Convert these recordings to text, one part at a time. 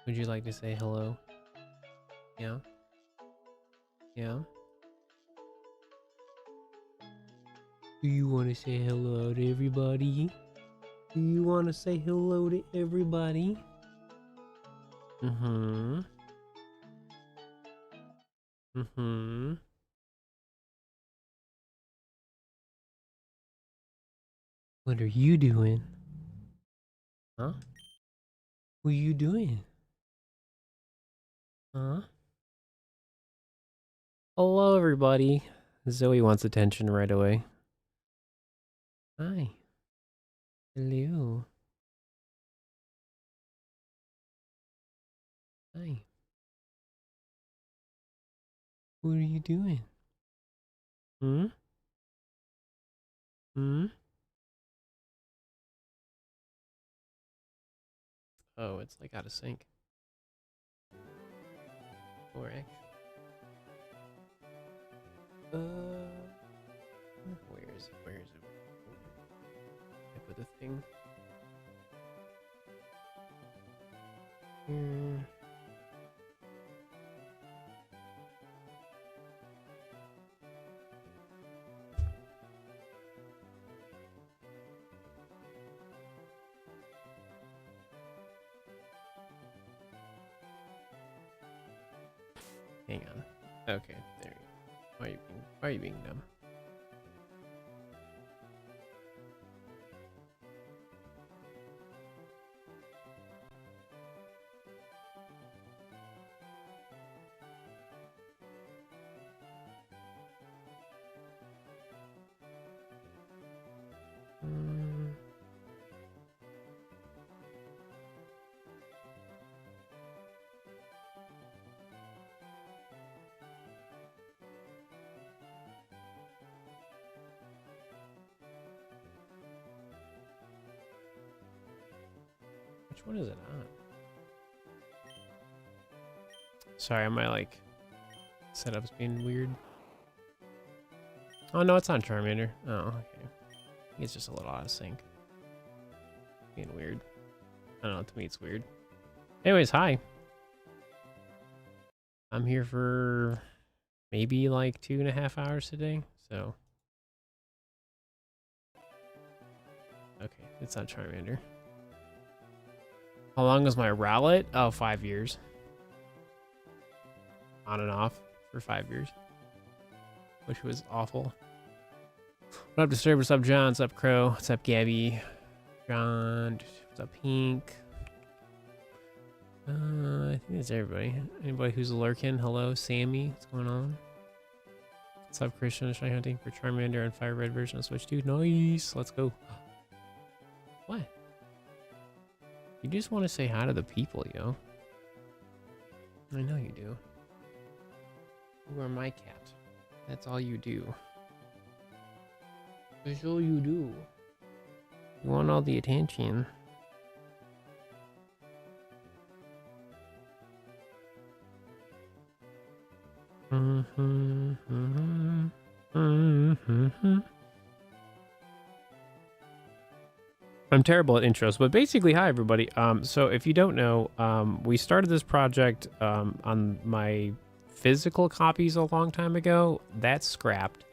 Would you like to say hello? Yeah? Yeah? Do you want to say hello to everybody? Do you want to say hello to everybody? Mm-hmm. Mm-hmm. What are you doing? Huh? What are you doing? Huh? Hello, everybody. Zoe wants attention right away. Hi. Hello. Hi. What are you doing? Hmm? Hmm? Oh, it's like out of sync. Or actually. Where is it? Where is it? I put the thing. Here. Hang on. Okay, there you go. Why are you being dumb? Which one is it on? Sorry, my like setup's being weird. Oh no, it's on Charmander. Oh, okay. It's just a little out of sync. Being weird. I don't know, to me it's weird. Anyways, hi. I'm here for maybe like 2.5 hours today, so. Okay, it's on Charmander. How long was my Rowlet? Oh, 5 years. On and off for 5 years. Which was awful. What up, Disturb? What's up, John? What's up, Crow? What's up, Gabby? John? What's up, Pink? I think it's everybody. Anybody who's lurking? Hello, Sammy. What's going on? What's up, Christian? Try hunting for Charmander and Firered version of Switch 2. Nice. Let's go. What? You just want to say hi to the people, yo. I know you do. You are my cat. That's all you do. That's all you do. You want all the attention. I'm terrible at intros, but basically, hi everybody. So if you don't know, we started this project on my physical copies a long time ago. That's scrapped.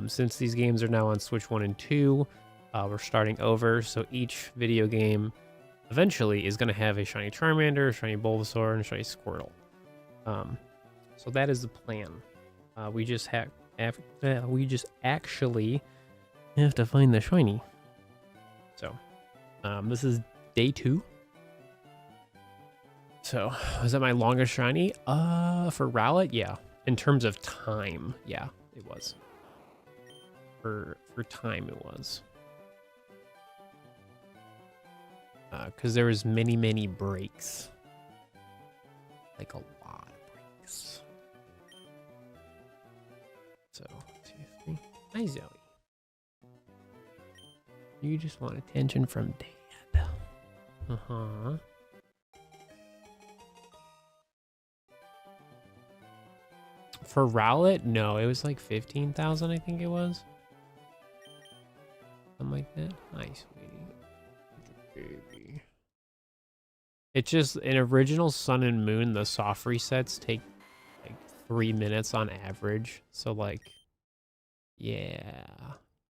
Since these games are now on Switch 1 and 2, we're starting over. So each video game eventually is going to have a shiny Charmander, a shiny Bulbasaur, and a shiny Squirtle. So that is the plan. We just actually have to find the shiny. So, this is day 2. So, was that my longest shiny? For Rowlet, yeah. In terms of time, yeah, it was. For time, it was. Because there was many breaks. Like a lot of breaks. So, 2, 3. Hi, Zoe. You just want attention from Dad. Uh-huh. For Rowlet? No, it was like 15,000, I think it was. Something like that. Nice, sweetie. Baby. It just, in original Sun and Moon, the soft resets take like 3 minutes on average. So like, yeah,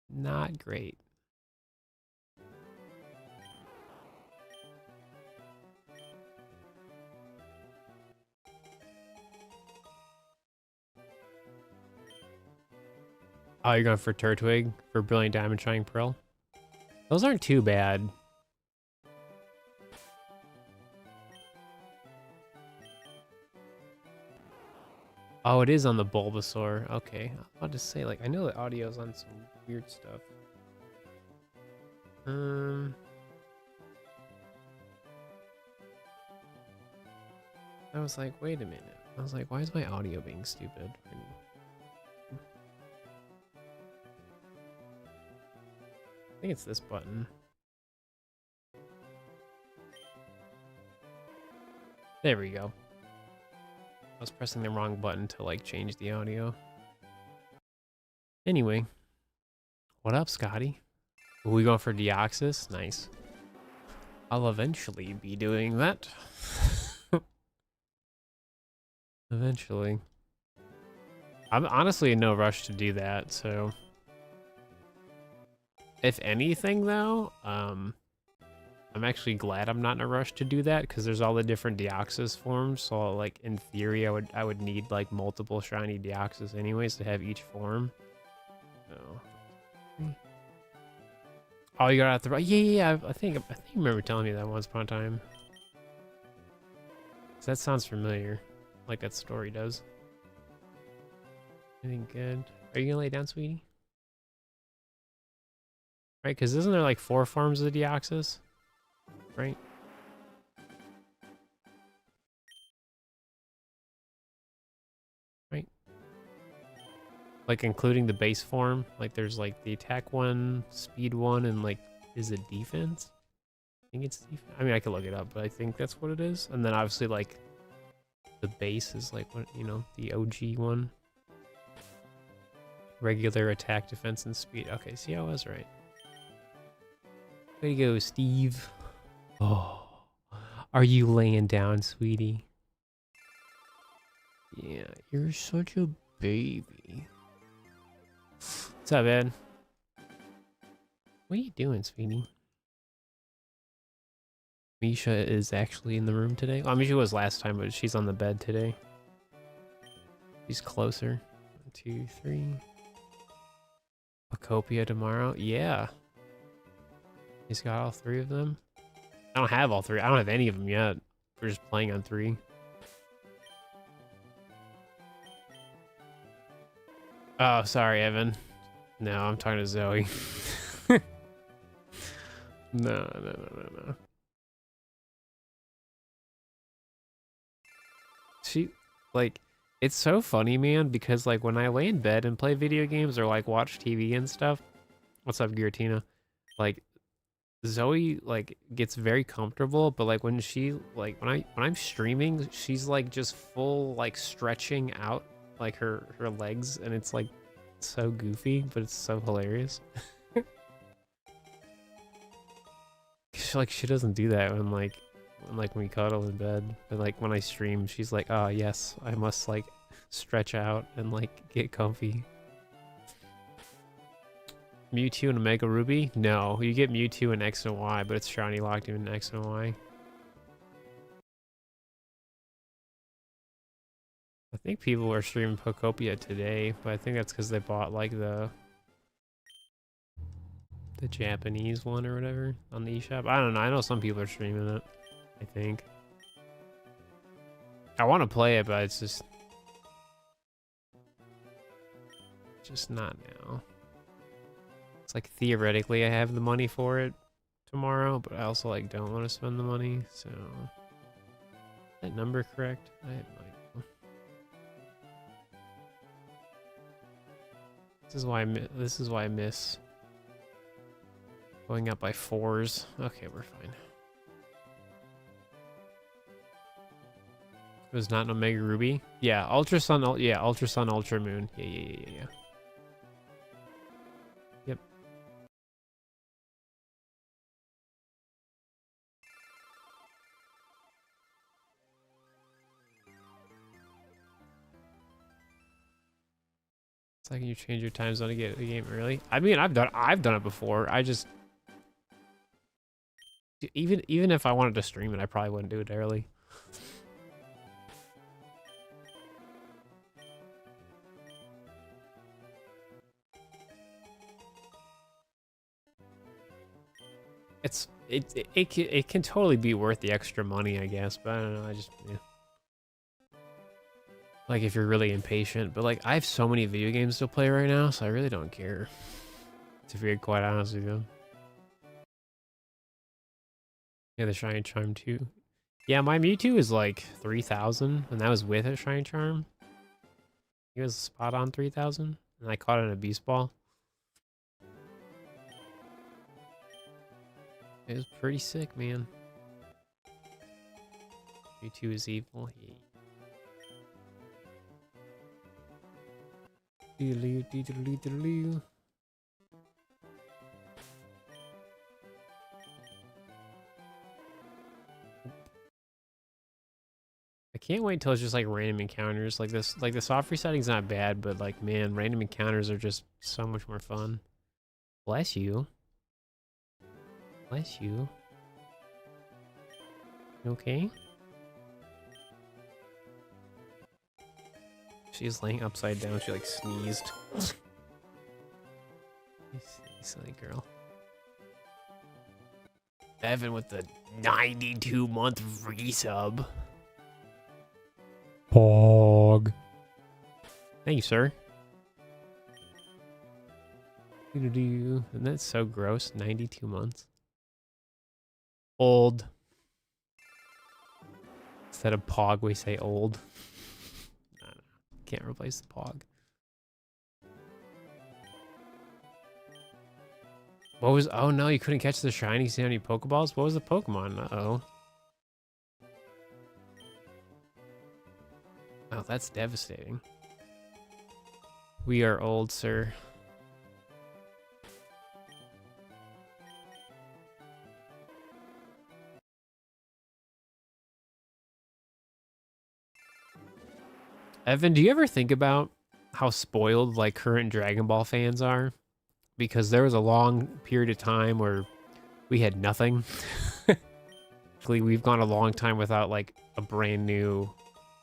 not great. Oh, you're going for Turtwig for Brilliant Diamond Shining Pearl? Those aren't too bad. Oh, it is on the Bulbasaur. Okay. I'll just say, like, I know the audio's on some weird stuff. I was like, wait a minute. I was like, why is my audio being stupid? I think it's this button. There we go. I was pressing the wrong button to like change the audio. Anyway, what up, Scotty? Are we going for Deoxys? Nice. I'll eventually be doing that. Eventually. I'm honestly in no rush to do that, so. If anything, though, I'm actually glad I'm not in a rush to do that because there's all the different Deoxys forms. So, like, in theory, I would need like multiple shiny Deoxys anyways to have each form. So. Oh, you got out the right. Yeah. I think you remember telling me that once upon a time. That sounds familiar, like that story does. Anything good? Are you gonna lay down, sweetie? Right, because isn't there like 4 forms of Deoxys? Right? Right? Like including the base form? Like there's like the attack one, speed one, and like, is it defense? I think it's defense. I mean, I could look it up, but I think that's what it is. And then obviously like the base is like, what, you know, the OG one. Regular attack, defense, and speed. Okay, see, I was right. Way to go, Steve. Oh, are you laying down, sweetie? Yeah, you're such a baby. What's up, Ed? What are you doing, sweetie? Misha is actually in the room today. Well, I mean, she was last time, but she's on the bed today. She's closer. 1, 2, 3. Poptopia tomorrow. Yeah. He's got all 3 of them. I don't have all 3. I don't have any of them yet. We're just playing on 3. Oh, sorry, Evan. No, I'm talking to Zoe. No. She, like, it's so funny, man, because, like, when I lay in bed and play video games or, like, watch TV and stuff. What's up, Giratina? Like, Zoe, like, gets very comfortable, but, like, when she, like, when I'm streaming, she's, like, just full, like, stretching out, like, her legs, and it's, like, so goofy, but it's so hilarious. She doesn't do that when we cuddle in bed, but like when I stream, she's like, oh yes, I must like stretch out and like get comfy. Mewtwo and Omega Ruby? No, you get Mewtwo in X and Y, but it's shiny locked in X and Y. I think people are streaming Poptopia today, but I think that's because they bought like the Japanese one or whatever on the eShop. I don't know. I know some people are streaming it, I think. I want to play it, but it's just not now. It's like theoretically I have the money for it tomorrow, but I also like don't want to spend the money. So, is that number correct? I have no idea. This is why I miss going up by 4s. Okay, we're fine. It was not an Omega Ruby. Yeah, Ultra Sun. Yeah, Ultra Sun, Ultra Moon. Yeah. Yep. It's like you change your time zone to get the game early. I mean, I've done it before. I just even if I wanted to stream it, I probably wouldn't do it early. It can totally be worth the extra money, I guess, but I don't know. Yeah. Like if you're really impatient, but like I have so many video games to play right now, so I really don't care. To be quite honest with you. Yeah, the Shiny Charm too. Yeah, my Mewtwo is like 3,000, and that was with a Shiny Charm. He was spot on 3,000, and I caught it in a Beast Ball. It was pretty sick, man. Mewtwo is evil. Doodaloo. I can't wait until it's just like random encounters like this. Like the soft resetting's not bad, but like man, random encounters are just so much more fun. Bless you. Bless you. You okay? She's laying upside down. She like sneezed. You silly girl. Evan with the 92-month resub. Pog. Thank you, sir. And that's so gross. 92 months. Old. Instead of Pog, we say old. I don't know. Can't replace the Pog. What was... Oh, no, you couldn't catch the shinies in any Pokeballs? What was the Pokemon? Uh-oh. Oh, that's devastating. We are old, sir. Evan, do you ever think about how spoiled like current Dragon Ball fans are? Because there was a long period of time where we had nothing. We've gone a long time without like a brand new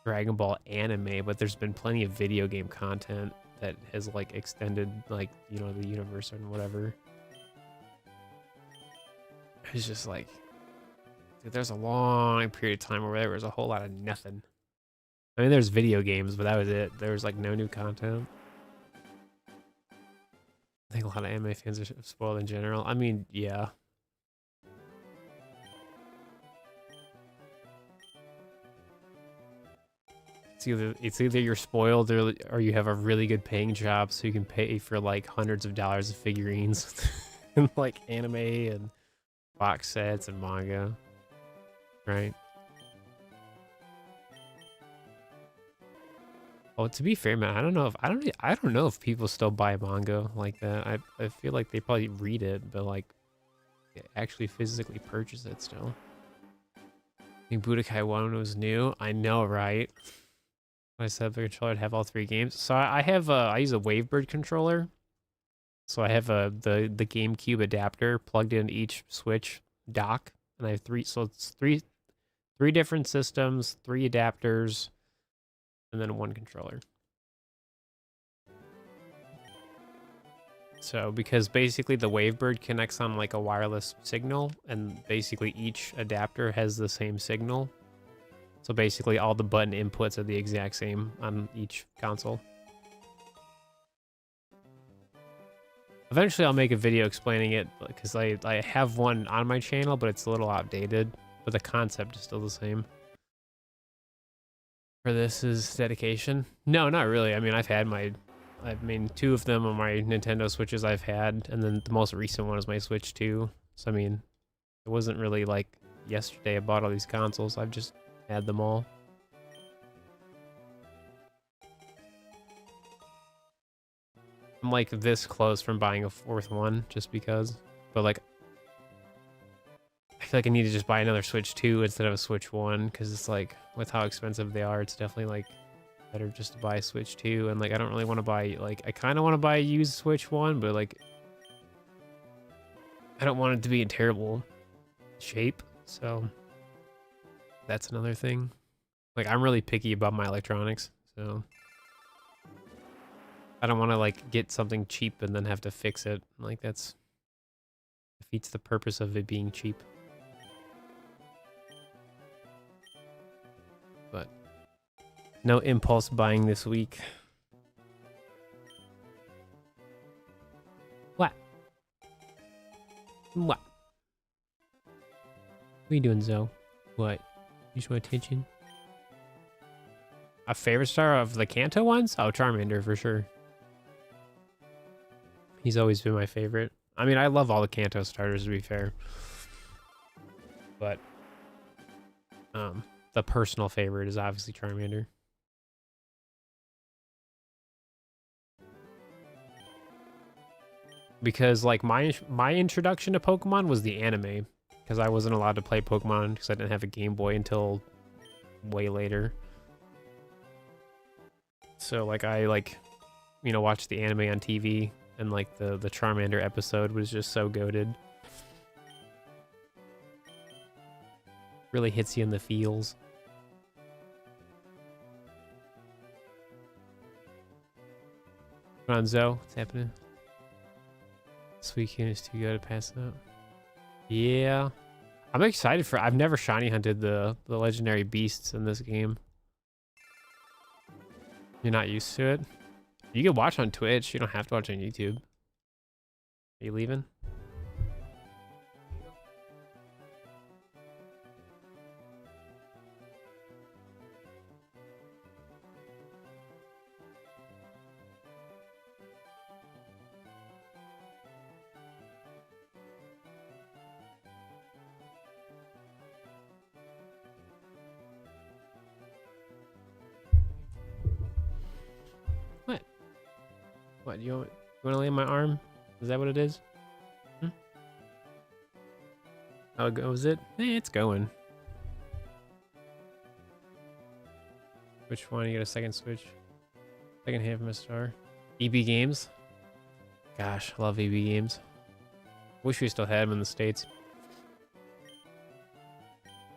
Dragon Ball anime, but there's been plenty of video game content that has like extended like, you know, the universe and whatever. It's just like, dude, there's a long period of time where there was a whole lot of nothing. I mean, there's video games, but that was it. There was like no new content. I think a lot of anime fans are spoiled in general. I mean, yeah. It's either you're spoiled or you have a really good paying job so you can pay for like hundreds of dollars of figurines and like anime and box sets and manga, right? Oh, to be fair, man, I don't know if people still buy manga like that. I feel like they probably read it, but like actually physically purchase it still. I think Budokai 1 was new. I know, right? I said the controller would have all three games. So I have I use a Wavebird controller. So I have the GameCube adapter plugged into each Switch dock, and I have it's three different systems, 3 adapters, and then 1 controller. So because basically the Wavebird connects on like a wireless signal, and basically each adapter has the same signal. So basically all the button inputs are the exact same on each console. Eventually I'll make a video explaining it because I have one on my channel, but it's a little outdated, but the concept is still the same. For this is dedication? No, not really. I mean, I mean, 2 of them on my Nintendo Switches I've had, and then the most recent one is my Switch 2. So I mean, it wasn't really like yesterday I bought all these consoles. I've just had them all. I'm like this close from buying a 4th one just because, but like I feel like I need to just buy another Switch 2 instead of a Switch 1 because it's like with how expensive they are, it's definitely like better just to buy a Switch 2. And like, I don't really want to buy, like, I kind of want to buy a used Switch 1, but like, I don't want it to be in terrible shape. So that's another thing. Like, I'm really picky about my electronics, so I don't want to like get something cheap and then have to fix it. Like, that's defeats the purpose of it being cheap. But no impulse buying this week. What? What? What are you doing, Zoe? What? You just want attention? A favorite star of the Kanto ones? Oh, Charmander for sure. He's always been my favorite. I mean, I love all the Kanto starters, to be fair. But the personal favorite is obviously Charmander. Because like my introduction to Pokemon was the anime, because I wasn't allowed to play Pokemon because I didn't have a Game Boy until way later. So like I watched the anime on TV, and like the Charmander episode was just so goated. Really hits you in the feels. Come on, Zoe, what's happening? Suicune is too good to pass up. Yeah. I'm excited for... I've never shiny hunted the legendary beasts in this game. You're not used to it? You can watch on Twitch. You don't have to watch on YouTube. Are you leaving? What, you want to lay on my arm? Is that what it is? Hmm? How goes it? It's going. Which one? You get a second Switch? Second half of a star. EB Games? Gosh, I love EB Games. Wish we still had them in the States.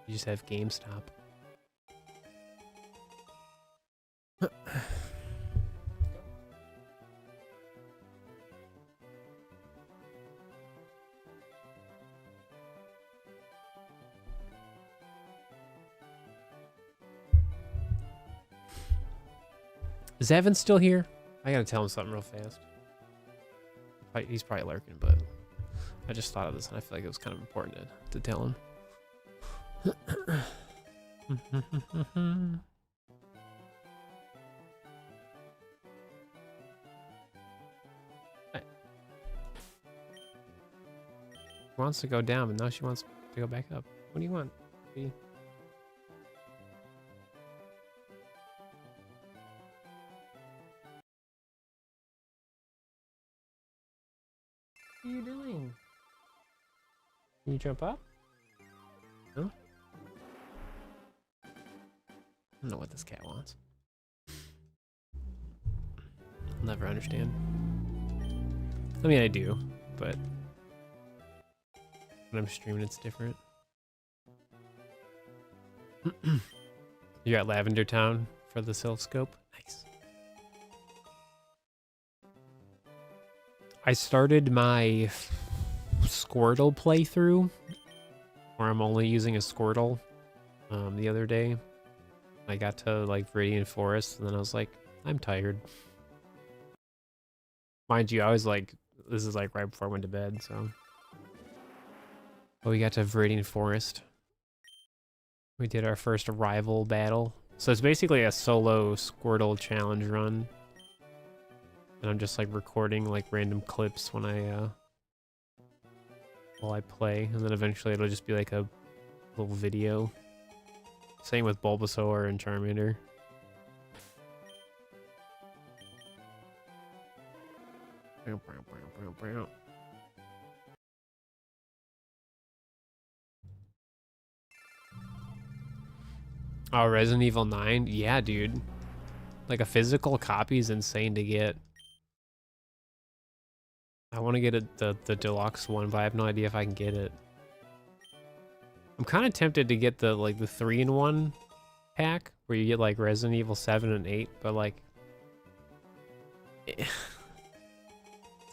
You just have GameStop. Is Evan still here? I gotta tell him something real fast. He's probably lurking, but I just thought of this and I feel like it was kind of important to tell him. She wants to go down, but now she wants to go back up. What do you want? What are you doing? Can you jump up? No? I don't know what this cat wants. I'll never understand. I mean, I do, but when I'm streaming, it's different. You're at Lavender Town for the Silph Scope? Nice. I started my Squirtle playthrough, where I'm only using a Squirtle, the other day. I got to like Viridian Forest, and then I was like, I'm tired. Mind you, I was like, this is like right before I went to bed, so. But we got to Viridian Forest. We did our first rival battle. So it's basically a solo Squirtle challenge run. And I'm just like recording like random clips when while I play, and then eventually it'll just be like a little video. Same with Bulbasaur and Charmander. Oh, Resident Evil 9? Yeah, dude. Like a physical copy is insane to get. I want to get the deluxe one, but I have no idea if I can get it. I'm kind of tempted to get the 3-in-1 pack where you get like Resident Evil 7 and 8, but like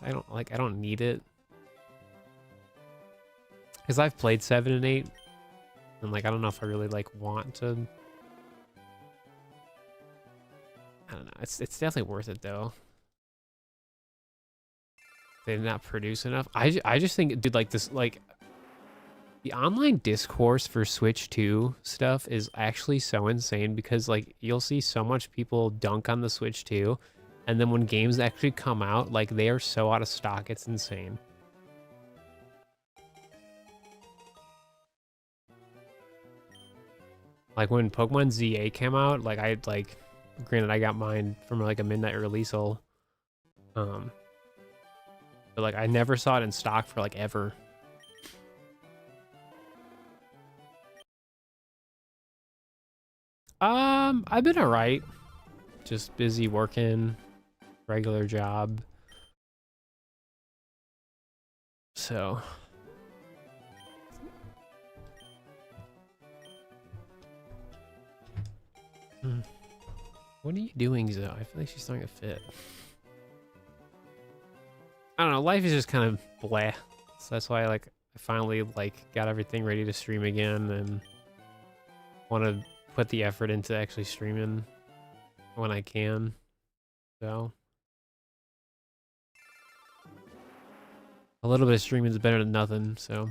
I don't need it. Cuz I've played 7 and 8 and like I don't know if I really like want to. I don't know. It's definitely worth it though. They did not produce enough. I just think, dude, like this, like the online discourse for Switch 2 stuff is actually so insane because like you'll see so much people dunk on the Switch 2, and then when games actually come out, like they are so out of stock, it's insane. Like when Pokemon ZA came out, like granted I got mine from like a midnight release-al. But like I never saw it in stock for like ever. I've been alright. Just busy working, regular job. So what are you doing, Zoe? I feel like she's throwing a fit. I don't know, life is just kind of blah. So that's why like I finally like got everything ready to stream again and want to put the effort into actually streaming when I can. So a little bit of streaming is better than nothing. So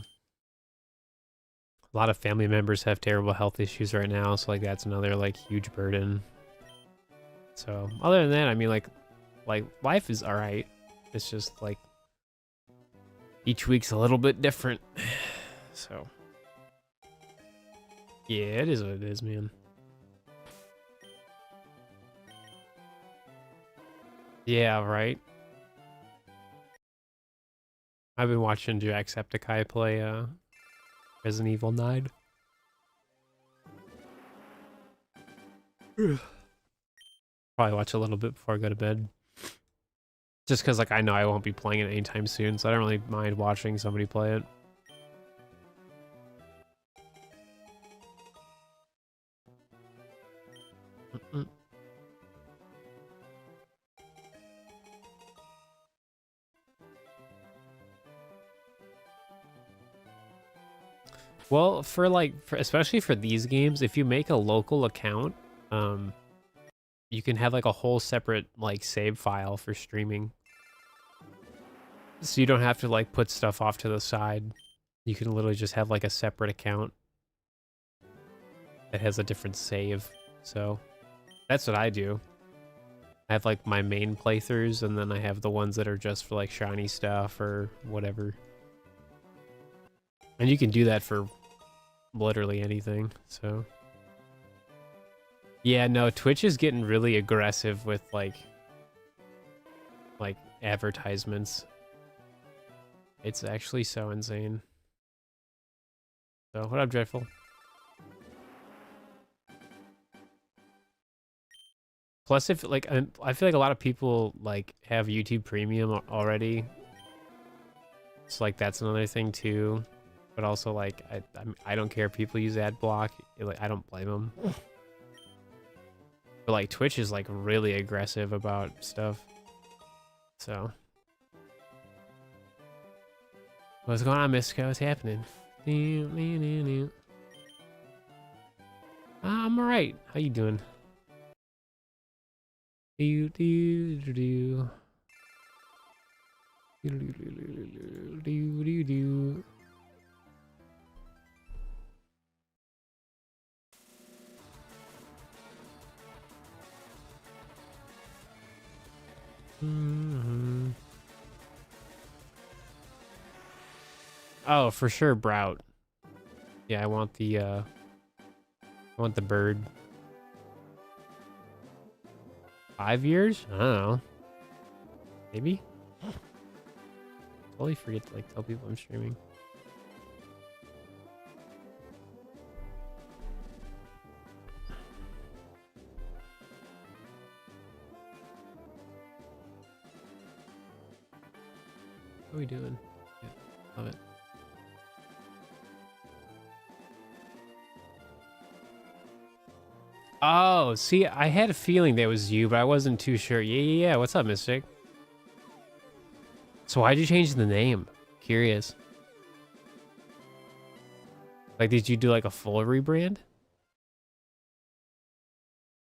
a lot of family members have terrible health issues right now, so like that's another like huge burden. So other than that, I mean like life is all right. It's just like each week's a little bit different. So yeah, it is what it is, man. Yeah, right. I've been watching Jacksepticeye play Resident Evil 9. Probably watch a little bit before I go to bed. Just because like I know I won't be playing it anytime soon, so I don't really mind watching somebody play it. Well, especially for these games, if you make a local account, you can have like a whole separate like save file for streaming. So you don't have to like put stuff off to the side. You can literally just have like a separate account that has a different save. So that's what I do. I have like my main playthroughs, and then I have the ones that are just for like shiny stuff or whatever. And you can do that for literally anything, so. Yeah, no, Twitch is getting really aggressive with like advertisements. It's actually so insane. So, what up, Dreadful? Plus, if like I feel like a lot of people like have YouTube Premium already, so like that's another thing too. But also like I don't care if people use ad block. Like I don't blame them. But like Twitch is like really aggressive about stuff. So what's going on, Mystico? What's happening? I'm alright. How you doing? Oh, for sure, Brout. Yeah, I want the bird. 5 years? I don't know. Maybe? Totally forget to like tell people I'm streaming. How are we doing? Yeah, love it. Oh, see, I had a feeling that was you, but I wasn't too sure. Yeah. What's up, Mystic? So why'd you change the name? Curious. Like, did you do like a full rebrand?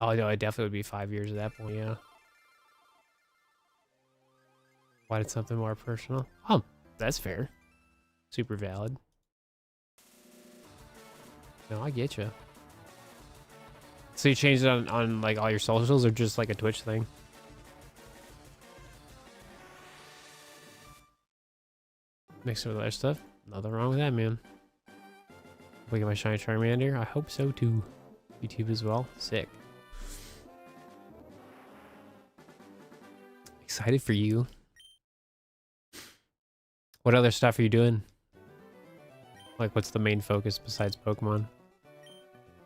Oh, no, it definitely would be 5 years at that point, yeah. Why did something more personal? Oh, that's fair. Super valid. No, I get you. So you changed it on like all your socials or just like a Twitch thing? Mixed with other stuff? Nothing wrong with that, man. Look at my shiny Charmander. I hope so too. YouTube as well. Sick. Excited for you. What other stuff are you doing? Like, what's the main focus besides Pokemon?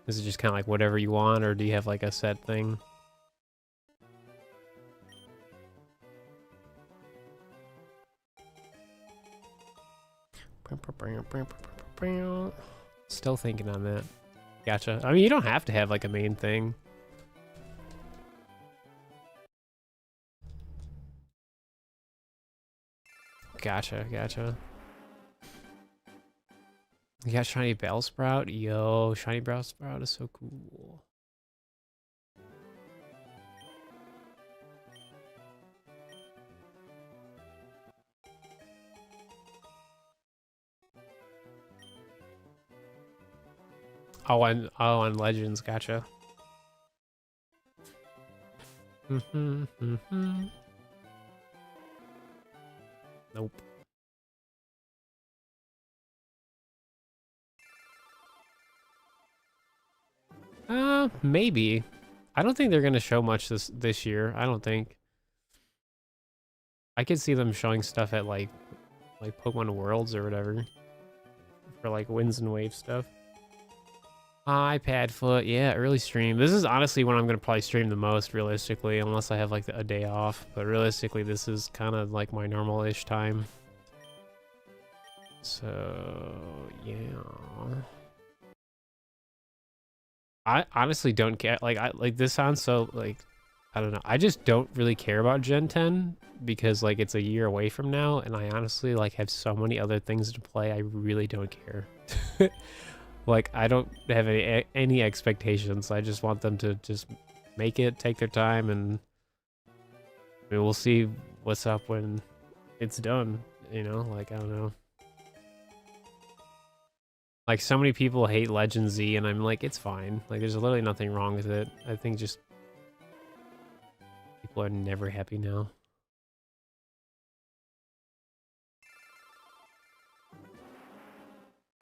Is it just kind of like whatever you want, or do you have like a set thing? Still thinking on that. Gotcha. I mean, you don't have to have like a main thing. Gotcha. You got shiny Bellsprout? Yo, shiny Bellsprout is so cool. Oh, on Legends, gotcha. Nope. Maybe. I don't think they're gonna show much this year. I don't think. I could see them showing stuff at like Pokemon Worlds or whatever for like Winds and Wave stuff. iPad foot, yeah, early stream. This is honestly when I'm gonna probably stream the most, realistically, unless I have like a day off. But realistically, this is kind of like my normal-ish time. So yeah. I honestly don't care. Like this sounds so like, I don't know. I just don't really care about Gen 10 because like it's a year away from now, and I honestly like have so many other things to play. I really don't care. Like I don't have any expectations. I just want them to just make it, take their time, and I mean, we'll see what's up when it's done. You know, like I don't know. Like, so many people hate Legend Z, and I'm like, it's fine. Like, there's literally nothing wrong with it. I think just people are never happy now.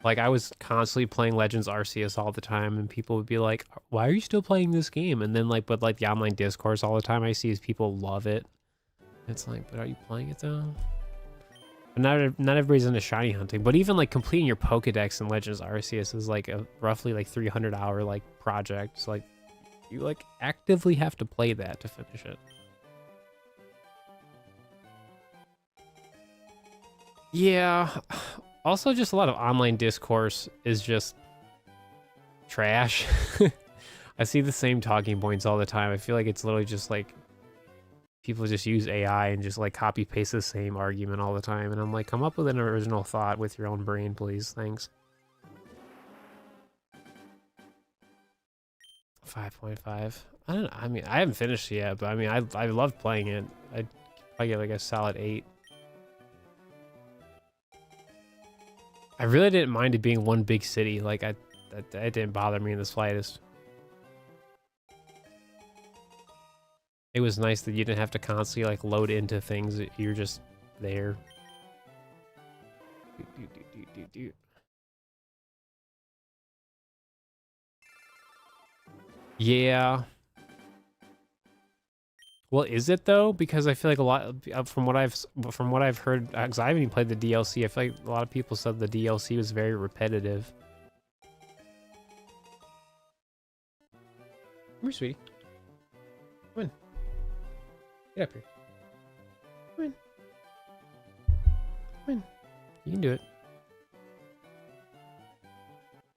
Like, I was constantly playing Legends Arceus all the time, and people would be like, why are you still playing this game? And then, like, but like the online discourse all the time I see is people love it. It's like, but are you playing it though? But not everybody's into shiny hunting, but even like completing your Pokedex in Legends Arceus is like a roughly like 300-hour like project. So like you like actively have to play that to finish it. Yeah. Also, just a lot of online discourse is just trash. I see the same talking points all the time. I feel like it's literally just like people just use AI and just like copy paste the same argument all the time. And I'm like, come up with an original thought with your own brain, please. Thanks. 5.5. I don't know. I mean, I haven't finished yet, but I mean, I love playing it. I'd probably get like a solid 8. I really didn't mind it being one big city. Like, it didn't bother me in the slightest. It was nice that you didn't have to constantly like load into things. You're just there. Yeah. Well, is it though? Because I feel like a lot from what I've heard, because I haven't even played the DLC. I feel like a lot of people said the DLC was very repetitive. Come here, sweetie. Come on. Get up here. Come on. fine. You can do it.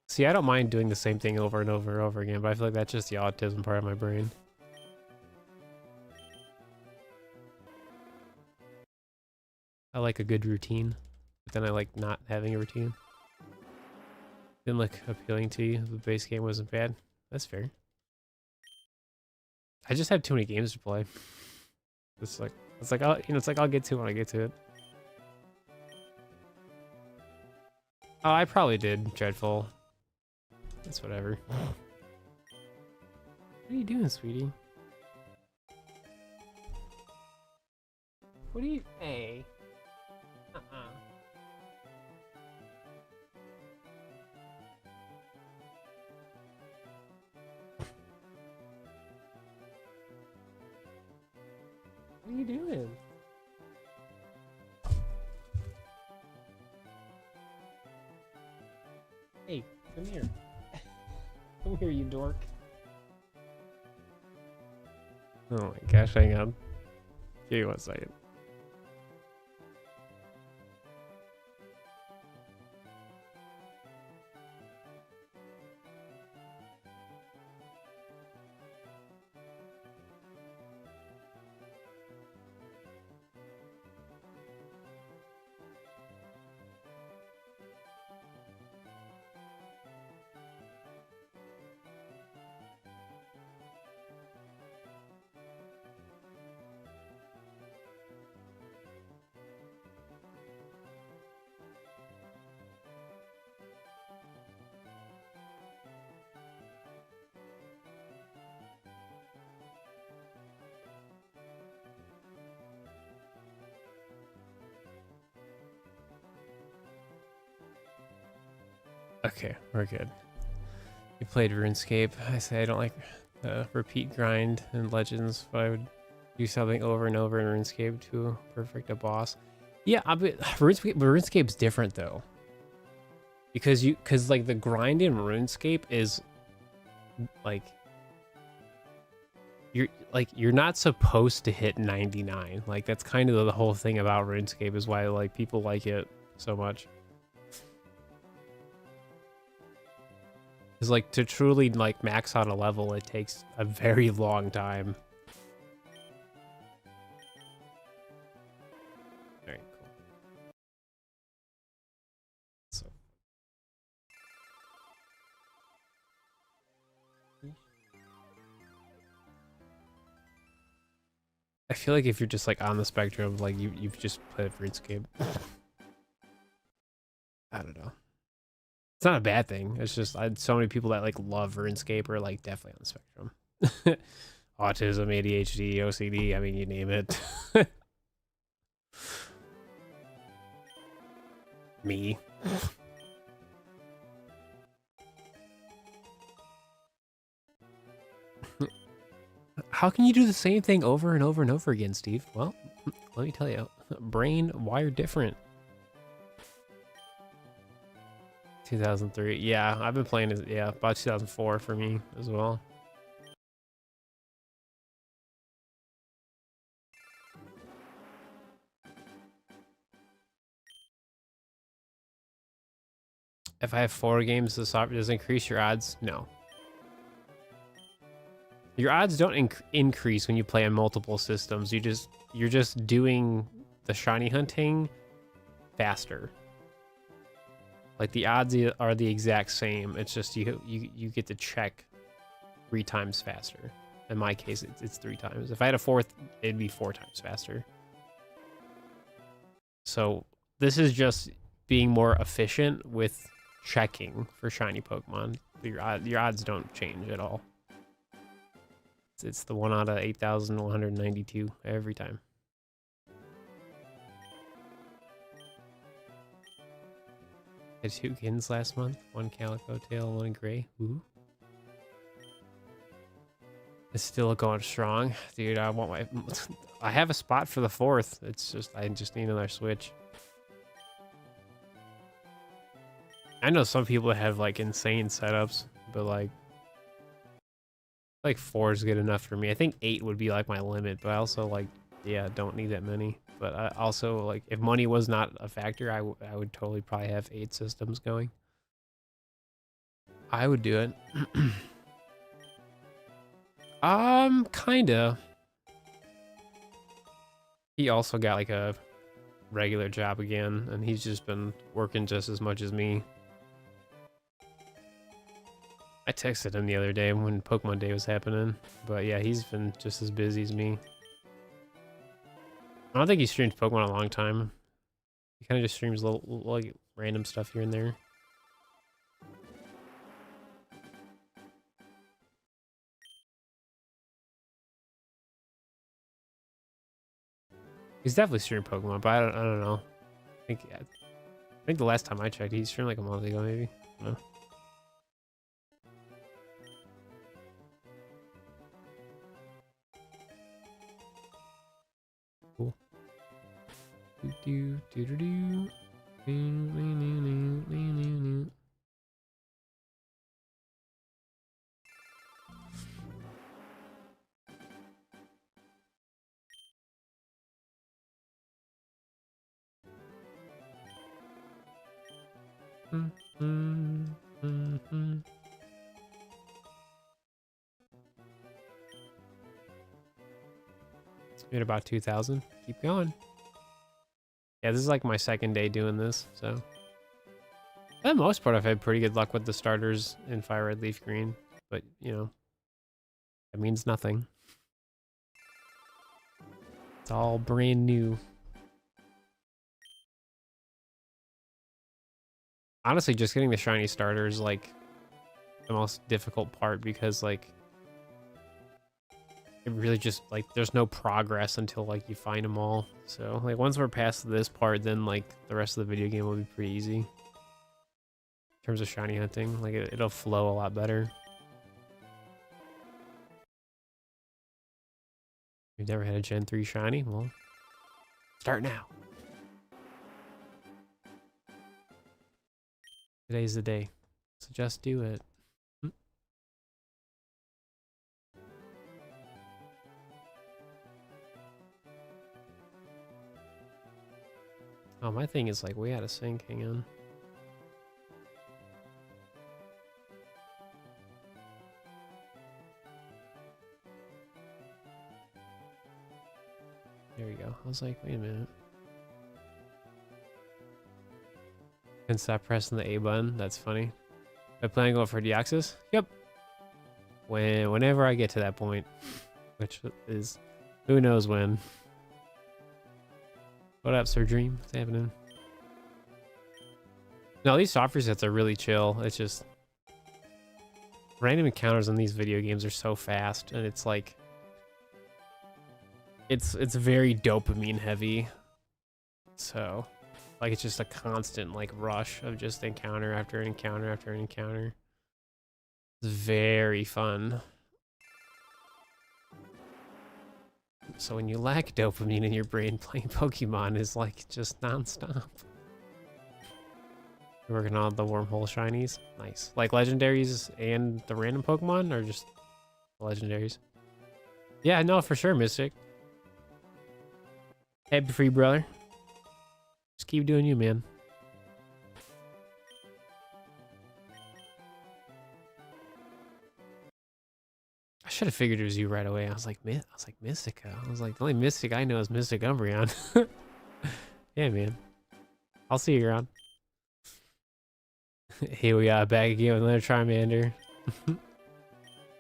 See, I don't mind doing the same thing over and over and over again, but I feel like that's just the autism part of my brain. I like a good routine, but then I like not having a routine. Didn't look appealing to you. The base game wasn't bad. That's fair. I just have too many games to play. It's like I'll, you know, it's like I'll get to it when I get to it. Oh, I probably did Dreadful. That's whatever. What are you doing, sweetie? What are you? Hey. What are you doing? Hey, come here. Come here, you dork. Oh my gosh, hang on. Give me 1 second. Okay, we're good. You played RuneScape. I say I don't like repeat grind in Legends, but I would do something over and over in RuneScape to perfect a boss. Yeah, but RuneScape's different though, because like the grind in RuneScape is like you're not supposed to hit 99. Like that's kind of the whole thing about RuneScape is why like people like it so much. Because like to truly like max out a level, it takes a very long time. Alright, cool. So I feel like if you're just like on the spectrum, like you've just played RuneScape. I don't know. It's not a bad thing. It's just so many people that like love RuneScape are like definitely on the spectrum. Autism, ADHD, OCD, I mean, you name it. Me. How can you do the same thing over and over and over again, Steve? Well, let me tell you, brain wired different. 2003. Yeah, I've been playing it. Yeah, about 2004 for me as well. If I have 4 games, does it increase your odds? No. Your odds don't increase when you play on multiple systems. You're just doing the shiny hunting faster. Like the odds are the exact same. It's just you get to check 3 times faster. In my case, it's 3 times. If I had a 4th, it'd be 4 times faster. So this is just being more efficient with checking for shiny Pokemon. Your odds don't change at all. It's the 1 out of 8,192 every time. I had 2 Gins last month, 1 Calico Tail, 1 Gray. Ooh. It's still going strong. Dude, I want my... I have a spot for the 4th. It's just, I just need another Switch. I know some people have like insane setups, but like 4 is good enough for me. I think 8 would be like my limit, but I also like, yeah, don't need that many. But but I also, like, if money was not a factor, I would totally probably have 8 systems going. I would do it. Kinda. He also got like a regular job again, and he's just been working just as much as me. I texted him the other day when Pokemon Day was happening, but yeah, he's been just as busy as me. I don't think he streams Pokemon a long time. He kind of just streams little, like, random stuff here and there. He's definitely streamed Pokemon, but I don't know. I think the last time I checked, he streamed like a month ago, maybe. I don't know. Cool. Made about 2,000. Keep going. Yeah, this is like my second day doing this, so for the most part, I've had pretty good luck with the starters in Firered, Leafgreen, but you know, that means nothing. It's all brand new. Honestly, just getting the shiny starters like the most difficult part, because like it really just, like, there's no progress until like you find them all. So like once we're past this part, then like the rest of the video game will be pretty easy in terms of shiny hunting. Like it'll flow a lot better. You've never had a Gen 3 shiny? Well, start now. Today's the day. So just do it. Oh, my thing is like way out of sync. Hang on. There we go. I was like, wait a minute. And stop pressing the A button. That's funny. I plan to go for Deoxys? Yep. Whenever I get to that point, which is who knows when. What up, Sir Dream? What's happening? No, these soft resets are really chill. It's just random encounters in these video games are so fast, and it's like it's very dopamine heavy. So like it's just a constant like rush of just encounter after encounter after encounter. It's very fun. So when you lack dopamine in your brain, playing Pokemon is like just nonstop. You're working on the wormhole shinies. Nice. Like legendaries and the random Pokemon, or just the legendaries? Yeah, no, for sure, Mystic. Happy free, brother. Just keep doing you, man. I should have figured it was you right away. I was like Mystica. I was like, the only Mystic I know is Mystic Umbreon. Yeah, man. I'll see you around. Here we are back again with another Charmander.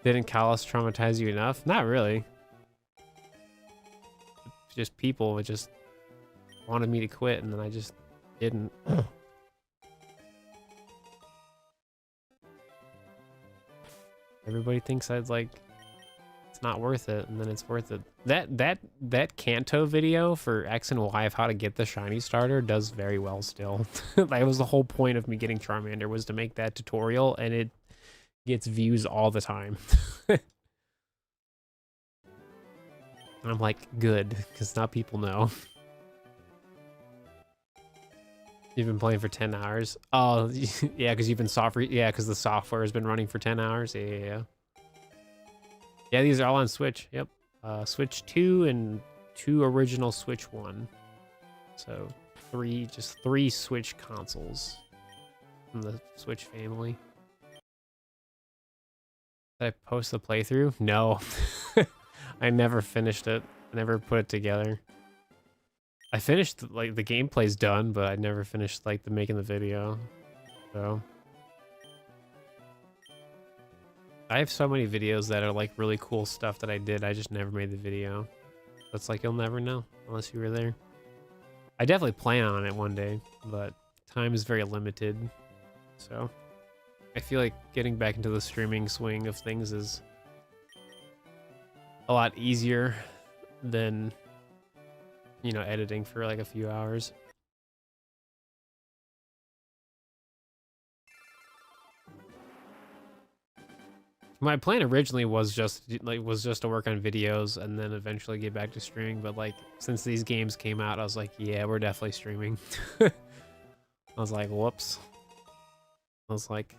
Didn't Kalos traumatize you enough? Not really. Just people just wanted me to quit, and then I just didn't. Everybody thinks I'd like it's not worth it, and then it's worth it. That Kanto video for X and Y of how to get the shiny starter does very well still. That was the whole point of me getting Charmander, was to make that tutorial, and it gets views all the time. And I'm like, good, because now people know. You've been playing for 10 hours. Oh, yeah, because you've been yeah, because the software has been running for 10 hours. Yeah. Yeah, these are all on Switch. Yep. Switch 2 and 2 original Switch 1. So just three Switch consoles from the Switch family. Did I post the playthrough? No. I never finished it. I never put it together. I finished, like, the gameplay's done, but I never finished, like, making the video. So I have so many videos that are, like, really cool stuff that I did. I just never made the video. It's like, you'll never know unless you were there. I definitely plan on it one day, but time is very limited. So I feel like getting back into the streaming swing of things is a lot easier than, you know, editing for like a few hours. My plan originally was just to work on videos and then eventually get back to streaming, but like since these games came out, I was like, yeah, we're definitely streaming. I was like, whoops. I was like,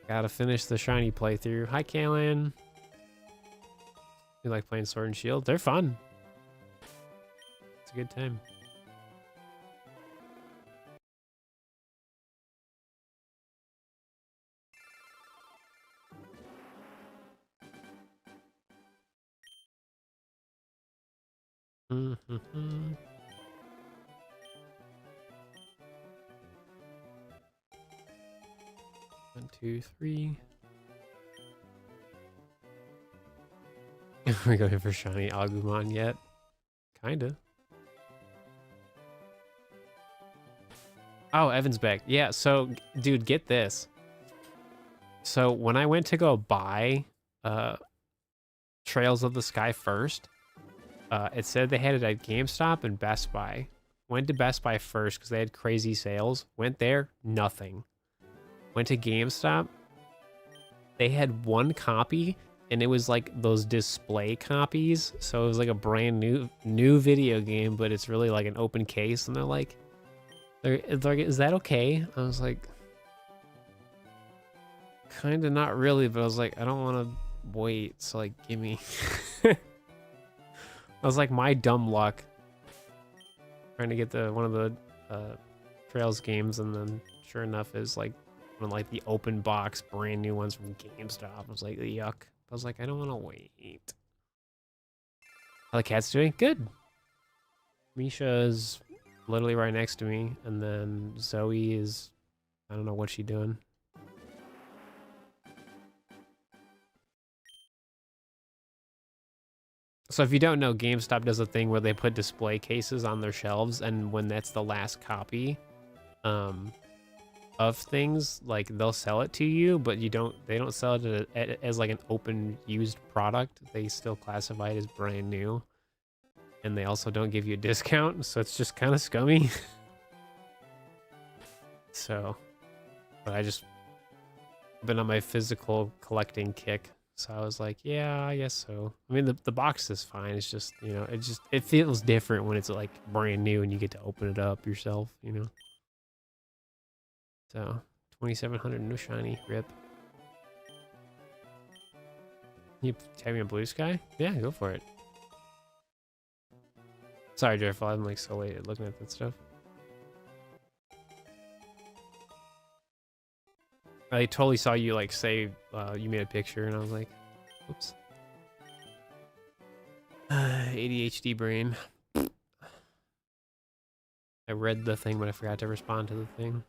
gotta finish the shiny playthrough. Hi, Kaylin. You like playing Sword and Shield? They're fun. It's a good time. Mm-hmm. 1, 2, 3. We're going for shiny Agumon yet? Kinda. Oh, Evan's back. Yeah, so, dude, get this. So, when I went to go buy Trails of the Sky first, it said they had it at GameStop and Best Buy. Went to Best Buy first because they had crazy sales. Went there, nothing. Went to GameStop. They had one copy, and it was like those display copies. So it was like a brand new video game, but it's really like an open case. And they're like, is that okay? I was like, kind of not really, but I was like, I don't want to wait. So like, give me. I was like, my dumb luck trying to get one of the Trails games, and then sure enough is like one of like the open box brand new ones from GameStop. I was like, yuck. I was like, I don't want to wait. How the cat's doing? Good. Misha's literally right next to me, and then Zoe is, I don't know what she's doing. So if you don't know, GameStop does a thing where they put display cases on their shelves, and when that's the last copy of things, like they'll sell it to you, but they don't sell it as like an open used product. They still classify it as brand new, and they also don't give you a discount, so it's just kind of scummy. So, but I just been on my physical collecting kick. So I was like, yeah, I guess so. I mean, the box is fine. It's just, you know, it feels different when it's like brand new and you get to open it up yourself, you know. So 2,700 no shiny, rip. You having a blue sky? Yeah, go for it. Sorry, Jeffrey, I'm like so late at looking at that stuff. I totally saw you like say you made a picture, and I was like, oops. ADHD brain. I read the thing, but I forgot to respond to the thing.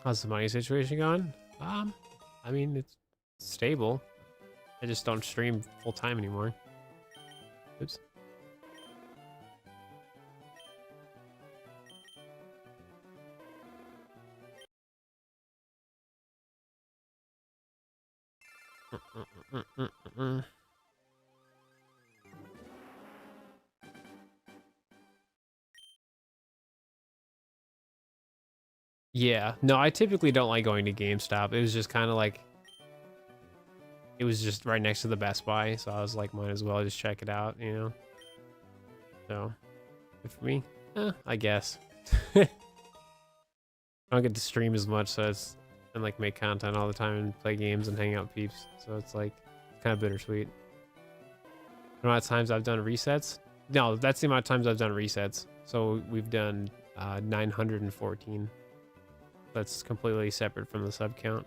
How's the money situation going? I mean, it's stable. I just don't stream full time anymore. Oops. Yeah, no, I typically don't like going to GameStop. It was just kind of like, it was just right next to the Best Buy, so I was like, might as well just check it out, you know? So, good for me. I guess. I don't get to stream as much, so it's and like make content all the time and play games and hang out with peeps. So it's like kind of bittersweet. The amount of times I've done resets? No, that's the amount of times I've done resets. So we've done 914. That's completely separate from the sub count.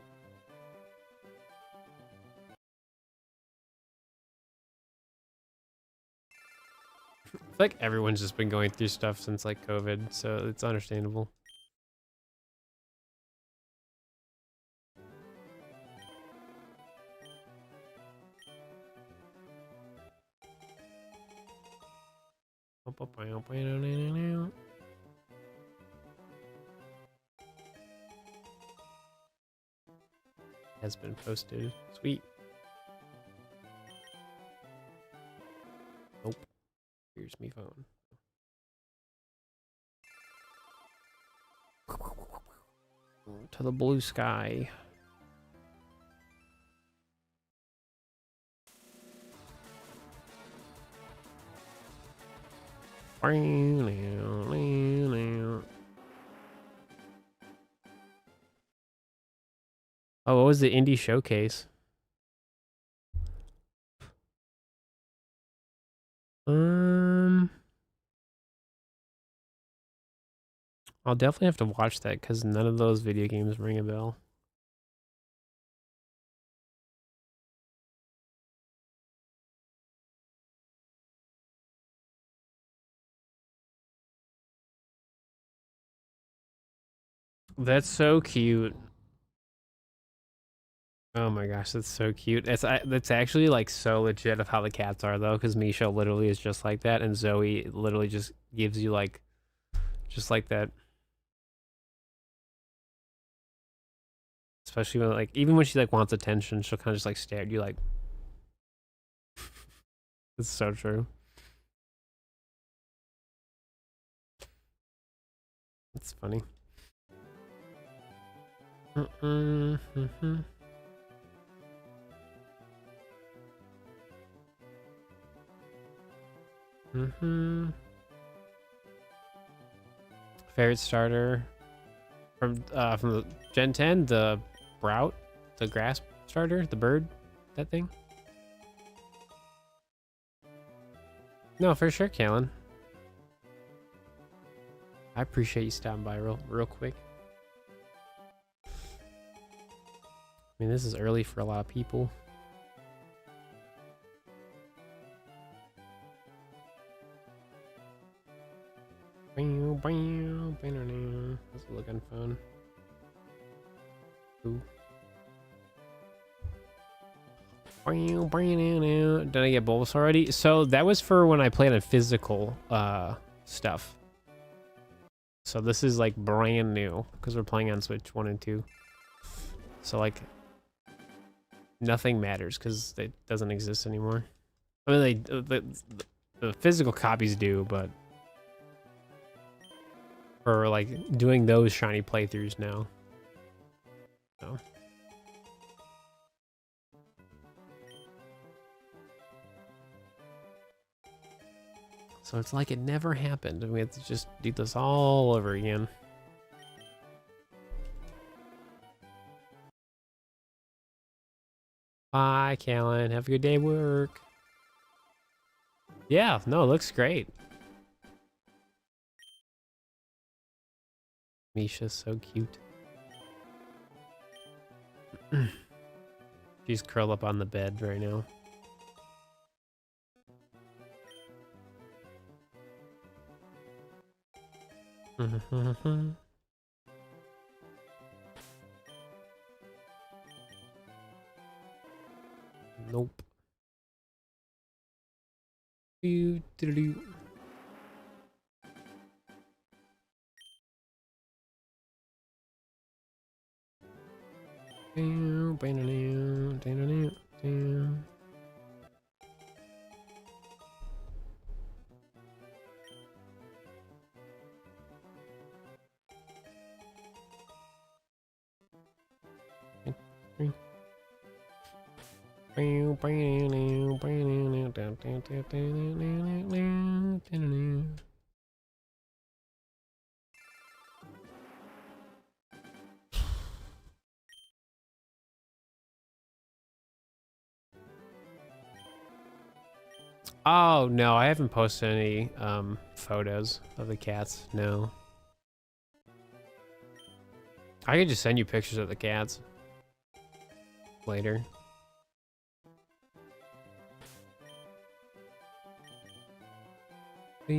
I feel like everyone's just been going through stuff since like COVID, so it's understandable. Has been posted. Sweet. Nope. Here's me phone. To the blue sky. Oh, what was the indie showcase? I'll definitely have to watch that because none of those video games ring a bell. That's so cute. Oh my gosh, that's so cute. That's actually like so legit of how the cats are though, because Misha literally is just like that, and Zoe literally just gives you like, just like that. Especially when like, even when she like wants attention, she'll kind of just like stare at you like. It's so true. It's funny. Favorite starter from the Gen 10, the Sprout, the grass starter, the bird, that thing. No, for sure, Kalen. I appreciate you stopping by real quick. I mean, this is early for a lot of people. This is looking fun. Ooh. Did I get Bulbous already? So that was for when I played on physical stuff. So this is like brand new because we're playing on Switch 1 and 2. So like nothing matters because it doesn't exist anymore. I mean, the physical copies do, but for like doing those shiny playthroughs now. So. So it's like it never happened, and we have to just do this all over again. Bye, Callan. Have a good day at work. Yeah, no, it looks great. Misha's so cute. She's curled up on the bed right now. Nope. Oh no, I haven't posted any photos of the cats. No. I could just send you pictures of the cats later. I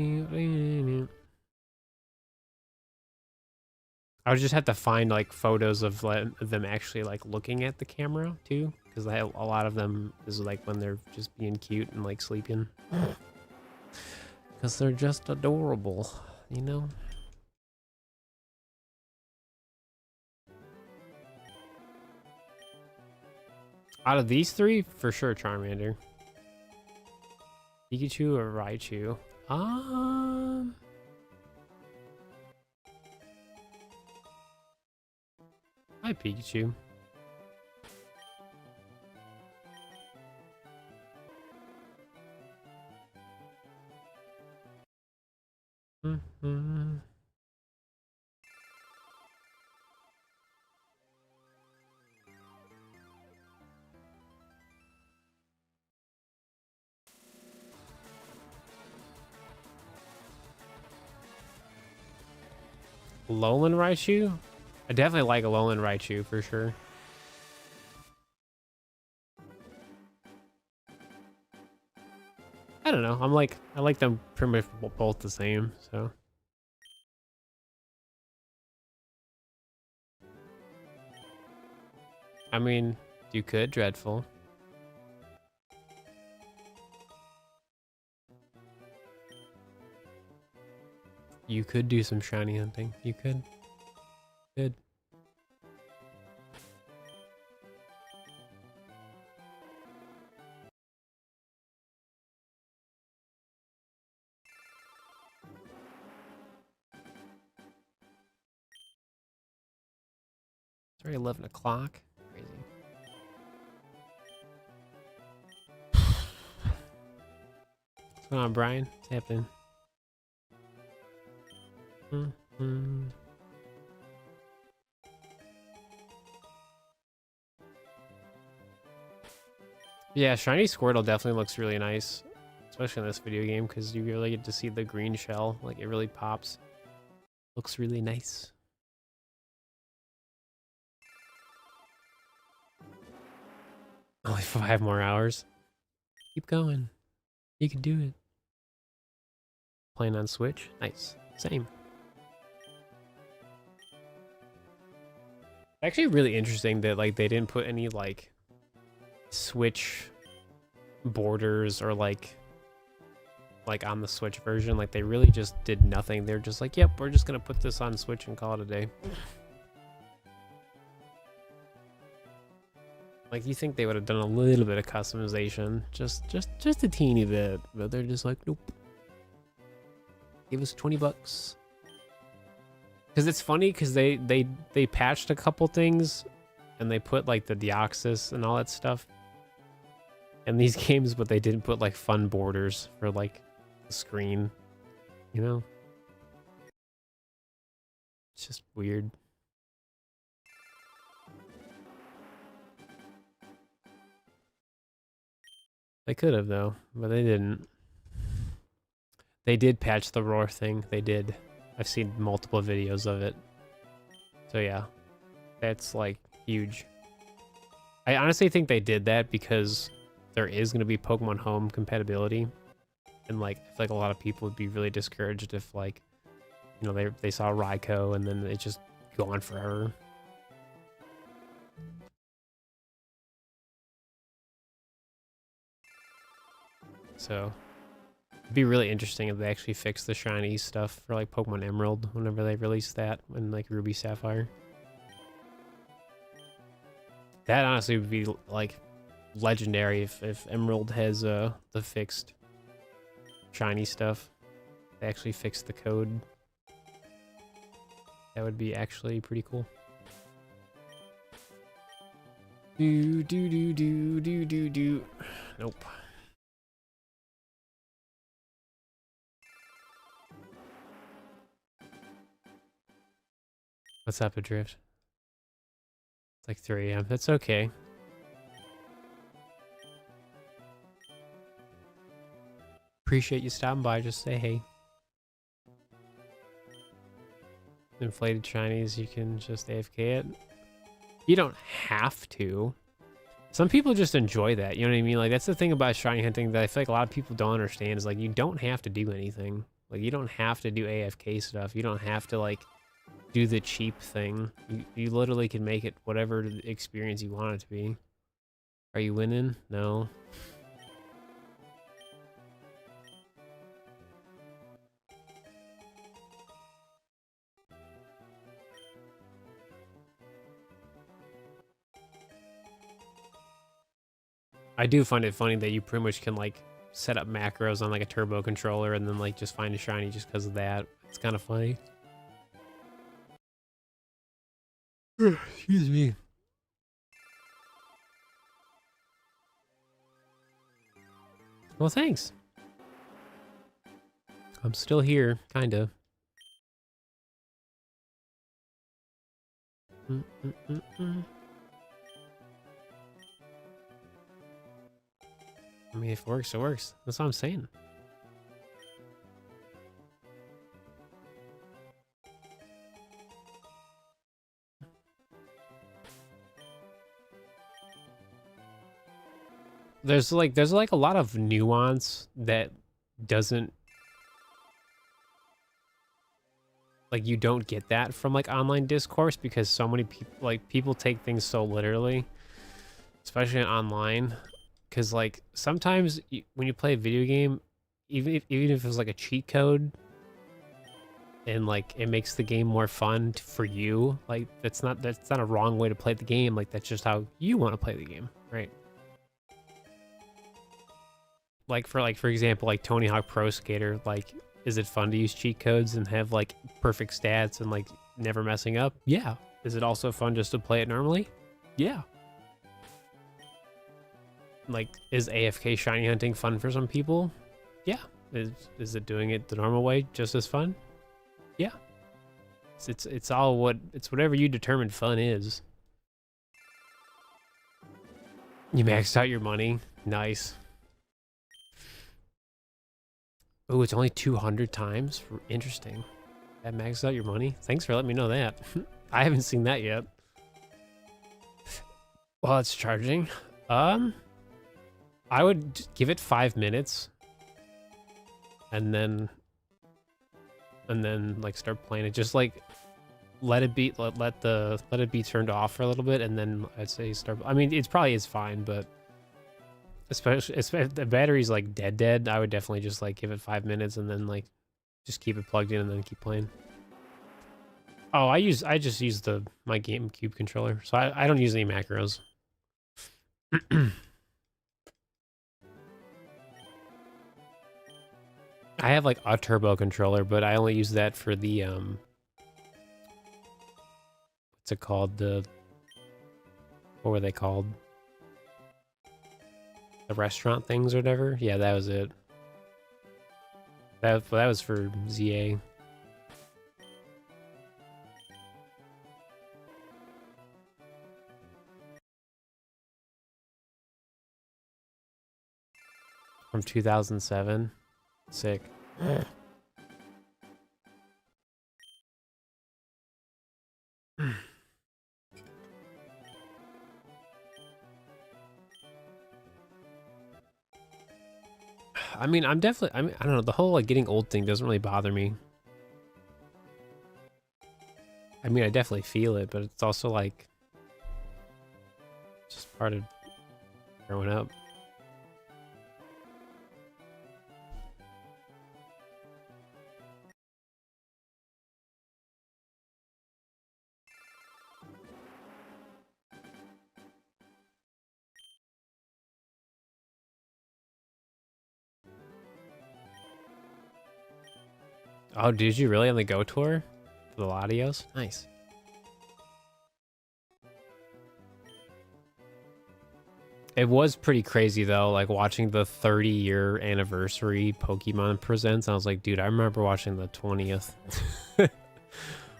would just have to find like photos of them actually like looking at the camera too, because a lot of them is like when they're just being cute and like sleeping, because they're just adorable, you know. Out of these three, for sure, Charmander, Pikachu, or Raichu. Hi, Pikachu. Alolan Raichu? I definitely like Alolan Raichu for sure. I don't know. I like them pretty much both the same, so. I mean, you could, Dreadful. You could do some shiny hunting. You could. Good. It's already 11 o'clock. Crazy. What's going on, Brian? What's happening? Yeah, shiny Squirtle definitely looks really nice, especially in this video game, because you really get to see the green shell. Like, it really pops. Looks really nice. Only 5 more hours. Keep going. You can do it. Playing on Switch? Nice. Same. Actually really interesting that like they didn't put any like Switch borders or like on the Switch version. Like they really just did nothing. They're just like, yep, we're just gonna put this on Switch and call it a day. Like you think they would have done a little bit of customization, just a teeny bit, but they're just like, nope. Give us $20. Because it's funny because they patched a couple things and they put like the Deoxys and all that stuff in these games, but they didn't put like fun borders for like the screen, you know? It's just weird. They could have though, but they didn't. They did patch the roar thing. They did. I've seen multiple videos of it. So yeah, that's like huge. I honestly think they did that because there is going to be Pokemon Home compatibility. And like, I feel like a lot of people would be really discouraged if like, you know, they saw Raikou and then it just gone forever. So it'd be really interesting if they actually fix the shiny stuff for like Pokemon Emerald whenever they release that and like Ruby Sapphire. That honestly would be like legendary if Emerald has the fixed shiny stuff. They actually fixed the code. That would be actually pretty cool. Do do do do do do do. Nope. What's up, Adrift? It's like 3 a.m. That's okay. Appreciate you stopping by. Just say hey. Inflated shinies, you can just AFK it. You don't have to. Some people just enjoy that, you know what I mean? Like, that's the thing about shiny hunting that I feel like a lot of people don't understand is, like, you don't have to do anything. Like, you don't have to do AFK stuff. You don't have to, like, do the cheap thing. You literally can make it whatever experience you want it to be. Are you winning? No. I do find it funny that you pretty much can, like, set up macros on, like, a turbo controller and then, like, just find a shiny just because of that. It's kind of funny. Excuse me. Well, thanks. I'm still here, kinda. I mean, if it works, it works. That's what I'm saying. There's like a lot of nuance that doesn't, like, you don't get that from, like, online discourse because so many people, like, people take things so literally, especially online. Because, like, sometimes when you play a video game, even if it's like a cheat code and, like, it makes the game more fun for you, like, that's not a wrong way to play the game. Like, that's just how you want to play the game, right? Like, for example, like Tony Hawk Pro Skater, like, is it fun to use cheat codes and have, like, perfect stats and, like, never messing up? Yeah. Is it also fun just to play it normally? Yeah. Like, is AFK shiny hunting fun for some people? Yeah. Is it doing it the normal way just as fun? Yeah. It's all it's whatever you determine fun is. You maxed out your money. Nice. Oh, it's only 200 times? Interesting. That maxed out your money? Thanks for letting me know that. I haven't seen that yet. Well, it's charging. I would give it 5 minutes. And then like start playing it. Just like let it be let it be turned off for a little bit, and then I'd say start. I mean, it's probably is fine, but especially if the battery's like dead, I would definitely just like give it 5 minutes and then like just keep it plugged in and then keep playing. Oh, I just use my GameCube controller, so I don't use any macros. I have like a turbo controller, but I only use that for the what's it called? What were they called? The restaurant things or whatever? Yeah, that was it. That was for ZA. From 2007. Sick. I mean, I don't know, the whole like getting old thing doesn't really bother me. I mean, I definitely feel it, but it's also like just part of growing up. Oh, did you really on the Go tour? For the Latios? Nice. It was pretty crazy though, like watching the 30-year anniversary Pokemon Presents. I was like, dude, I remember watching the 20th.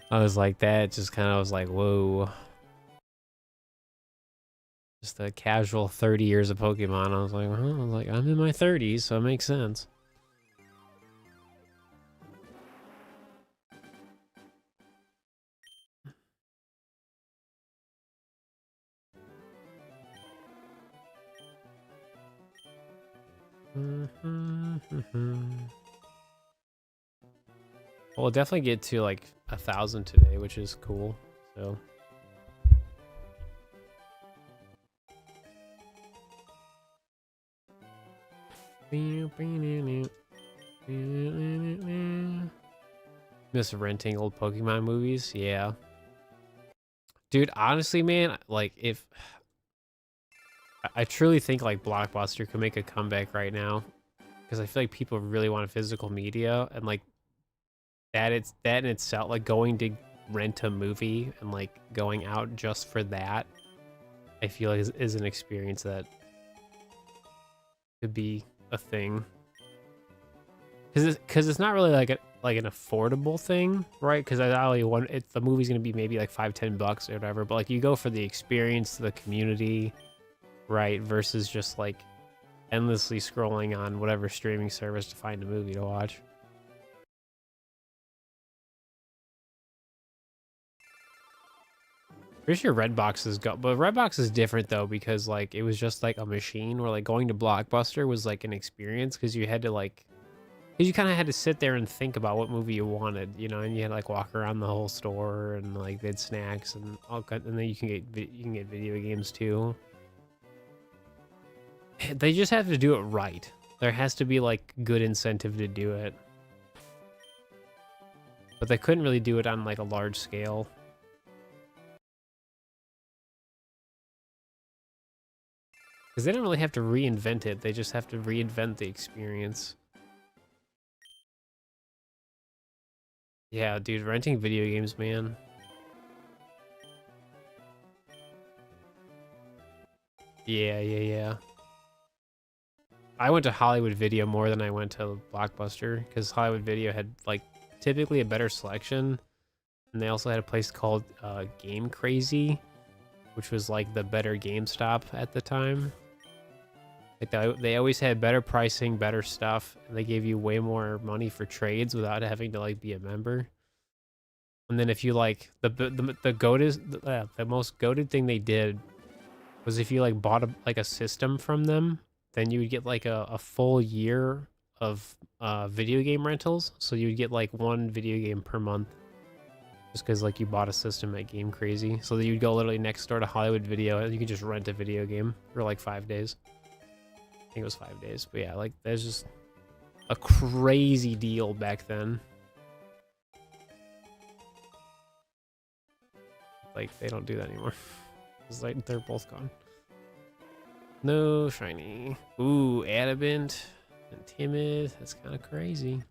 I was like, that just kind of was like, whoa. Just a casual 30 years of Pokemon. I was like, well, I'm in my 30s, so it makes sense. We'll definitely get to like 1,000 today, which is cool. So. Miss renting old Pokemon movies, yeah. Dude, honestly, man, like if I truly think like Blockbuster could make a comeback right now, because I feel like people really want physical media, and like that in itself, like going to rent a movie and like going out just for that, I feel like is an experience that could be a thing. Because it's not really like an affordable thing, right? Because I only want the movie's gonna be maybe like $5-10 or whatever, but like you go for the experience, the community, right? Versus just like endlessly scrolling on whatever streaming service to find a movie to watch. Pretty sure Redbox is but Redbox is different though, because like it was just like a machine where like going to Blockbuster was like an experience, because you had to like. Because you kind of had to sit there and think about what movie you wanted, you know, and you had to like walk around the whole store, and like they had snacks and all kind, and then you can get video games too. They just have to do it right. There has to be like good incentive to do it, but they couldn't really do it on like a large scale. Because they don't really have to reinvent it. They just have to reinvent the experience. Yeah, dude, renting video games, man. Yeah. I went to Hollywood Video more than I went to Blockbuster, because Hollywood Video had like typically a better selection, and they also had a place called Game Crazy, which was like the better GameStop at the time. Like they always had better pricing, better stuff, and they gave you way more money for trades without having to like be a member. And then if you like the most goated thing they did was if you like bought a system from them, then you would get like a full year of video game rentals. So you would get like one video game per month, just because like you bought a system at Game Crazy. So that you'd go literally next door to Hollywood Video and you could just rent a video game for like 5 days. I think it was 5 days, but yeah, like there's just a crazy deal back then. Like they don't do that anymore. It's like they're both gone. No shiny. Ooh, adamant and timid. That's kind of crazy.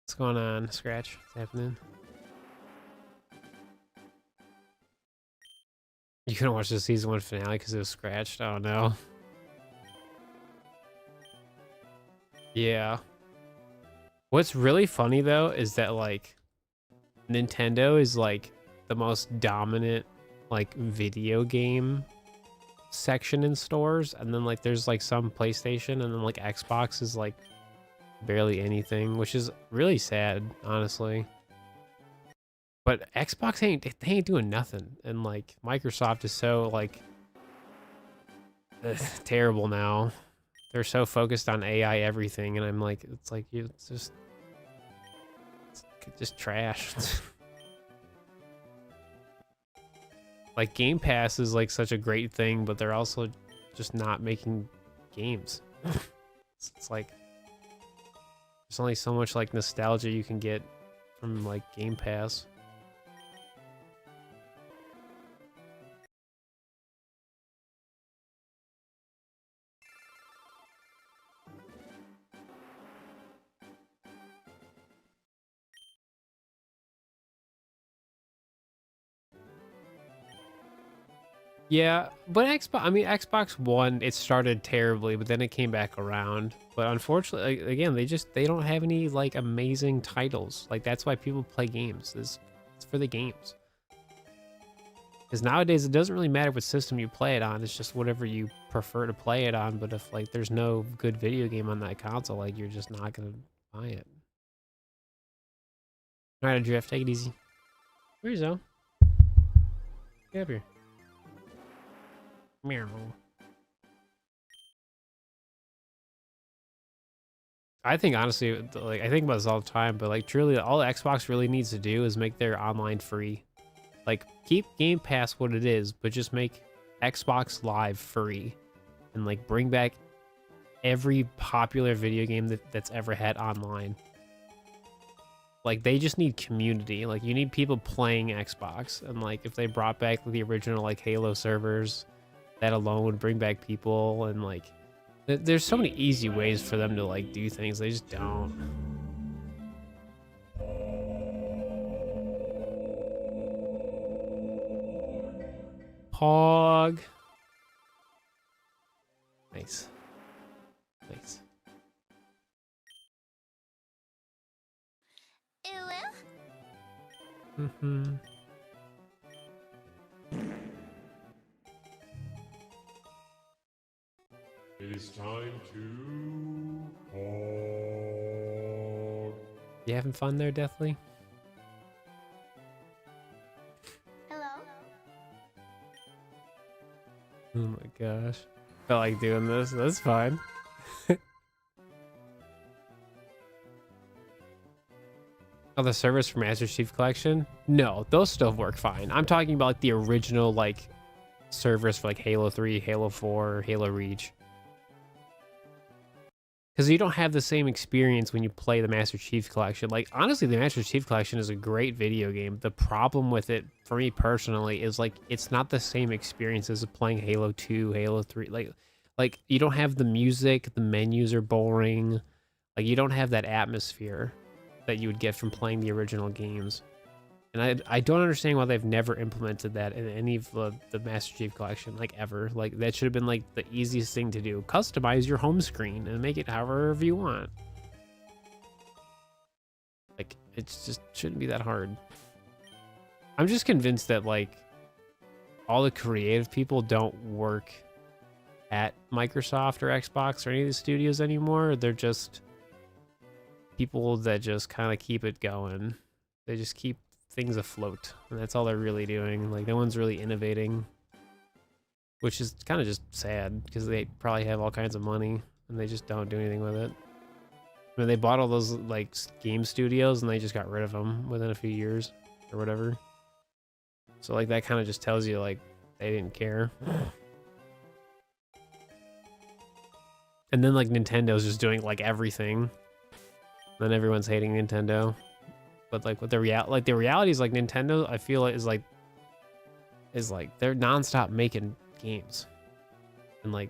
What's going on, Scratch? What's happening? You couldn't watch the season 1 finale because it was scratched? Oh no. Yeah. What's really funny though is that like Nintendo is like the most dominant like video game section in stores, and then like there's like some PlayStation, and then like Xbox is like barely anything, which is really sad, honestly. But Xbox they ain't doing nothing, and like Microsoft is so like terrible now. They're so focused on AI everything, and I'm like, it's like it's just trash. Like Game Pass is like such a great thing, but they're also just not making games. It's like there's only so much like nostalgia you can get from like Game Pass. Yeah, but Xbox One, it started terribly, but then it came back around. But unfortunately, again, they don't have any like amazing titles. Like that's why people play games. It's for the games. Because nowadays it doesn't really matter what system you play it on. It's just whatever you prefer to play it on. But if like there's no good video game on that console, like you're just not gonna buy it. All right, Drift, take it easy. Where's Zoe? Get up here. Meow. I think honestly, like I think about this all the time, but like truly, all Xbox really needs to do is make their online free. Like keep Game Pass what it is, but just make Xbox Live free, and like bring back every popular video game that's ever had online. Like they just need community. Like you need people playing Xbox, and like if they brought back the original like Halo servers, that alone would bring back people. And like there's so many easy ways for them to like do things. They just don't. Pog. Nice. Nice. Mm-hmm. It is time to pog. You having fun there, Deathly? Hello? Oh my gosh. Felt like doing this. That's fine. Oh, the servers for Master Chief Collection? No, those still work fine. I'm talking about like the original like servers for like Halo 3, Halo 4, Halo Reach. Because you don't have the same experience when you play the Master Chief Collection. Like, honestly, the Master Chief Collection is a great video game. The problem with it, for me personally, is like it's not the same experience as playing Halo 2, Halo 3. Like you don't have the music, the menus are boring. Like you don't have that atmosphere that you would get from playing the original games. And I don't understand why they've never implemented that in any of the Master Chief Collection, like ever. Like that should have been like the easiest thing to do. Customize your home screen and make it however you want. Like it just shouldn't be that hard. I'm just convinced that like all the creative people don't work at Microsoft or Xbox or any of the studios anymore. They're just people that just kind of keep it going. They just keep things afloat, and that's all they're really doing. Like no one's really innovating, which is kind of just sad because they probably have all kinds of money and they just don't do anything with it. I mean, they bought all those like game studios and they just got rid of them within a few years or whatever. So like that kind of just tells you like they didn't care. And then like Nintendo's just doing like everything. Then everyone's hating Nintendo. But like with the reality is like Nintendo, I feel is like they're nonstop making games and like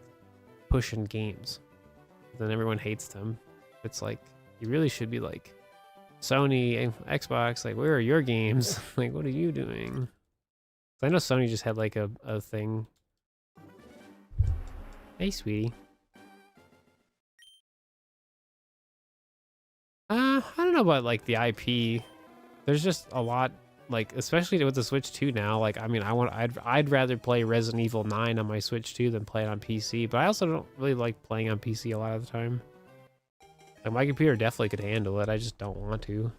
pushing games. Then everyone hates them. It's like you really should be like Sony and Xbox, like where are your games? Like what are you doing? I know Sony just had like a thing. Hey sweetie. I don't know about like the IP. There's just a lot, like especially with the Switch 2 now. Like I mean, I'd rather play Resident Evil 9 on my Switch 2 than play it on PC. But I also don't really like playing on PC a lot of the time. Like my computer definitely could handle it. I just don't want to.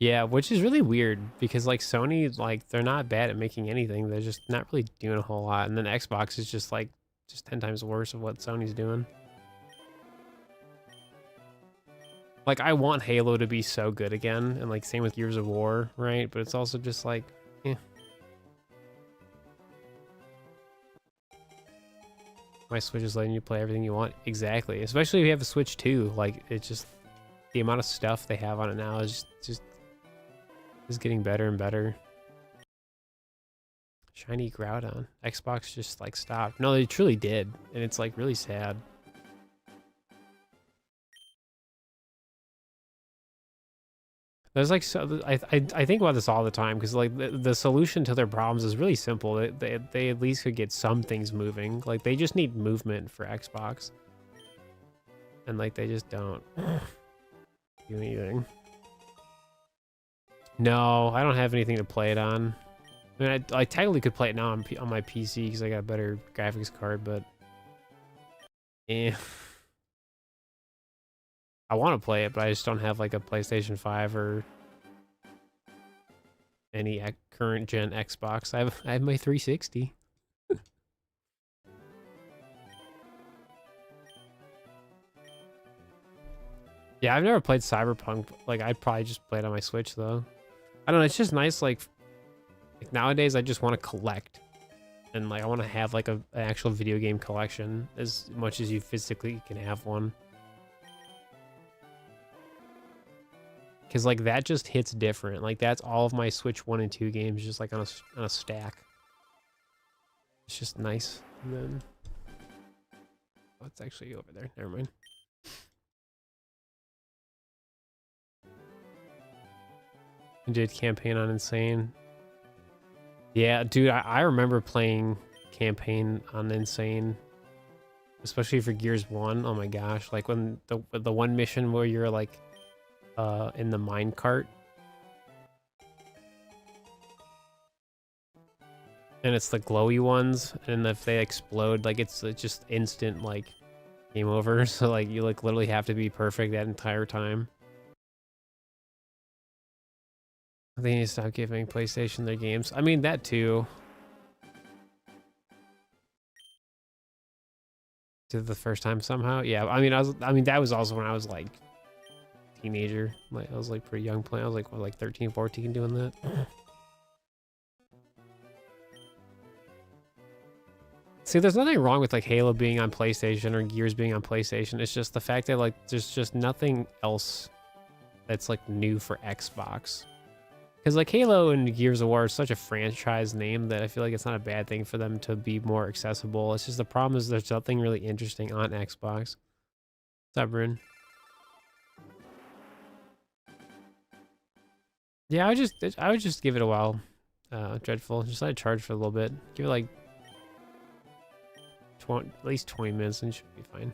Yeah, which is really weird because like Sony, like they're not bad at making anything. They're just not really doing a whole lot. And then Xbox is just like 10 times worse of what Sony's doing. Like I want Halo to be so good again, and like same with Years of War, right? But it's also just like, eh. My Switch is letting you play everything you want. Exactly. Especially if you have a Switch 2. Like it's just the amount of stuff they have on it now is just getting better and better. Shiny Groudon. Xbox just like stopped. No, they truly did. And it's like really sad. There's like so I think about this all the time because like the solution to their problems is really simple. They at least could get some things moving. Like they just need movement for Xbox, and like they just don't do anything. No, I don't have anything to play it on. I mean, I technically could play it now on my PC because I got a better graphics card, but eh. I want to play it, but I just don't have like a PlayStation 5 or any current gen Xbox. I have my 360. Yeah, I've never played Cyberpunk. Like I'd probably just play it on my Switch though. I don't know. It's just nice. Like nowadays, I just want to collect, and like I want to have like an actual video game collection as much as you physically can have one. Because like that just hits different. Like that's all of my Switch 1 and 2 games just like on a stack. It's just nice. And then oh, it's actually over there. Never mind. I did campaign on Insane. Yeah, dude, I remember playing campaign on Insane, especially for Gears 1. Oh my gosh, like when the one mission where you're like in the minecart. And it's the glowy ones, and if they explode, like it's just instant like game over. So like you like literally have to be perfect that entire time. They need to stop giving PlayStation their games. I mean that too. Did it the first time somehow? Yeah, I mean that was also when I was like teenager. Like I was like pretty young playing. I was like what, like 13, 14 doing that. See, there's nothing wrong with like Halo being on PlayStation or Gears being on PlayStation. It's just the fact that like there's just nothing else that's like new for Xbox. Because like Halo and Gears of War is such a franchise name that I feel like it's not a bad thing for them to be more accessible. It's just the problem is there's nothing really interesting on Xbox. What's up, Bryn? Yeah, I would just give it a while. Dreadful. Just let it charge for a little bit. Give it like at least 20 minutes and it should be fine.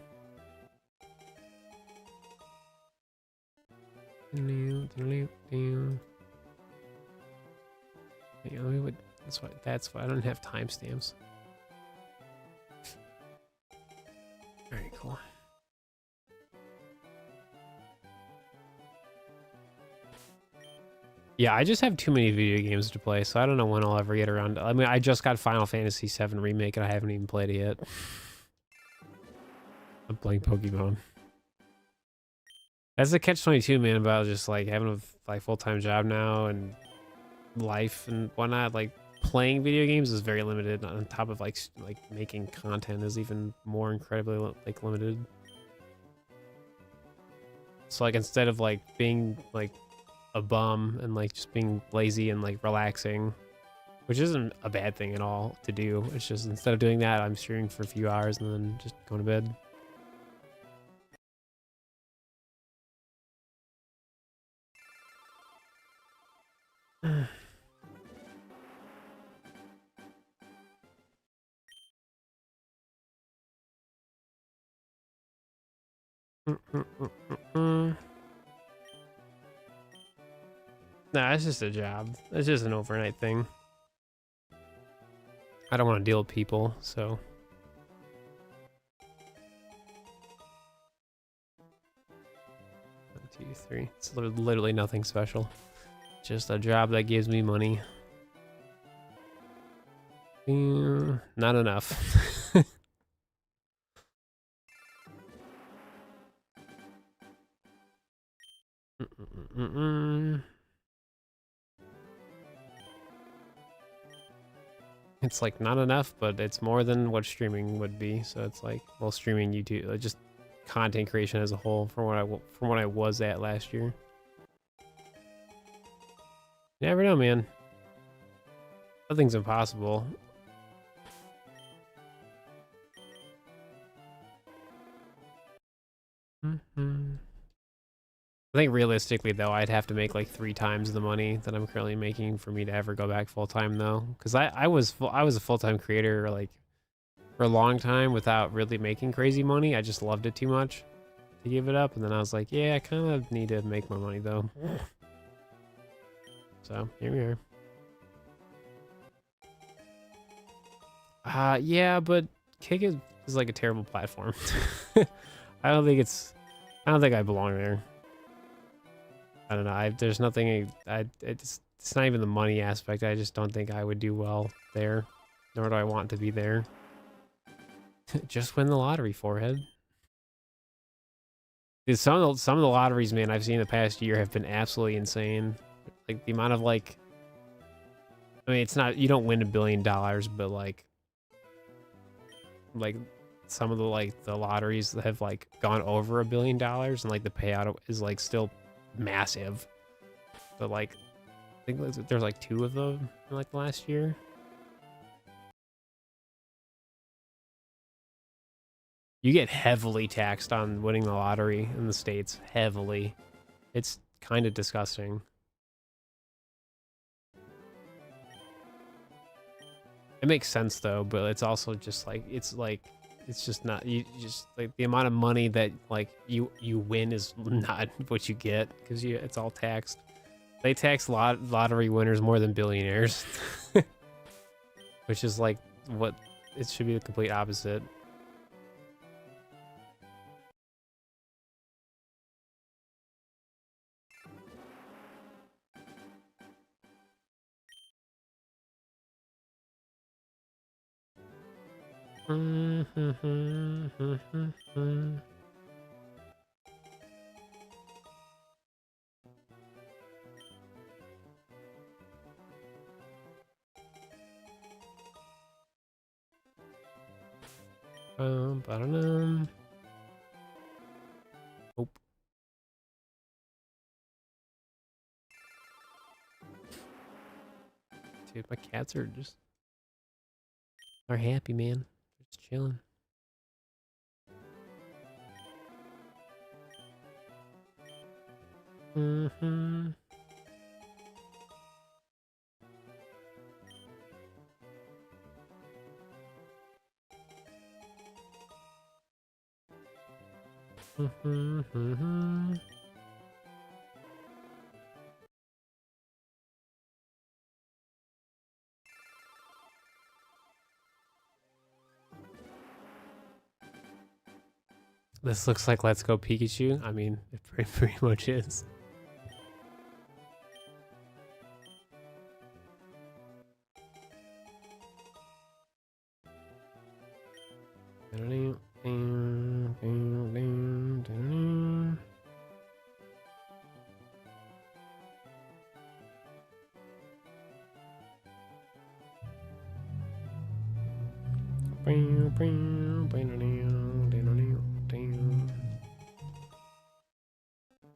Yeah, that's why I don't have timestamps. Alright, cool. Yeah, I just have too many video games to play, so I don't know when I'll ever get around to, I mean, I just got Final Fantasy VII Remake and I haven't even played it yet. I'm playing Pokemon. That's the catch-22, man, about just like having a like full-time job now and life and whatnot. Like playing video games is very limited. On top of like making content is even more incredibly like limited. So like instead of like being like a bum and like just being lazy and like relaxing, which isn't a bad thing at all to do. It's just instead of doing that, I'm streaming for a few hours and then just going to bed. Nah, it's just a job. It's just an overnight thing. I don't want to deal with people, so. 1, 2, 3. It's literally nothing special. Just a job that gives me money. Not enough. It's like not enough, but it's more than what streaming would be. So it's like, well, streaming, YouTube, just content creation as a whole from what I was at last year. You never know, man. Nothing's impossible. I think realistically though, I'd have to make like 3 times the money that I'm currently making for me to ever go back full time though, because I was a full time creator like for a long time without really making crazy money. I just loved it too much to give it up, and then I was like, yeah, I kind of need to make more money though. So here we are. Yeah, but Kick is like a terrible platform. I don't think I belong there. I don't know. There's nothing. It's not even the money aspect. I just don't think I would do well there, nor do I want to be there. Just win the lottery, forehead. Dude, some of the lotteries, man, I've seen the past year have been absolutely insane. Like the amount of like, I mean, it's not, you don't win $1 billion, but like some of the lotteries that have like gone over $1 billion, and like the payout is like still massive. But like, I think there's like 2 of them in like the last year. You get heavily taxed on winning the lottery in the States. Heavily. It's kind of disgusting. It makes sense though, but it's also just like, it's just not, you just like the amount of money that like you win is not what you get, because it's all taxed. They tax lottery winners more than billionaires. Which is like what it should be, the complete opposite. I don't know. Nope. Dude, my cats are happy, man. They're just chilling. This looks like Let's Go Pikachu. I mean, it pretty much is.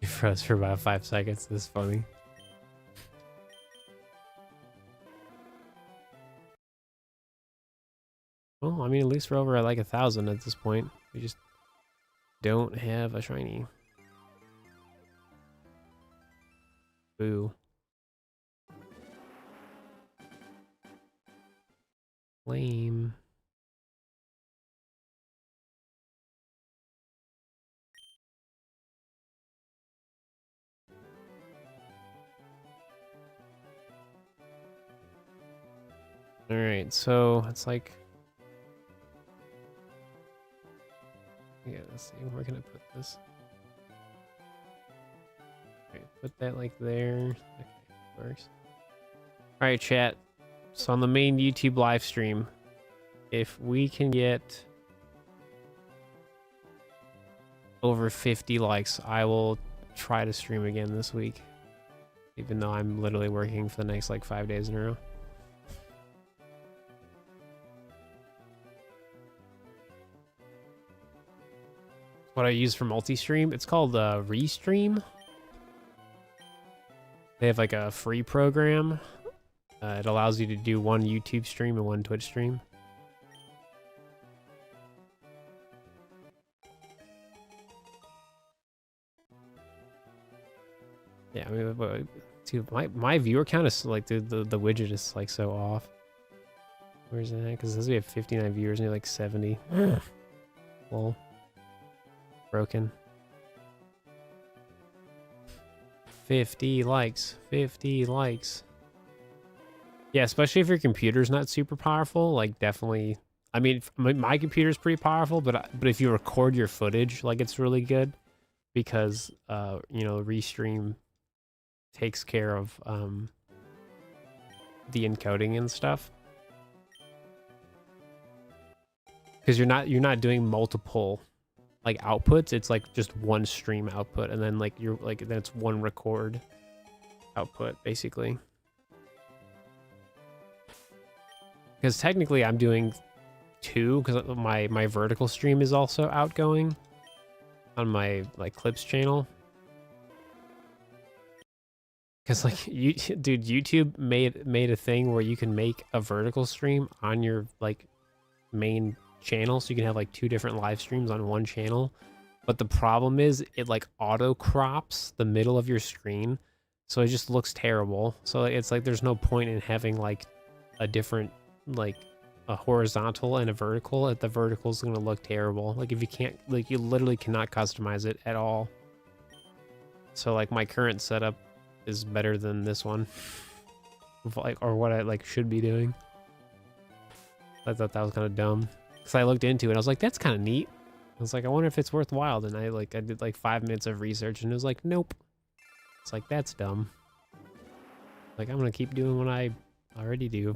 You froze for about 5 seconds. This is funny. Well, I mean, at least we're over at like 1,000 at this point. We just don't have a shiny. Boo. Lame. All right, so it's like, yeah, let's see, where can I put this? All right, put that like there. Okay, works. All right, chat. So on the main YouTube live stream, if we can get over 50 likes, I will try to stream again this week, even though I'm literally working for the next like 5 days in a row. What I use for multi-stream, it's called Restream. They have like a free program. It allows you to do one YouTube stream and one Twitch stream. Yeah, I mean, dude, my viewer count is like the widget is like so off. Where's that? Because it says we have 59 viewers and you're like 70. Lol. Broken. 50 likes. 50 likes. Yeah, especially if your computer's not super powerful, like definitely. I mean, my computer's pretty powerful, but if you record your footage, like it's really good because you know, Restream takes care of the encoding and stuff. Because you're not doing multiple like outputs. It's like just one stream output, and then like you're like then it's one record output basically. Because technically I'm doing two because my vertical stream is also outgoing on my like clips channel. Because like dude, YouTube made a thing where you can make a vertical stream on your like main channel, so you can have like two different live streams on one channel. But the problem is it like auto crops the middle of your screen, so it just looks terrible. So it's like there's no point in having like a different like a horizontal and a vertical. The vertical is going to look terrible. Like if you can't, like you literally cannot customize it at all. So like my current setup is better than this one, like, or what I like should be doing. I thought that was kind of dumb because I looked into it. I was like, that's kind of neat. I was like, I wonder if it's worthwhile. And I did like 5 minutes of research and it was like, nope. It's like, that's dumb. Like I'm gonna keep doing what I already do.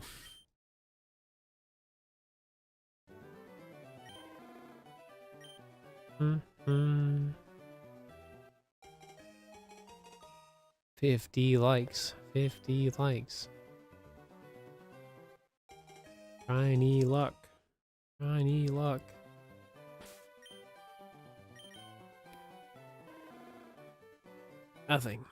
Mm-hmm. 50 likes. 50 likes. Shiny luck. Shiny luck. Nothing.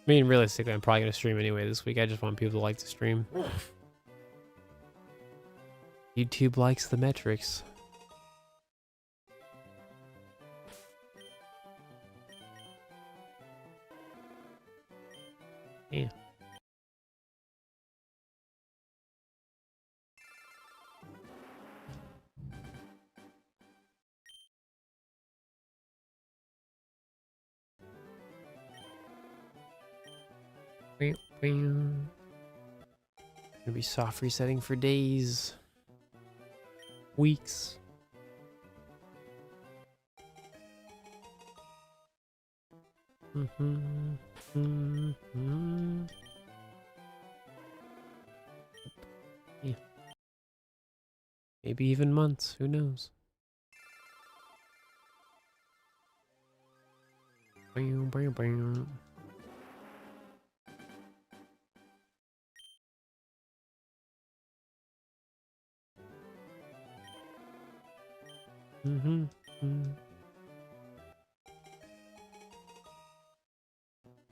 I mean, realistically, I'm probably going to stream anyway this week. I just want people to like the stream. YouTube likes the metrics. Yeah. Gonna be soft resetting for days, weeks. Yeah. Maybe even months, who knows?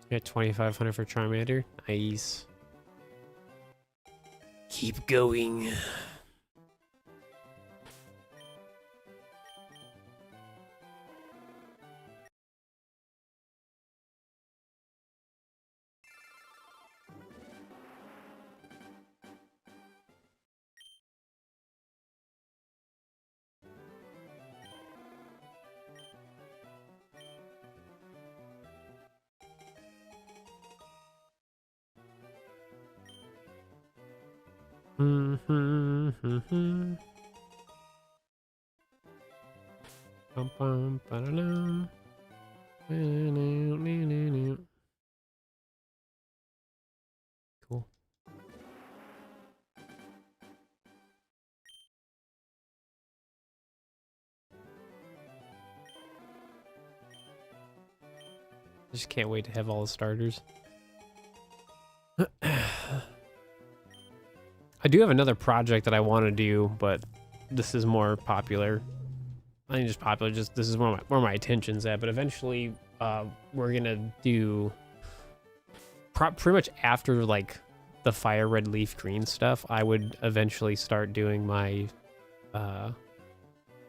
Got 2,500 for Charmander. Nice. Keep going. Cool. Just can't wait to have all the starters. I do have another project that I want to do, but this is more popular. I think just popular. Just this is where my attention's at. But eventually, we're gonna do pretty much after like the Firered Leafgreen stuff. I would eventually start doing my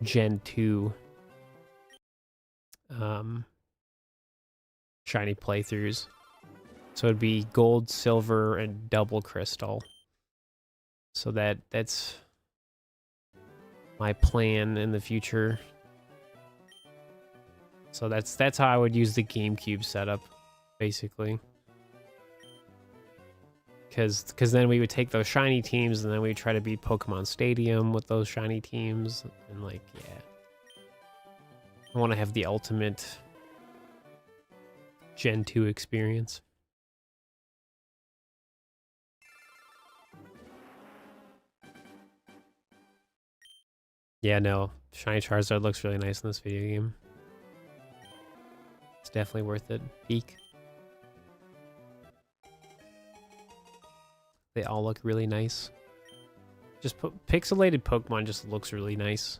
Gen 2 shiny playthroughs. So it'd be gold, silver, and double crystal. So that's my plan in the future. So that's how I would use the GameCube setup, basically. Because then we would take those shiny teams and then we would try to beat Pokemon Stadium with those shiny teams. And like, yeah. I want to have the ultimate Gen 2 experience. Yeah, no. Shiny Charizard looks really nice in this video game. It's definitely worth it. Peak. They all look really nice. Just pixelated Pokemon just looks really nice.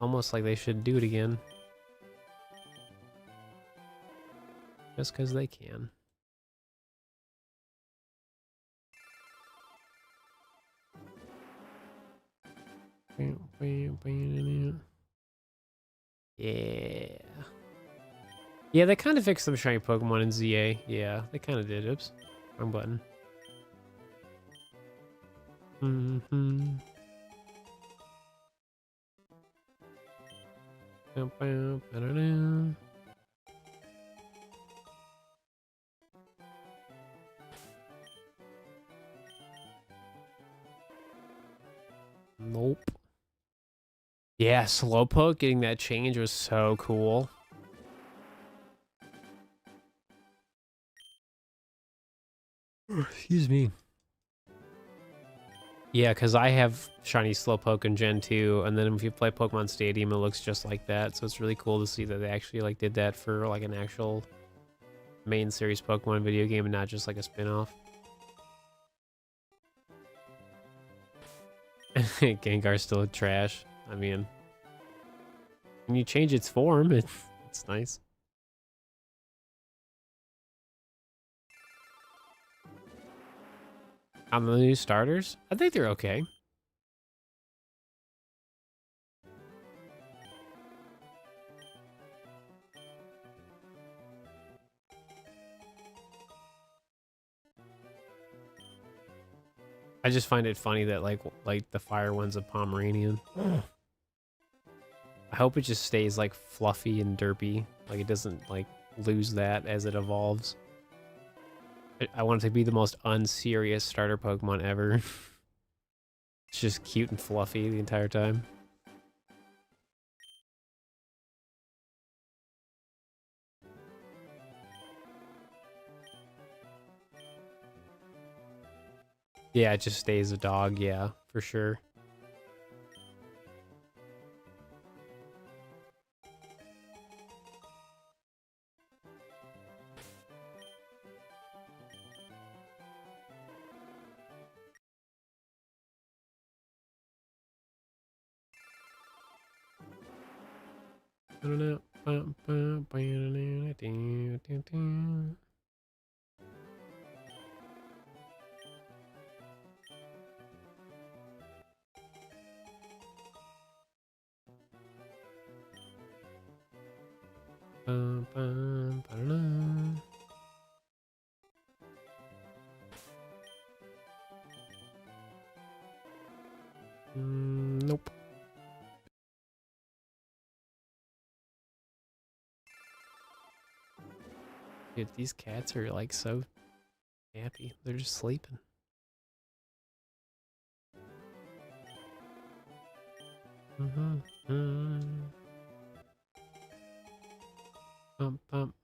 Almost like they should do it again. Just because they can. Yeah. Yeah, they kind of fixed some shiny Pokemon in ZA. Yeah, they kind of did. Oops. Wrong button. Nope. Yeah, Slowpoke getting that change was so cool. Excuse me. Yeah, because I have shiny Slowpoke in Gen 2, and then if you play Pokemon Stadium, it looks just like that. So it's really cool to see that they actually like did that for like an actual main series Pokemon video game and not just like a spin-off. Gengar's still trash. I mean, when you change its form, it's nice. On the new starters, I think they're okay. I just find it funny that like the fire one's a Pomeranian. I hope it just stays like fluffy and derpy. Like it doesn't like lose that as it evolves. I want it to be the most unserious starter Pokemon ever. It's just cute and fluffy the entire time. Yeah, it just stays a dog, yeah, for sure. Nope. Dude, these cats are like so happy. They're just sleeping. Bump, bump.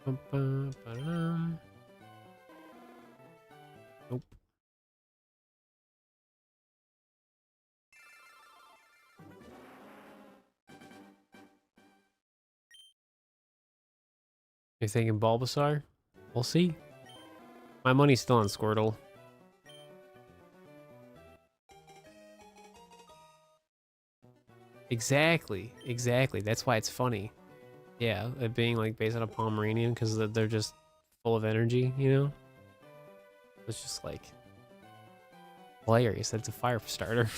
Bum, bum, ba-da-dum. Nope. You're thinking Bulbasaur? We'll see. My money's still on Squirtle. Exactly. That's why it's funny. Yeah, it being like based on a Pomeranian because they're just full of energy, you know? It's just like hilarious that it's a fire starter.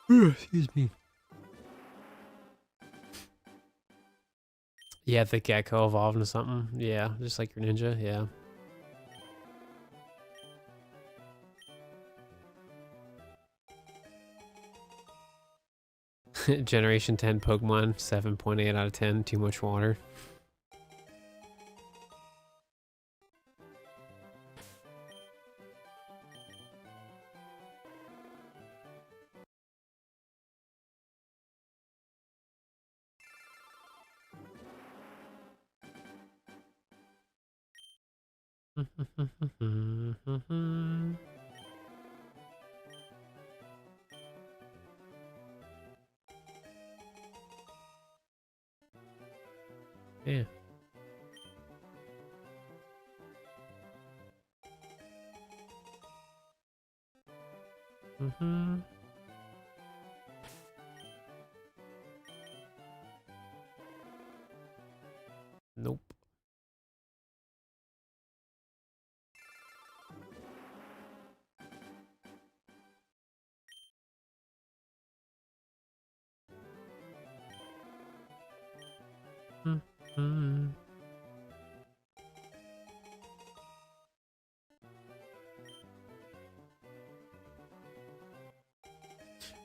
Excuse me. Yeah, the gecko evolved into something. Yeah, just like your ninja, yeah. Generation 10 Pokemon, 7.8 out of 10, too much water. Yeah. Nope.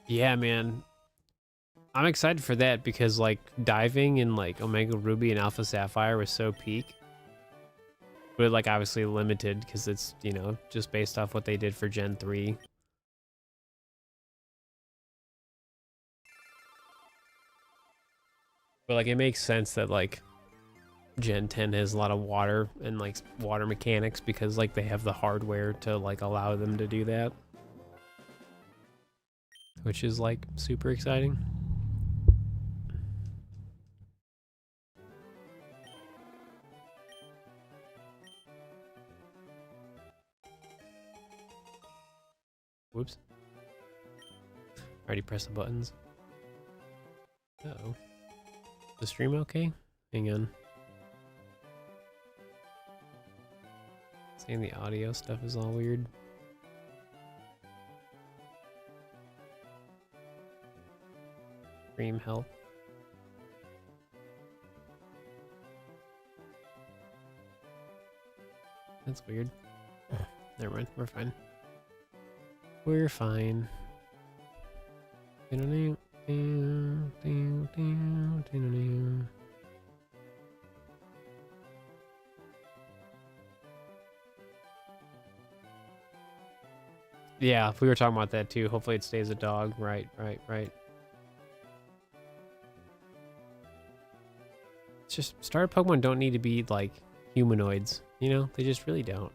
Yeah, man. I'm excited for that because like diving in like Omega Ruby and Alpha Sapphire was so peak. But like obviously limited because it's, you know, just based off what they did for Gen 3. But like it makes sense that like Gen 10 has a lot of water and like water mechanics because like they have the hardware to like allow them to do that. Which is like super exciting. Whoops. Already pressed the buttons. Uh-oh. The stream okay? Hang on. Saying the audio stuff is all weird. Stream help. That's weird. Never mind, we're fine. We're fine. Yeah, we were talking about that too. Hopefully it stays a dog. Right. It's just starter Pokemon don't need to be like humanoids, you know? They just really don't.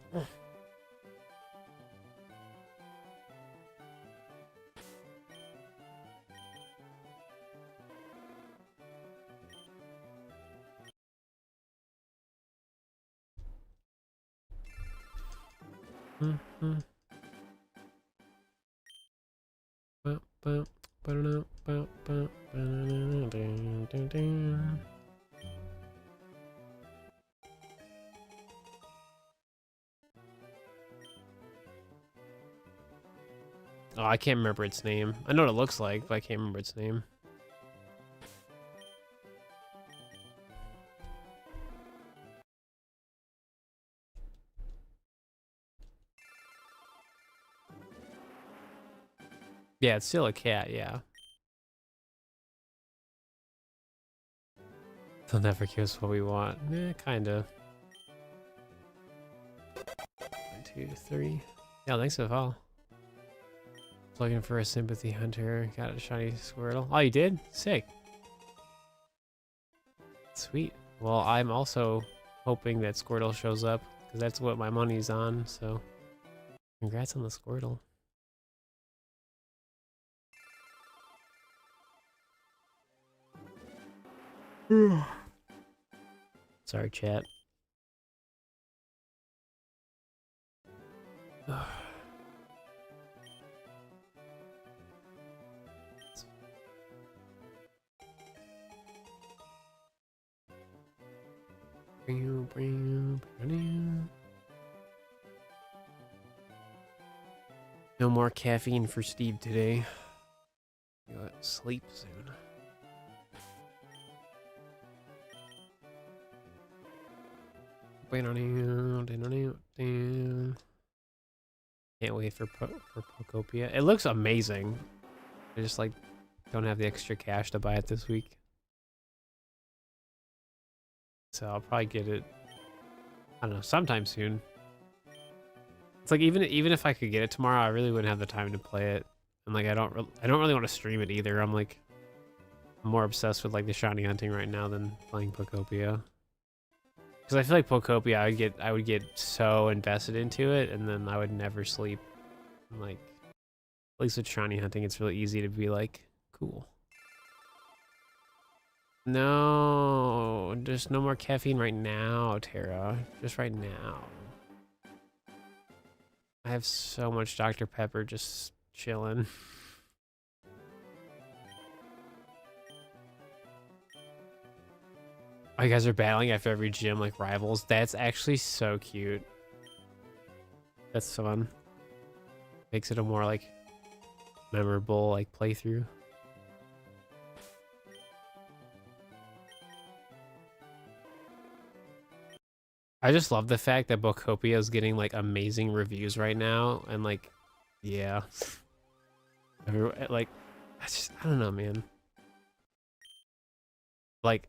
Oh, I can't remember its name. I know what it looks like, but I can't remember its name. Yeah, it's still a cat, yeah. They'll never give us what we want. Eh, kinda. 1, 2, 3. Yeah, thanks for the follow. Looking for a sympathy hunter. Got a shiny Squirtle. Oh, you did? Sick. Sweet. Well, I'm also hoping that Squirtle shows up because that's what my money's on. So, congrats on the Squirtle. Sorry, chat. No more caffeine for Steve today. Go sleep soon. Can't wait for Poptopia. It looks amazing. I just like don't have the extra cash to buy it this week. So I'll probably get it, I don't know, sometime soon. It's like even if I could get it tomorrow, I really wouldn't have the time to play it. And like I don't really want to stream it either. I'm more obsessed with like the shiny hunting right now than playing Poptopia. Because I feel like Poptopia, I would get so invested into it, and then I would never sleep. And like, at least with shiny hunting, it's really easy to be like, cool. No, there's no more caffeine right now, Tara. Just right now. I have so much Dr. Pepper just chilling. Oh, you guys are battling after every gym like rivals. That's actually so cute. That's fun. Makes it a more like memorable like playthrough. I just love the fact that Poptopia is getting like amazing reviews right now, and like, yeah, like, I don't know, man. Like,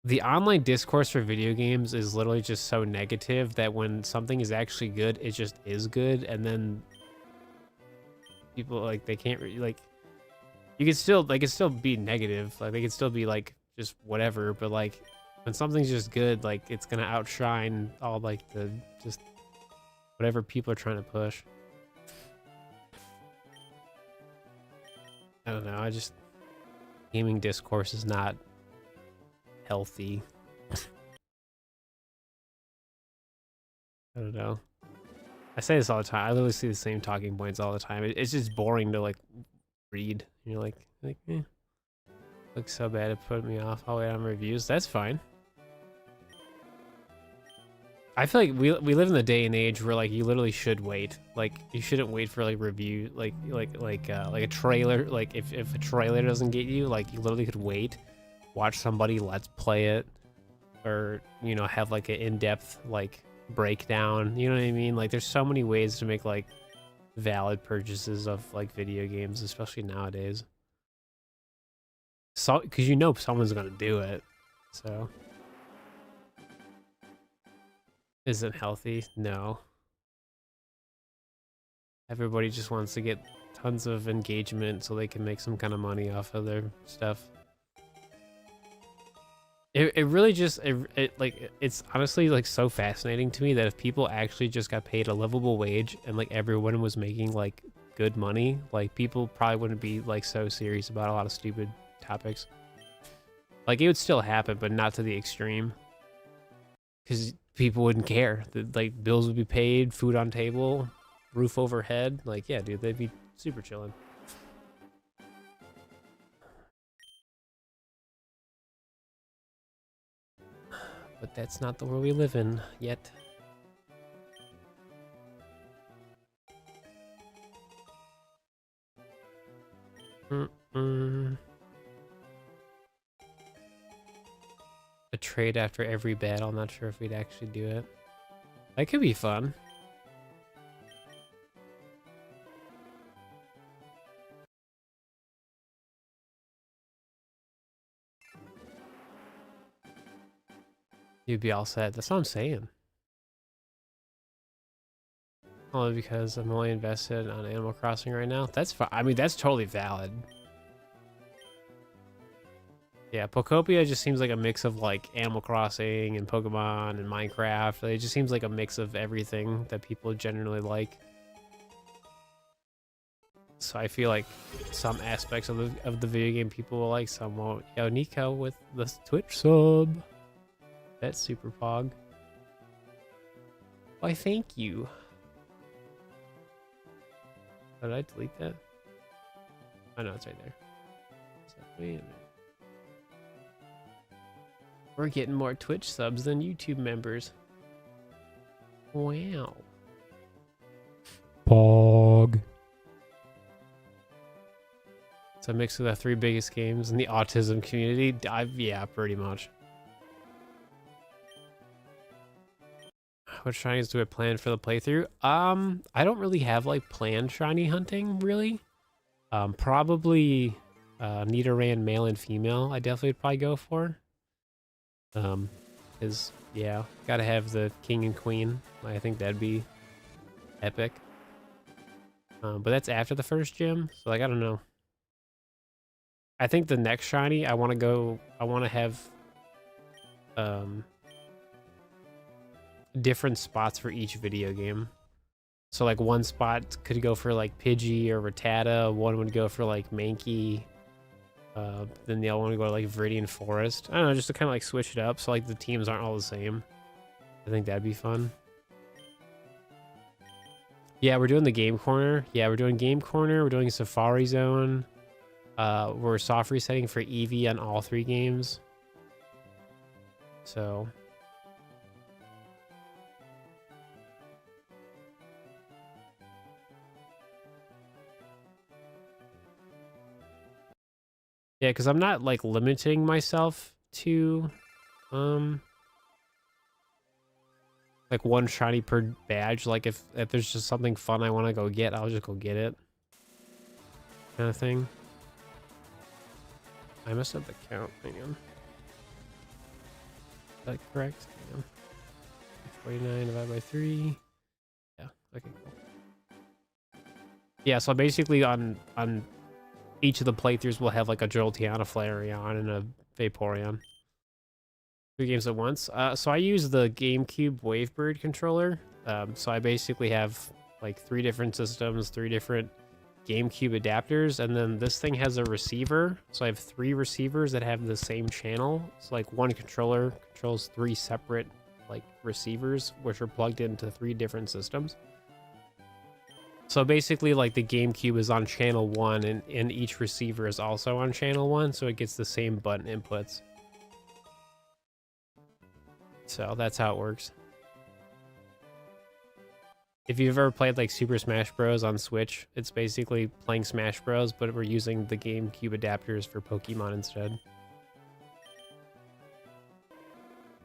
the online discourse for video games is literally just so negative that when something is actually good, it just is good, and then people like they can't really like. You can still like it still be negative, like they can still be like just whatever, but like. When something's just good, like it's gonna outshine all like the just whatever people are trying to push. I don't know. I just gaming discourse is not healthy. I don't know. I say this all the time. I literally see the same talking points all the time. It's just boring to like read. You're like eh. Looks so bad it put me off. I'll wait on reviews. That's fine. I feel like we live in the day and age where like you literally should wait. Like you shouldn't wait for like review like a trailer. Like if a trailer doesn't get you, like you literally could wait, watch somebody let's play it, or you know have like an in-depth like breakdown. You know what I mean? Like there's so many ways to make like valid purchases of like video games, especially nowadays. So because you know someone's gonna do it, so. Is it healthy? No. Everybody just wants to get tons of engagement so they can make some kind of money off of their stuff. It really just it's honestly like so fascinating to me that if people actually just got paid a livable wage and like everyone was making like good money, like people probably wouldn't be like so serious about a lot of stupid topics. Like it would still happen, but not to the extreme. Because people wouldn't care. Like bills would be paid, food on table, roof overhead. Like, yeah, dude, they'd be super chilling. But that's not the world we live in yet. A trade after every battle. I'm not sure if we'd actually do it. That could be fun. You'd be all set. That's what I'm saying. Only because I'm only invested on Animal Crossing right now. That's fine. I mean, that's totally valid. Yeah, Poptopia just seems like a mix of like Animal Crossing and Pokemon and Minecraft. It just seems like a mix of everything that people generally like. So I feel like some aspects of the video game people will like, some won't. Yo, Nico with the Twitch sub. That's super pog. Why, thank you. Did I delete that? Oh no, it's right there. So, wait a minute. We're getting more Twitch subs than YouTube members. Wow. Pog. It's a mix of the 3 biggest games in the autism community. Yeah, pretty much. What shinies do I plan for the playthrough? I don't really have like planned shiny hunting really. Probably Nidoran male and female. I definitely would probably go for. Is yeah, gotta have the king and queen. I think that'd be epic. But that's after the first gym, so like I don't know. I think the next shiny I want to have different spots for each video game. So like one spot could go for like Pidgey or Rattata, one would go for like Mankey, then the other one would go to like Viridian Forest. I don't know, just to kind of like switch it up so like the teams aren't all the same. I think that'd be fun. Yeah, we're doing the game corner. Yeah, we're doing game corner. We're doing Safari Zone. We're soft resetting for Eevee on all 3 games. So yeah, because I'm not like limiting myself to like one shiny per badge. Like if there's just something fun I want to go get, I'll just go get it, kind of thing. I messed up the count. Hang on. Is that correct? Hang on. 49 divided by 3. Yeah. Okay. Cool. Yeah. So basically, on each of the playthroughs, we'll have like a Jolteon, a Flareon, and a Vaporeon. 3 games at once. So I use the GameCube Wavebird controller. So I basically have like 3 different systems, 3 different GameCube adapters, and then this thing has a receiver. So I have 3 receivers that have the same channel. So like one controller controls 3 separate like receivers, which are plugged into 3 different systems. So basically like the GameCube is on channel 1 and each receiver is also on channel 1, so it gets the same button inputs. So that's how it works. If you've ever played like Super Smash Bros. On Switch, it's basically playing Smash Bros, but we're using the GameCube adapters for Pokemon instead.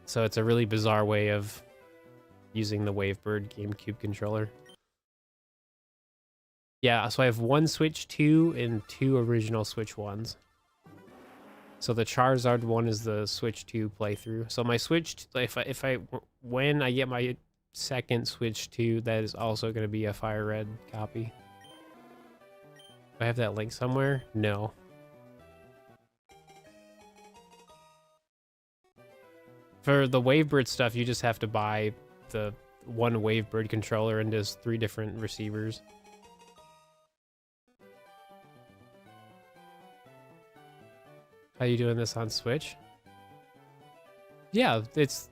So it's a really bizarre way of using the Wavebird GameCube controller. Yeah, so I have 1 Switch 2 and 2 original Switch 1s. So the Charizard one is the Switch 2 playthrough. So my Switch, when I get my second Switch 2, that is also going to be a Firered copy. Do I have that link somewhere? No. For the Wavebird stuff, you just have to buy the 1 Wavebird controller and just 3 different receivers. How you doing this on Switch? Yeah, it's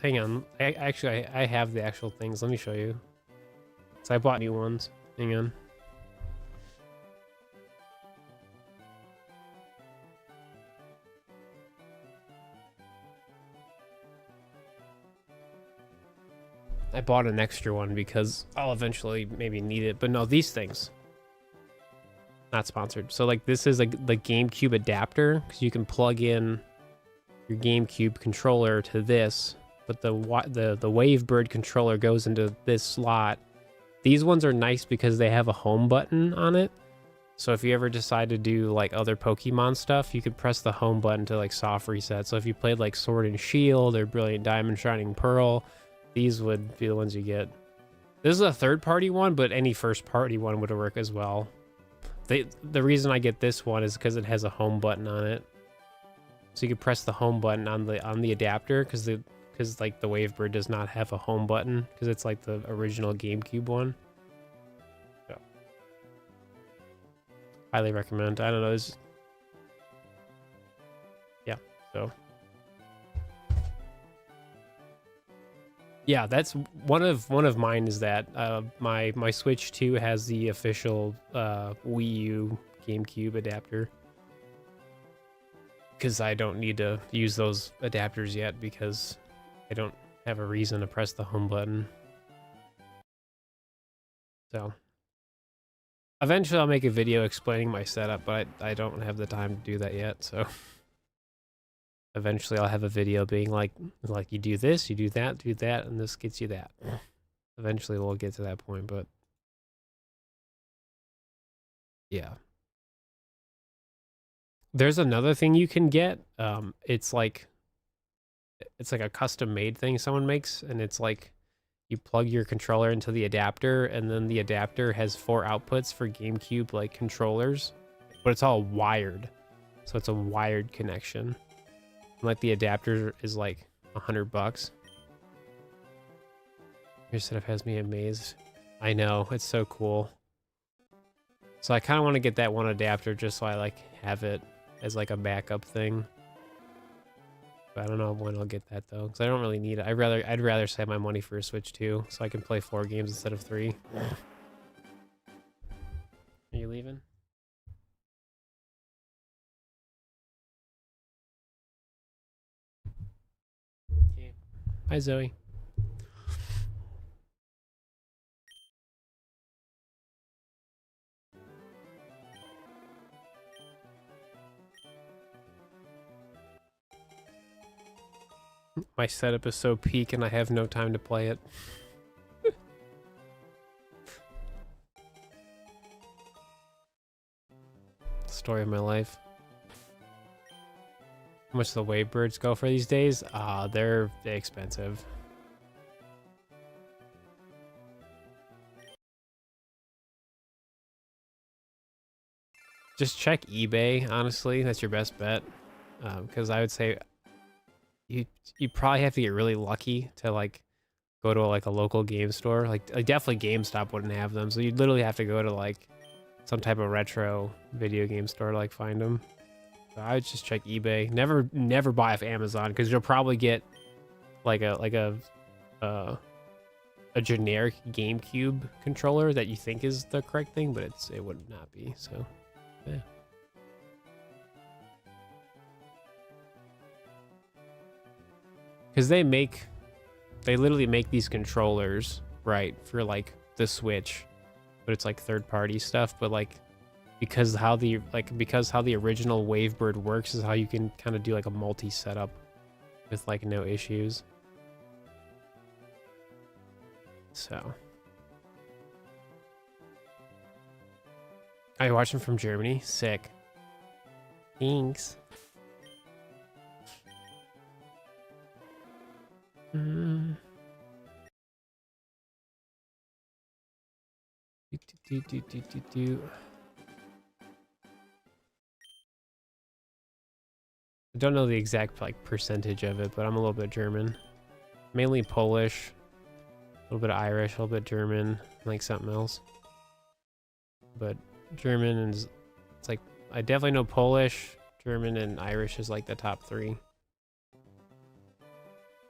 hang on. I have the actual things. Let me show you. So I bought new ones. Hang on. I bought an extra one because I'll eventually maybe need it. But no, these things. Not sponsored. So like this is like the GameCube adapter, because you can plug in your GameCube controller to this, but the Wavebird controller goes into this slot. These ones are nice because they have a home button on it. So if you ever decide to do like other Pokemon stuff, you could press the home button to like soft reset. So if you played like Sword and Shield or Brilliant Diamond, Shining Pearl, these would be the ones you get. This is a third-party one, but any first-party one would work as well. The reason I get this one is because it has a home button on it, so you can press the home button on the adapter, because like the Wavebird does not have a home button because it's like the original GameCube one. So. Highly recommend. I don't know. Yeah. So. Yeah, that's one of mine. Is that my Switch 2 has the official Wii U GameCube adapter. Because I don't need to use those adapters yet because I don't have a reason to press the home button. So eventually I'll make a video explaining my setup, but I don't have the time to do that yet. So eventually I'll have a video being like you do this, you do that, and this gets you that. Eventually we'll get to that point, but yeah. There's another thing you can get. It's like a custom made thing someone makes, and it's like you plug your controller into the adapter, and then the adapter has 4 outputs for GameCube like controllers, but it's all wired. So it's a wired connection. And, like the adapter is like $100. Your setup has me amazed. I know, it's so cool. So I kind of want to get that one adapter just so I like have it as like a backup thing. But I don't know when I'll get that though, because I don't really need it. I'd rather save my money for a Switch 2, so I can play 4 games instead of 3. Are you leaving? Okay. Hi, Zoe. My setup is so peak and I have no time to play it. Story of my life. How much do the Wavebirds go for these days? They're expensive. Just check eBay, honestly. That's your best bet. Because I would say you probably have to get really lucky to like go to like a local game store. Like definitely GameStop wouldn't have them, so you'd literally have to go to like some type of retro video game store to like find them. So I would just check eBay. Never buy off Amazon, because you'll probably get like a generic GameCube controller that you think is the correct thing, but it would not be. So yeah. Because they literally make these controllers, right, for like the Switch, but it's like third-party stuff. But like because how the original Wavebird works is how you can kind of do like a multi-setup with like no issues. So are you watching from Germany? Sick. Thanks. I don't know the exact like percentage of it, but I'm a little bit German. Mainly Polish, a little bit of Irish, a little bit German, like something else. But German is, it's like, I definitely know Polish, German, and Irish is like the top 3.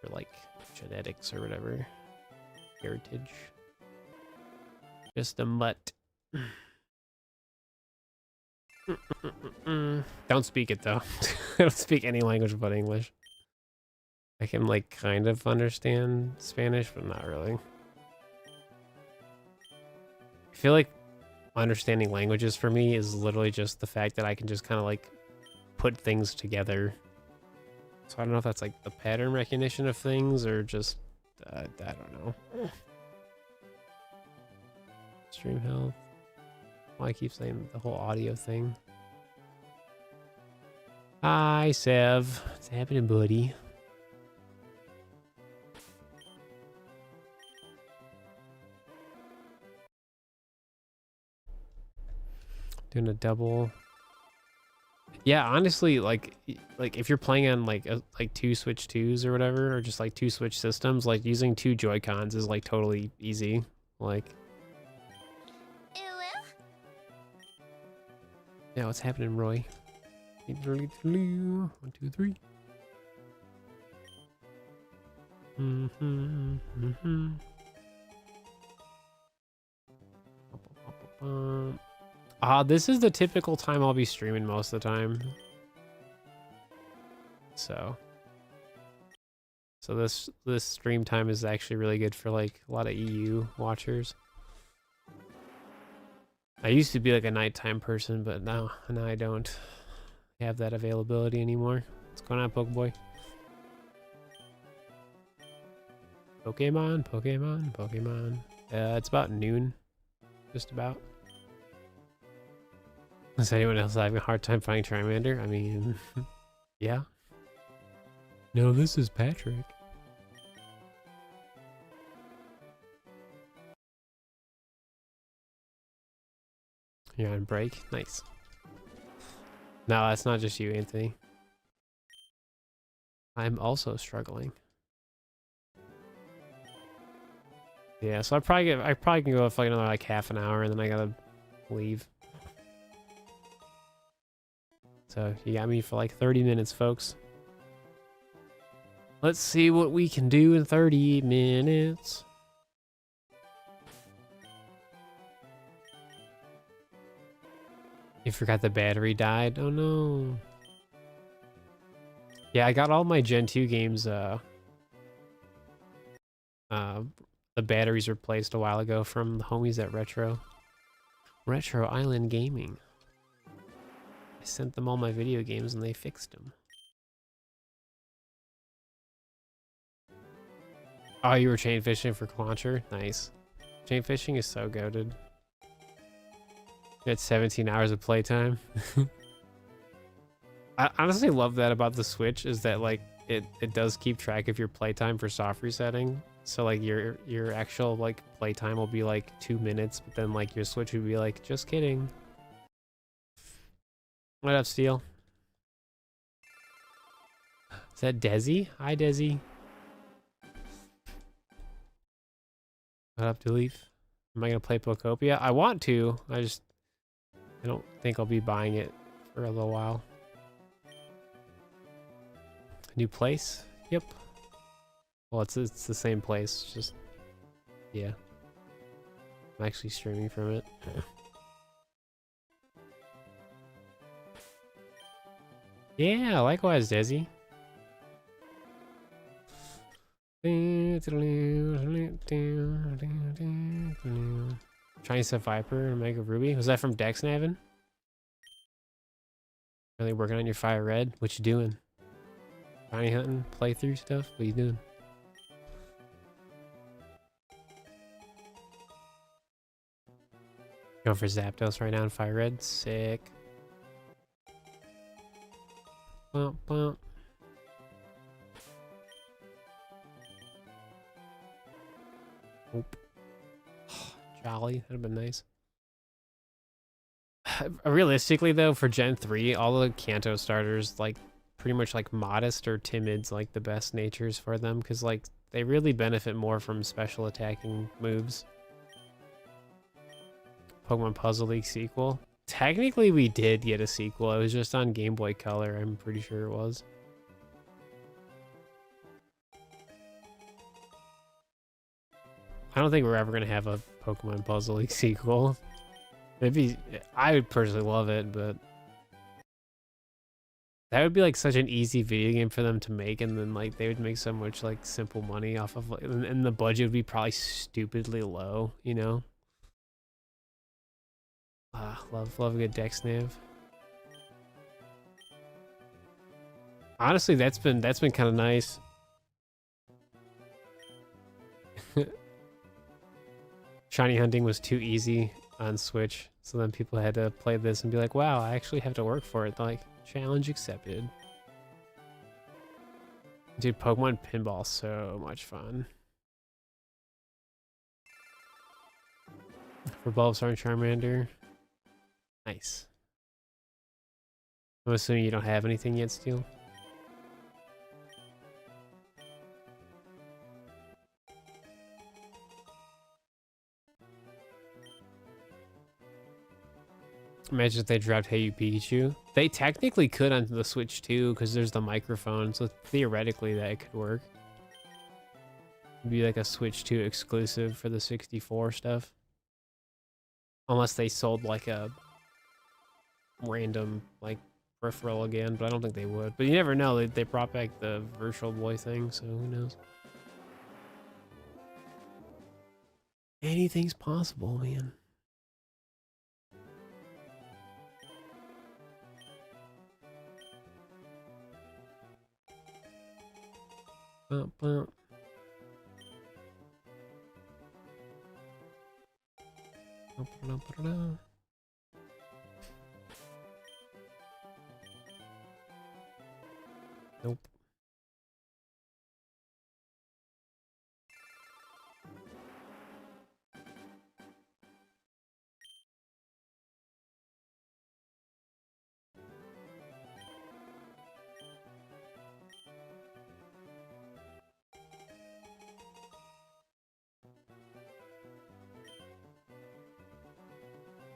For like genetics or whatever. Heritage. Just a mutt. Don't speak it though. I don't speak any language but English. I can like kind of understand Spanish, but not really. I feel like understanding languages for me is literally just the fact that I can just kind of like put things together. So I don't know if that's like the pattern recognition of things or just, I don't know. Stream health. Well, I keep saying the whole audio thing. Hi, Sev. What's happening, buddy? Doing a double. Yeah, honestly, like if you're playing on like 2 Switch 2s or whatever, or just like 2 Switch systems, like using 2 Joy-Cons is like totally easy. Like Yeah, what's happening, Roy? 1, 2, 3. This is the typical time I'll be streaming most of the time. So this stream time is actually really good for like a lot of EU watchers. I used to be like a nighttime person, but now I don't have that availability anymore. What's going on, Pokeboy? Pokemon. It's about noon, just about. Is anyone else having a hard time finding Charmander? I mean, yeah. No, this is Patrick. You're on break? Nice. No, that's not just you, Anthony. I'm also struggling. Yeah, so I probably can go for like another like half an hour and then I gotta leave. So you got me for like 30 minutes, folks. Let's see what we can do in 30 minutes. You forgot the battery died? Oh no. Yeah, I got all my Gen 2 games, the batteries replaced a while ago from the homies at Retro Island Gaming. I sent them all my video games and they fixed them. Oh, you were chain fishing for Cluncher? Nice. Chain fishing is so goated. You had 17 hours of playtime. I honestly love that about the Switch, is that like it does keep track of your playtime for soft resetting. So like your actual like playtime will be like 2 minutes, but then like your Switch would be like, just kidding. What up, Steel? Is that Desi? Hi, Desi. What up, Deleaf? Am I gonna play Poptopia? I want to. I don't think I'll be buying it for a little while. New place? Yep. Well, it's the same place. Just yeah. I'm actually streaming from it. Yeah, likewise, Desi. Trying to Viper and Mega Ruby. Was that from Dex Navin? Really working on your Firered? What you doing? Bounty hunting? Playthrough stuff? What you doing? Going for Zapdos right now in Firered? Sick. Bump, bump. Oop. Jolly, that'd have been nice. Realistically though, for Gen 3, all the Kanto starters, like pretty much like modest or timid's like the best natures for them, because like they really benefit more from special attacking moves. Pokemon Puzzle League sequel. Technically we did get a sequel. It was just on Game Boy Color, I'm pretty sure it was. I don't think we're ever gonna have a Pokemon Puzzle League sequel. Maybe I would personally love it, but that would be like such an easy video game for them to make, and then like they would make so much like simple money off of, and the budget would be probably stupidly low, you know. Love a good Dex Nav. Honestly, that's been kind of nice. Shiny hunting was too easy on Switch, so then people had to play this and be like, wow, I actually have to work for it. They're like, challenge accepted. Dude, Pokemon Pinball, so much fun. For Bulbasaur and Charmander. Nice. I'm assuming you don't have anything yet, Steel? Imagine if they dropped Hey You Pikachu. They technically could on the Switch too, because there's the microphone, so theoretically that could work. It'd be like a Switch 2 exclusive for the 64 stuff. Unless they sold like a random like peripheral again, but I don't think they would. But you never know, they brought back the Virtual Boy thing, so who knows. Anything's possible, man. Bump, bump. Nope.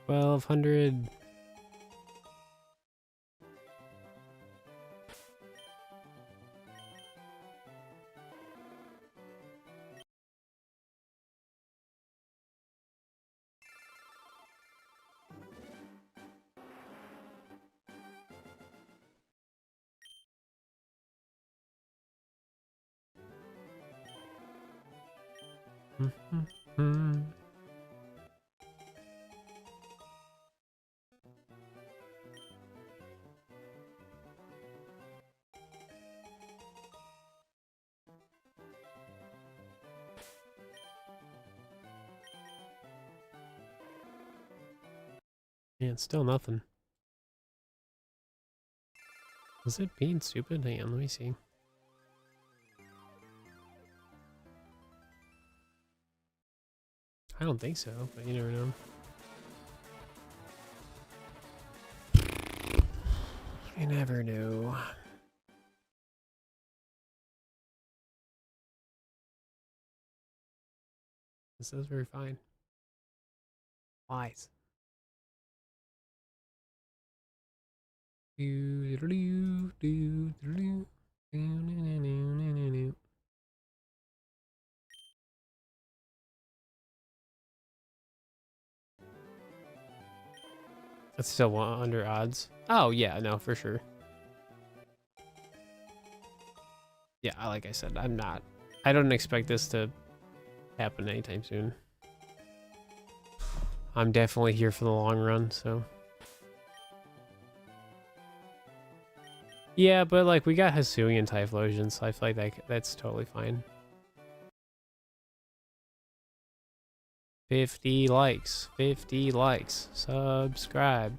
$1,200. Man, still nothing. Was it being stupid? Hang on, let me see. I don't think so, but you never know. You never know. This is very fine. Lies. It's still under odds. Oh yeah, no, for sure. Yeah, like I said, I don't expect this to happen anytime soon. I'm definitely here for the long run, so. Yeah, but like we got Hisuian Typhlosion, so I feel like that's totally fine. 50 likes, 50 likes, subscribe.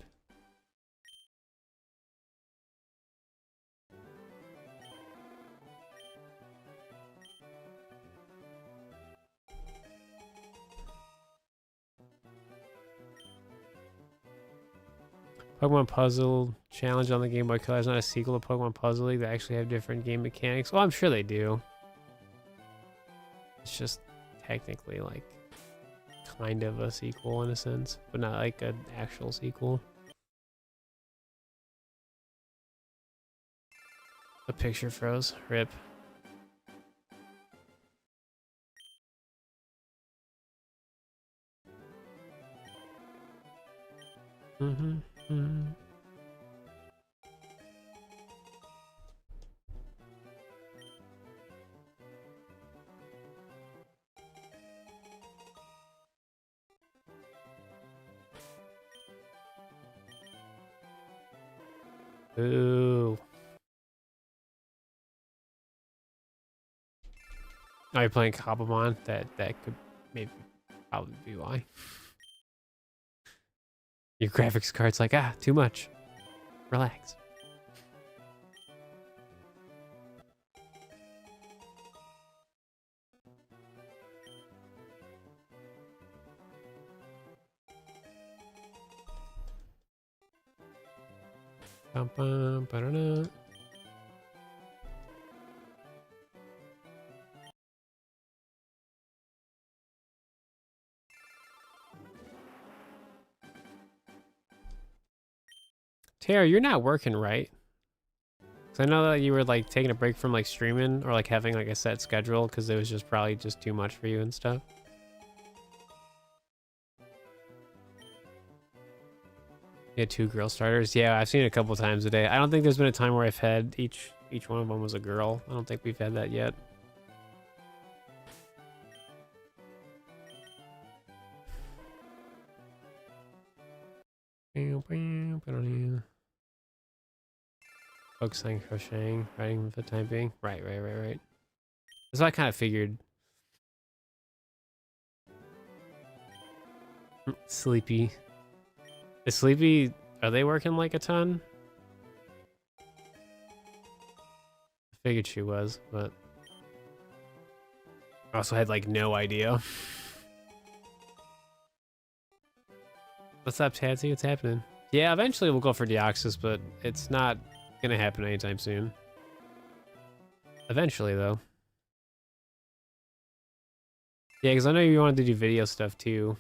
Pokemon Puzzle Challenge on the Game Boy Color is not a sequel to Pokemon Puzzle League. They actually have different game mechanics. Well, I'm sure they do. It's just technically like kind of a sequel in a sense, but not like an actual sequel. The picture froze. Rip. Ooh. Are you playing Kabamon? That could maybe probably be why. Your graphics card's like, too much. Relax. Bum, bum, ba-da-da. Tara, you're not working, right? Cause I know that you were like taking a break from like streaming or like having like a set schedule because it was just probably just too much for you and stuff. You had 2 girl starters. Yeah, I've seen it a couple times a day. I don't think there's been a time where I've had each one of them was a girl. I don't think we've had that yet. Focusing, crocheting, writing for the time being. Right. That's what I kind of figured. Sleepy. Is Sleepy, are they working like a ton? I figured she was, but I also had like no idea. What's up, Tatsy? What's happening? Yeah, eventually we'll go for Deoxys, but it's not gonna happen anytime soon. Eventually, though. Yeah, because I know you wanted to do video stuff too.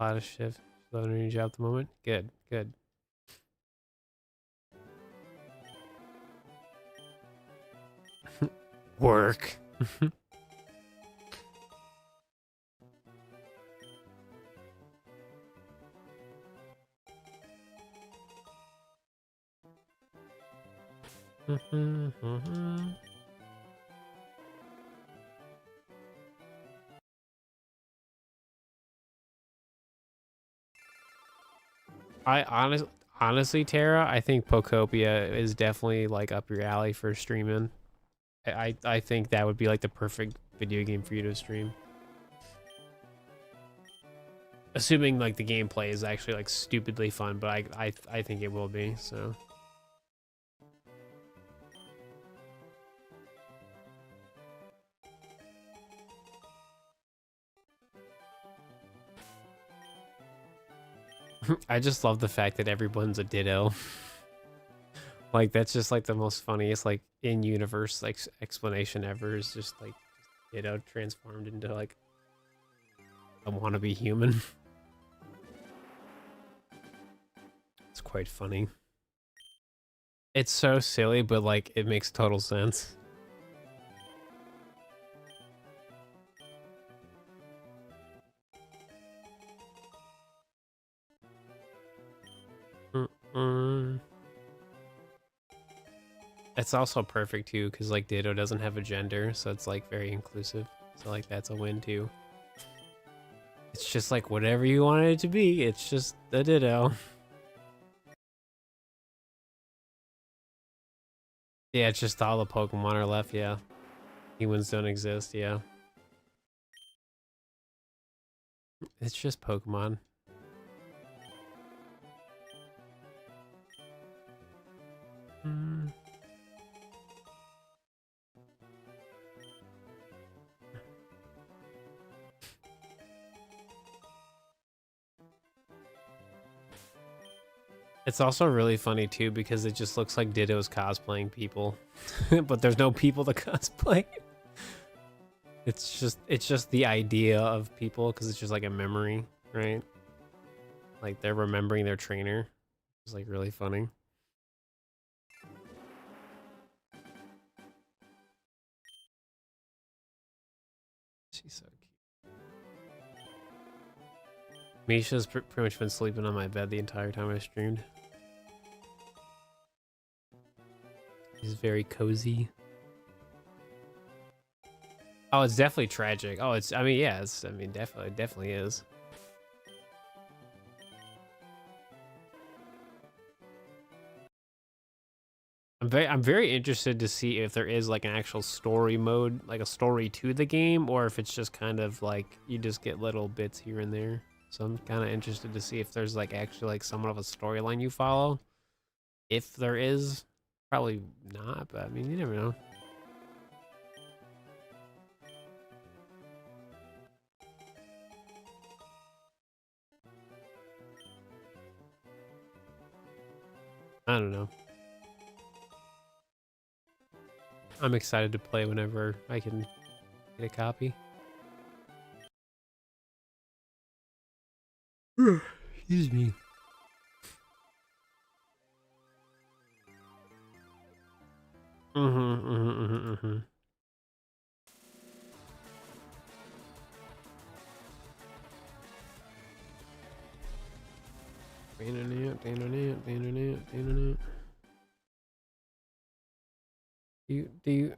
A lot of shift. Low energy job at the moment. Good. Work. Honestly, Tara, I think Poptopia is definitely like up your alley for streaming. I think that would be like the perfect video game for you to stream. Assuming like the gameplay is actually like stupidly fun, but I think it will be, so. I just love the fact that everyone's a Ditto. Like that's just like the most funniest like in-universe like explanation ever is just like Ditto transformed into like a wannabe human. It's quite funny. It's so silly, but like it makes total sense. It's also perfect too, because like Ditto doesn't have a gender, so it's like very inclusive. So like that's a win too. It's just like whatever you wanted it to be. It's just the Ditto. Yeah, it's just all the Pokemon are left. Yeah, humans don't exist. Yeah, it's just Pokemon. It's also really funny too because it just looks like Ditto's cosplaying people, but there's no people to cosplay. It's just the idea of people because it's just like a memory, right? Like they're remembering their trainer. It's like really funny. She's so cute. Misha's pretty much been sleeping on my bed the entire time I streamed. He's very cozy. Oh, it's definitely tragic. Oh, it's, I mean, yeah, it's, I mean, definitely is. I'm very interested to see if there is like an actual story mode, like a story to the game, or if it's just kind of like you just get little bits here and there. So I'm kind of interested to see if there's like actually like somewhat of a storyline you follow. If there is, probably not, but I mean, you never know. I don't know. I'm excited to play whenever I can get a copy. Excuse me. Mm-hmm, mm-hmm, mm-hmm, mm-hmm. Do you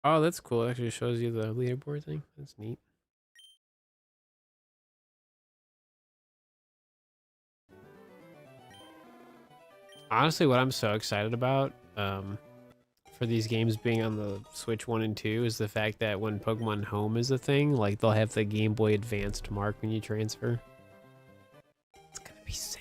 Oh, that's cool. It actually shows you the leaderboard thing. That's neat. Honestly, what I'm so excited about for these games being on the Switch 1 and 2 is the fact that when Pokemon Home is a thing, like they'll have the Game Boy Advanced mark when you transfer. It's gonna be sick.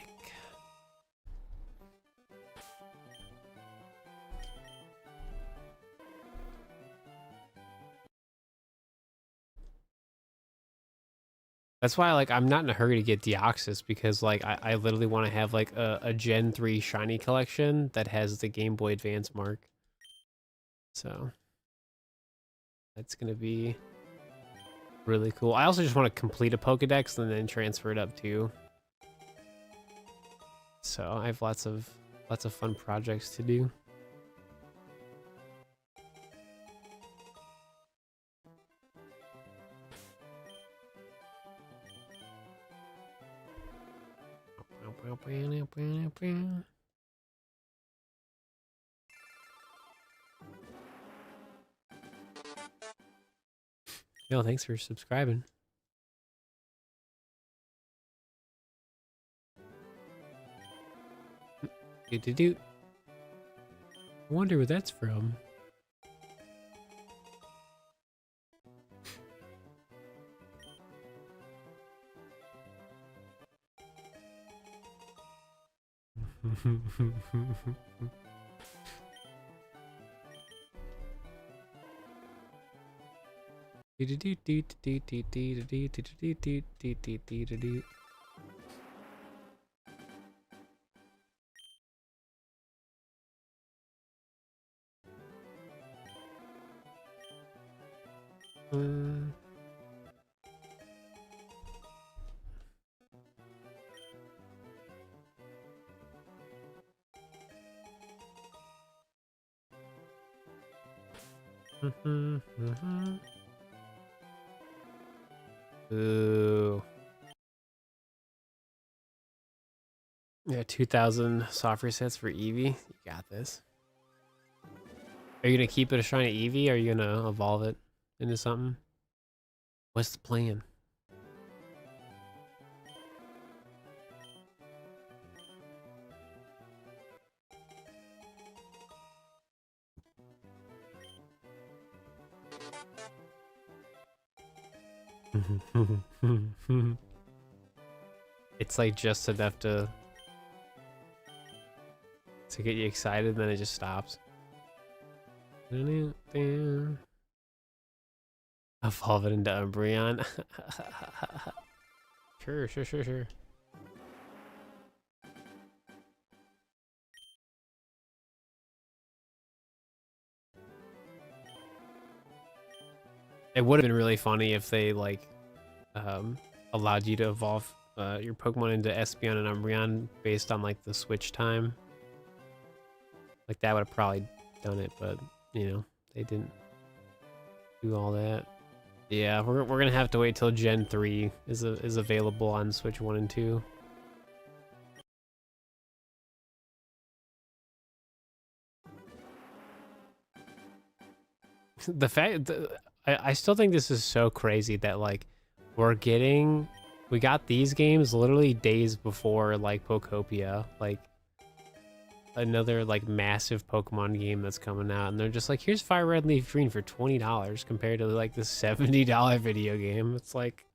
That's why, like, I'm not in a hurry to get Deoxys because, like, I literally want to have, like, a Gen 3 shiny collection that has the Game Boy Advance mark. So, that's going to be really cool. I also just want to complete a Pokedex and then transfer it up, too. So, I have lots of fun projects to do. Yo, thanks for subscribing. I wonder where that's from. Ooh. Yeah, 2,000 software sets for Eevee. You got this. Are you gonna keep it a shiny Eevee? Or are you gonna evolve it into something? What's the plan? It's like just enough to get you excited, and then it just stops. Evolve it into Umbreon. Sure. It would have been really funny if they like allowed you to evolve your Pokemon into Espeon and Umbreon based on like the switch time. Like that would have probably done it, but you know, they didn't do all that. Yeah, we're gonna have to wait till Gen 3 is available on Switch 1 and 2. The fact I still think this is so crazy that like we got these games literally days before like Poptopia, like another like massive Pokemon game that's coming out, and they're just like, here's Firered and Leafgreen for $20 compared to like the $70 video game. It's like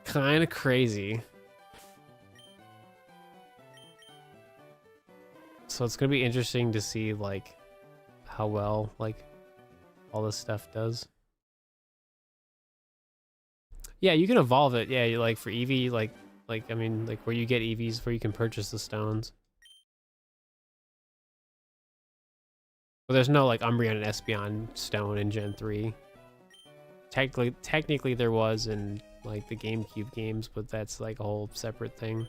kind of crazy. So it's gonna be interesting to see like how well like all this stuff does. Yeah, you can evolve it. Yeah, you like for Eevee, like Like, I mean, like where you get EVs, where you can purchase the stones. But there's no like Umbreon and Espeon stone in Gen 3. Technically there was in like the GameCube games, but that's like a whole separate thing.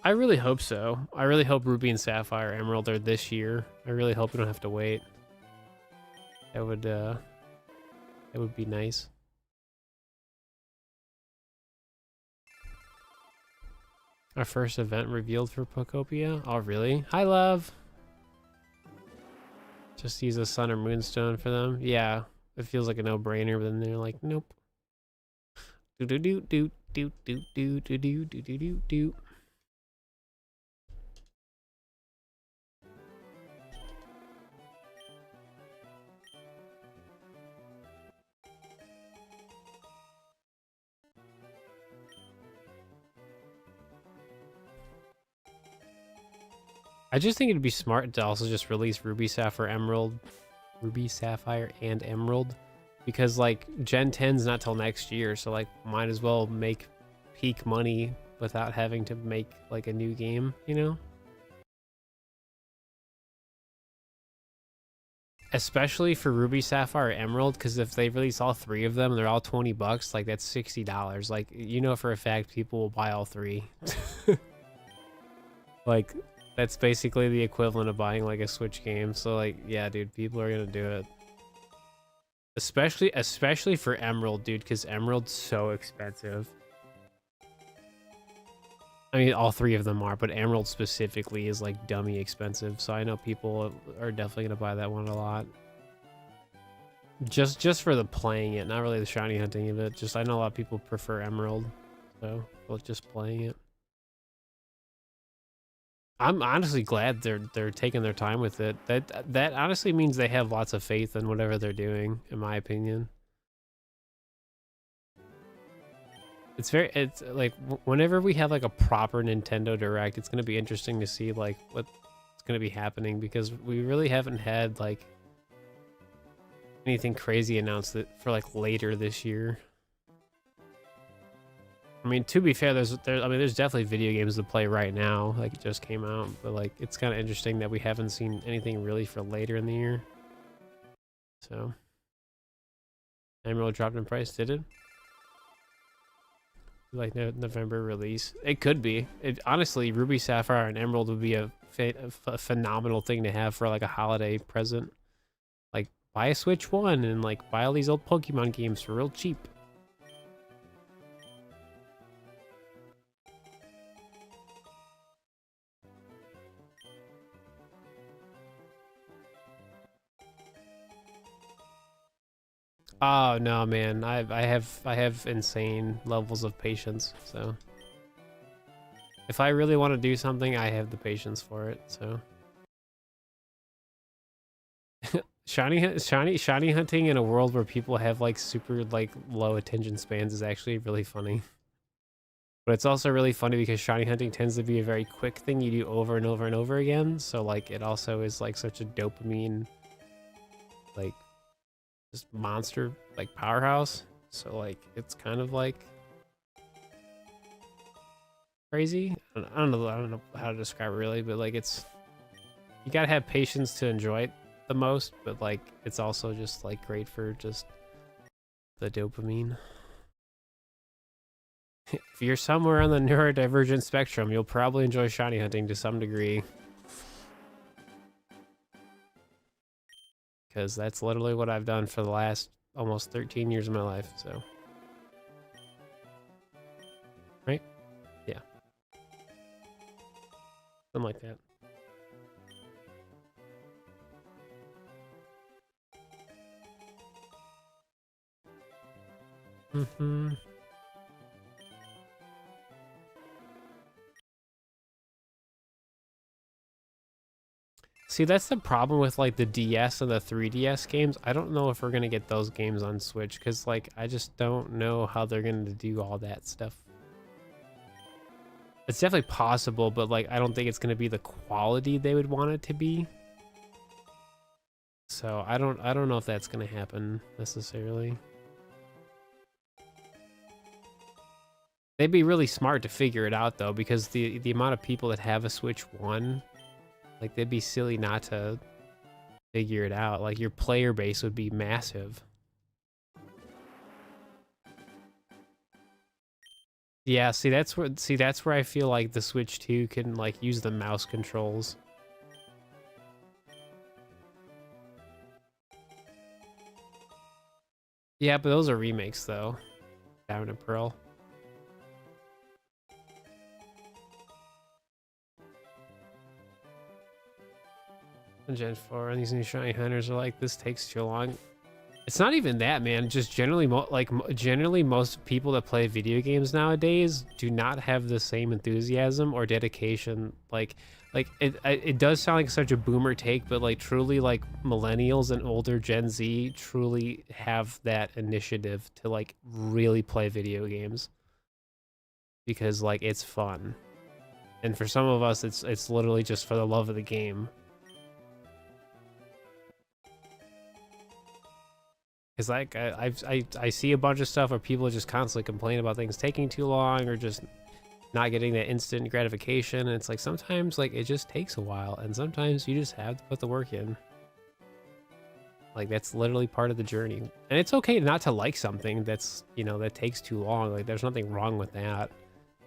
I really hope so. I really hope Ruby and Sapphire Emerald are this year. I really hope we don't have to wait. That would be nice. Our first event revealed for Poptopia? Oh, really? Hi, love. Just use a sun or moonstone for them. Yeah, it feels like a no-brainer, but then they're like, nope. Do do do do do do do do do do do do do. I just think it'd be smart to also just release Ruby, Sapphire, and Emerald, because like Gen 10's not till next year, so like might as well make peak money without having to make like a new game, you know? Especially for Ruby, Sapphire, Emerald, because if they release all three of them, they're all $20. Like that's $60. Like, you know for a fact people will buy all three. Like, that's basically the equivalent of buying like a Switch game. So like, yeah, dude, people are gonna do it. Especially for Emerald, dude, because Emerald's so expensive. I mean, all three of them are, but Emerald specifically is like dummy expensive. So I know people are definitely gonna buy that one a lot. Just for the playing it, not really the shiny hunting of it. Just I know a lot of people prefer Emerald, so well, just playing it. I'm honestly glad they're taking their time with it. That honestly means they have lots of faith in whatever they're doing, in my opinion. It's like whenever we have like a proper Nintendo Direct, it's gonna be interesting to see like what's gonna be happening, because we really haven't had like anything crazy announced for like later this year. I mean, to be fair, there's definitely video games to play right now, like it just came out, but like it's kind of interesting that we haven't seen anything really for later in the year. So, Emerald dropped in price, did it? Like November release? It could be. Honestly, Ruby, Sapphire, and Emerald would be a phenomenal thing to have for like a holiday present. Like buy a Switch 1 and like buy all these old Pokemon games for real cheap. Oh no, man! I have insane levels of patience. So if I really want to do something, I have the patience for it. So shiny hunting in a world where people have like super like low attention spans is actually really funny. But it's also really funny because shiny hunting tends to be a very quick thing you do over and over and over again. So like it also is like such a dopamine like this monster like powerhouse. So like it's kind of like crazy. I don't know how to describe it really, but like it's, you gotta have patience to enjoy it the most, but like it's also just like great for just the dopamine. If you're somewhere on the neurodivergent spectrum, you'll probably enjoy shiny hunting to some degree. Because that's literally what I've done for the last almost 13 years of my life, so. Right? Yeah. Something like that. Mm-hmm. See, that's the problem with like the DS and the 3DS games. I don't know if we're gonna get those games on Switch, because like I just don't know how they're gonna do all that stuff. It's definitely possible, but like I don't think it's gonna be the quality they would want it to be. So I don't know if that's gonna happen necessarily. They'd be really smart to figure it out though, because the amount of people that have a Switch 1, like they'd be silly not to figure it out. Like your player base would be massive. Yeah, see that's where I feel like the Switch 2 can like use the mouse controls. Yeah, but those are remakes though. Diamond and Pearl. And Gen 4 and these new shiny hunters are like, this takes too long. It's not even that, man. Just generally, generally most people that play video games nowadays do not have the same enthusiasm or dedication. Like it does sound like such a boomer take, but like truly, like millennials and older Gen Z truly have that initiative to like really play video games because like it's fun, and for some of us, it's literally just for the love of the game. Because like I see a bunch of stuff where people just constantly complain about things taking too long or just not getting that instant gratification, and it's like sometimes like it just takes a while, and sometimes you just have to put the work in. Like that's literally part of the journey, and it's okay not to like something that's, you know, that takes too long. Like there's nothing wrong with that.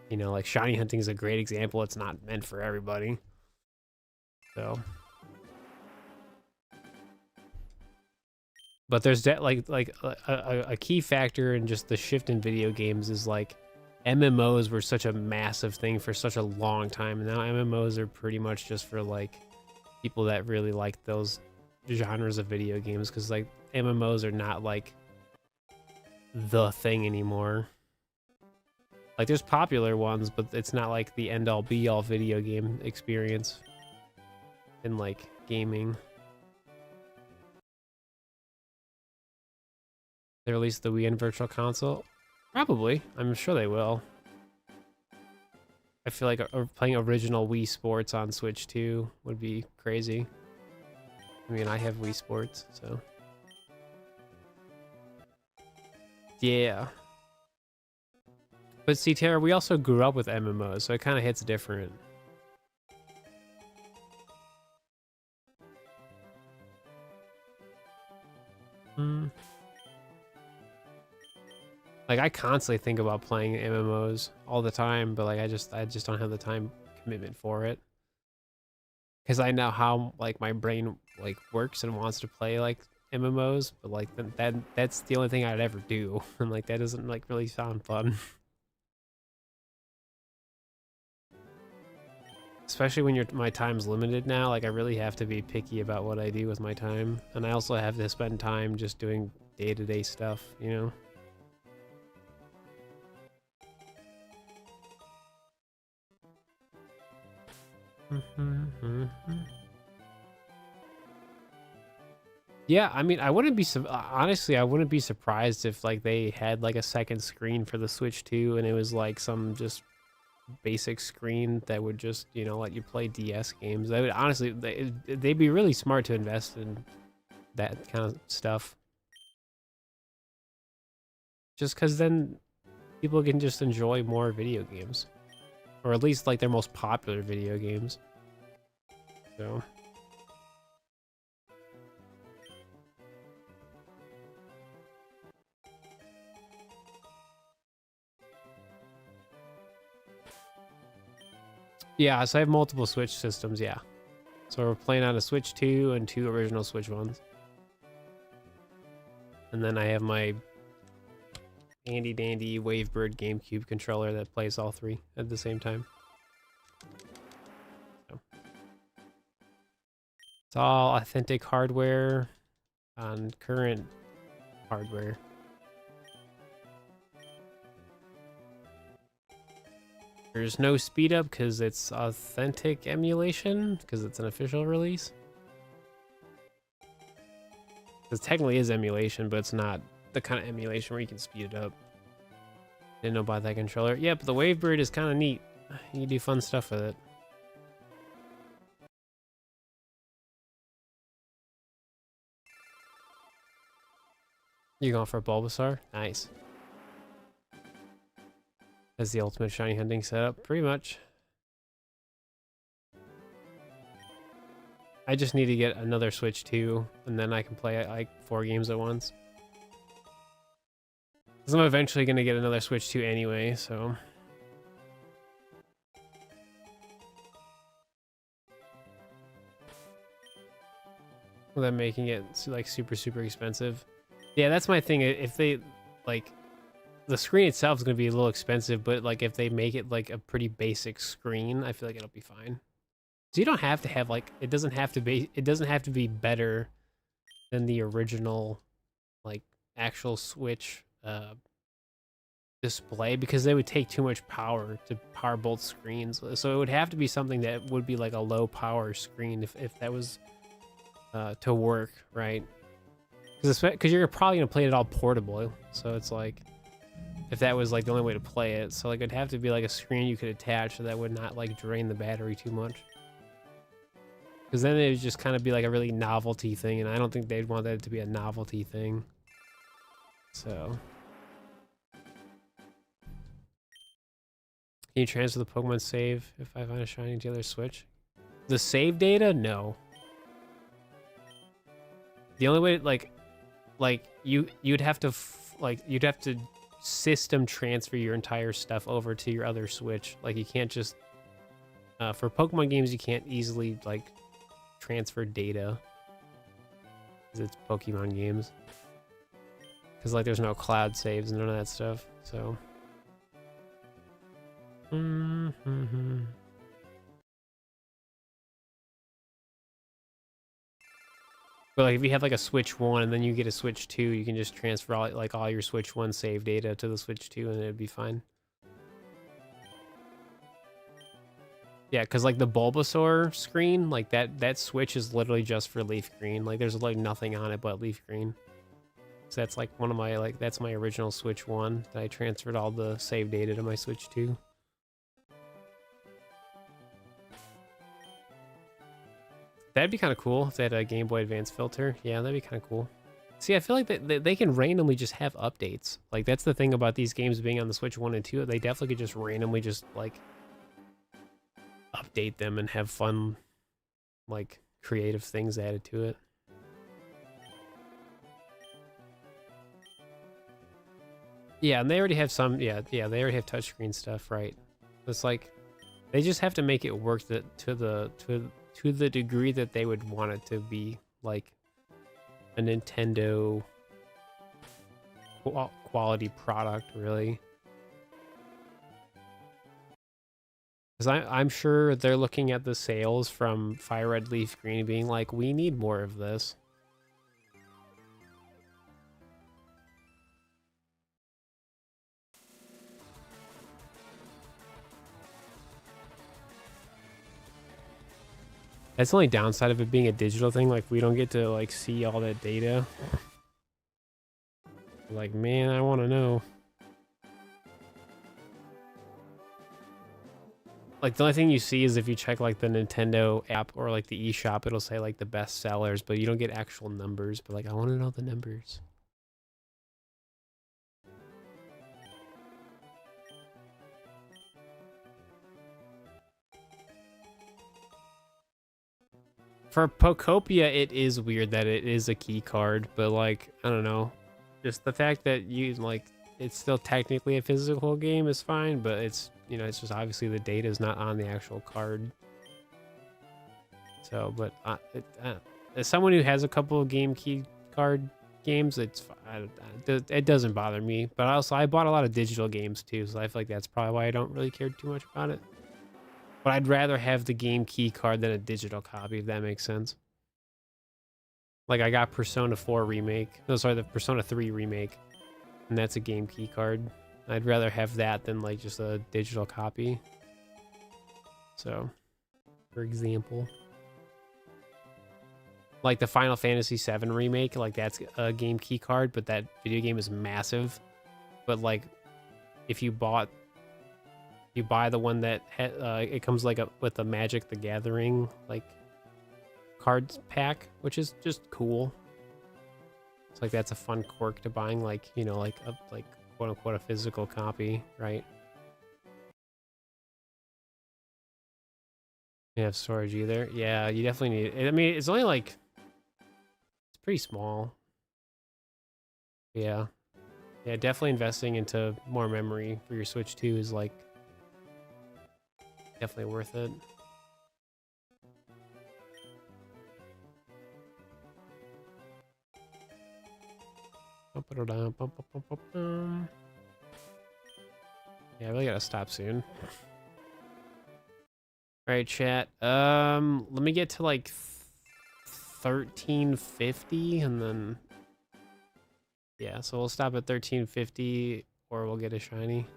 You know, like shiny hunting is a great example. It's not meant for everybody. So. But there's a key factor in just the shift in video games is like MMOs were such a massive thing for such a long time, and now MMOs are pretty much just for like people that really like those genres of video games, because like MMOs are not like the thing anymore. Like there's popular ones, but it's not like the end all be all video game experience in like gaming. They release the Wii and Virtual Console? Probably. I'm sure they will. I feel like playing original Wii Sports on Switch 2 would be crazy. I mean, I have Wii Sports, so. Yeah. But see, Tara, we also grew up with MMOs, so it kind of hits different. Like I constantly think about playing MMOs all the time, but like I just don't have the time commitment for it. Cause I know how like my brain like works and wants to play like MMOs, but like that's the only thing I'd ever do. And like that doesn't like really sound fun. Especially when my time's limited now, like I really have to be picky about what I do with my time. And I also have to spend time just doing day-to-day stuff, you know? Yeah, I mean, I wouldn't be honestly, I wouldn't be surprised if like they had like a second screen for the Switch 2, and it was like some just basic screen that would just, you know, let you play DS games. They would honestly, they'd be really smart to invest in that kind of stuff. Just because then people can just enjoy more video games. Or at least like their most popular video games. So. Yeah, so I have multiple Switch systems, yeah. So we're playing on a Switch 2 and 2 original Switch ones. And then I have my handy dandy Wavebird GameCube controller that plays all three at the same time. So. It's all authentic hardware on current hardware. There's no speed up because it's authentic emulation, because it's an official release. Because technically is emulation, but it's not the kind of emulation where you can speed it up. Didn't know about that controller. Yeah, but the Wavebird is kind of neat. You can do fun stuff with it. You going for a Bulbasaur? Nice. as the ultimate shiny hunting setup, pretty much. I just need to get another Switch 2, and then I can play like 4 games at once. Because I'm eventually going to get another Switch 2 anyway, so... without making it like super expensive. Yeah, that's my thing. If they like the screen itself is going to be a little expensive, but like if they make it like a pretty basic screen, I feel like it'll be fine. So you don't have to have like it doesn't have to be better than the original like actual Switch display, because they would take too much power to power both screens. So it would have to be something that would be like a low power screen if that was to work, right? Because you're probably gonna play it all portable, so it's like if that was like the only way to play it, so like it'd have to be like a screen you could attach so that would not like drain the battery too much. Because then it would just kind of be like a really novelty thing, and I don't think they'd want that to be a novelty thing. So, can you transfer the Pokemon save if I find a shiny to the other Switch? The save data, no. The only way, like you'd have to system transfer your entire stuff over to your other Switch. Like you can't just for Pokemon games you can't easily like transfer data because it's Pokemon games. Because like there's no cloud saves and none of that stuff. So. But like if you have like a Switch 1 and then you get a Switch 2, you can just transfer all your Switch 1 save data to the Switch 2 and it'd be fine. Yeah, because like the Bulbasaur screen, like that Switch is literally just for Leafgreen. Like there's like nothing on it but Leafgreen. So that's like one of my that's my original Switch 1 that I transferred all the save data to my Switch 2. That'd be kind of cool if they had a Game Boy Advance filter. Yeah, that'd be kind of cool. See, I feel like they can randomly just have updates. Like, that's the thing about these games being on the Switch 1 and 2. They definitely could just randomly just, like, update them and have fun, like, creative things added to it. Yeah, and they already have some, yeah, they already have touchscreen stuff, right? It's like, they just have to make it work to the degree that they would want it to be like a Nintendo quality product, really. Because I'm sure they're looking at the sales from Firered, Leafgreen, being like, we need more of this. That's the only downside of it being a digital thing. Like, we don't get to, like, see all that data. Like, man, I want to know. Like, the only thing you see is if you check, like, the Nintendo app or, like, the eShop, it'll say, like, the best sellers, but you don't get actual numbers. But, like, I want to know the numbers. For Poptopia, it is weird that it is a key card, but like, I don't know. Just the fact that you, like, it's still technically a physical game is fine, but it's, you know, it's just obviously the data is not on the actual card. So, but as someone who has a couple of game key card games, it doesn't bother me. But also, I bought a lot of digital games too, so I feel like that's probably why I don't really care too much about it. But I'd rather have the game key card than a digital copy, if that makes sense. Like, I got Persona 4 Remake. No, sorry, the Persona 3 Remake. And that's a game key card. I'd rather have that than, like, just a digital copy. So, for example. Like, the Final Fantasy 7 Remake, like, that's a game key card, but that video game is massive. But, like, if you buy the one that it comes like with a Magic the Gathering like cards pack, which is just cool. It's like that's a fun quirk to buying, like, you know, like a quote unquote a physical copy, right? You have storage either. Yeah, you definitely need it. I mean, it's only like, it's pretty small. Yeah. Yeah, definitely investing into more memory for your Switch 2 is like definitely worth it. Yeah, I really gotta stop soon. All right, chat. Let me get to like 1350 and then yeah, so we'll stop at 1350 or we'll get a shiny.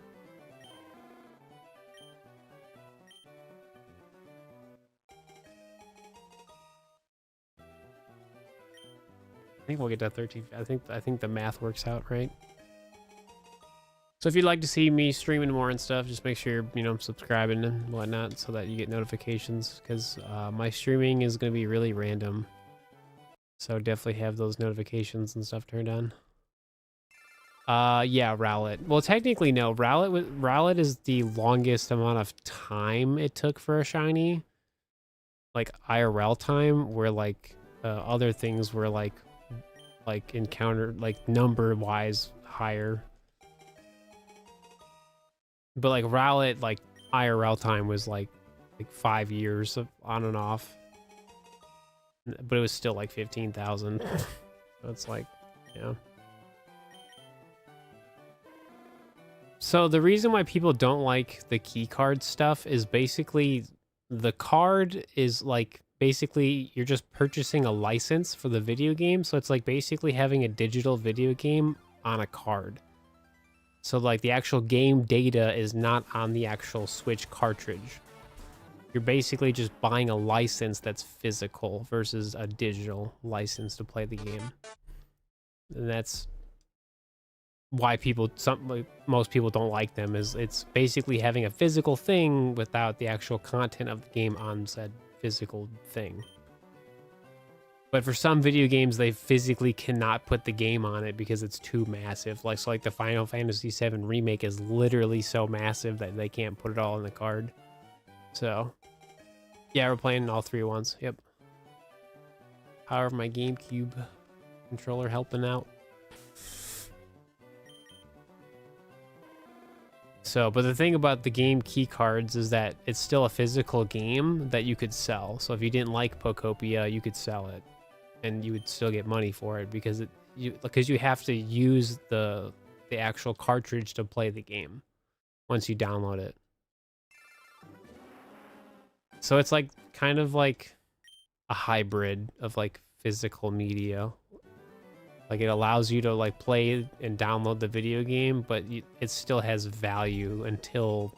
I think we'll get to 13. I think the math works out, right? So if you'd like to see me streaming more and stuff, just make sure you're, you know, subscribing and whatnot so that you get notifications, because my streaming is going to be really random. So definitely have those notifications and stuff turned on. Yeah, Rowlet. Well, technically, no. Rowlet is the longest amount of time it took for a shiny. Like IRL time, where like other things were like encountered like number-wise higher. But like Rowlet, like IRL time was like 5 years of on and off. But it was still like 15,000. So it's like, yeah. So the reason why people don't like the key card stuff is basically the card is like basically you're just purchasing a license for the video game. So it's like basically having a digital video game on a card. So like the actual game data is not on the actual Switch cartridge. You're basically just buying a license that's physical versus a digital license to play the game. And that's why most people don't like them, is it's basically having a physical thing without the actual content of the game on said physical thing. But for some video games, they physically cannot put the game on it because it's too massive. Like, so like the Final Fantasy VII Remake is literally so massive that they can't put it all in the card. So, yeah, we're playing all three at once. Yep. Power of my GameCube controller helping out. So, but the thing about the game key cards is that it's still a physical game that you could sell. So if you didn't like Poptopia, you could sell it, and you would still get money for it because you have to use the actual cartridge to play the game once you download it. So it's like kind of like a hybrid of like physical media. Like it allows you to like play and download the video game, but it still has value until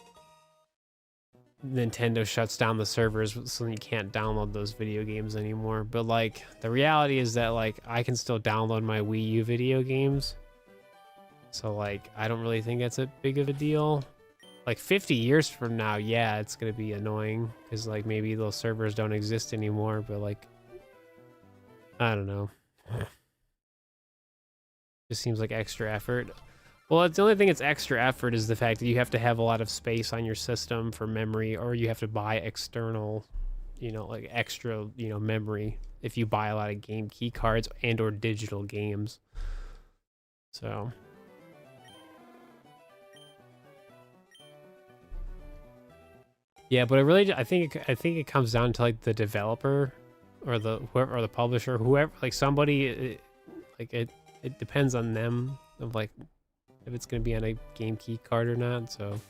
Nintendo shuts down the servers, so you can't download those video games anymore. But like the reality is that like I can still download my Wii U video games. So like I don't really think that's a big of a deal. Like 50 years from now, yeah, it's gonna be annoying because like maybe those servers don't exist anymore, but like I don't know. Just seems like extra effort. Well, it's the only thing that's extra effort is the fact that you have to have a lot of space on your system for memory, or you have to buy external, you know, like extra, you know, memory if you buy a lot of game key cards and or digital games. So yeah, but I think it comes down to like the developer or the publisher, whoever, like somebody, like it depends on them of like if it's gonna be on a game key card or not. So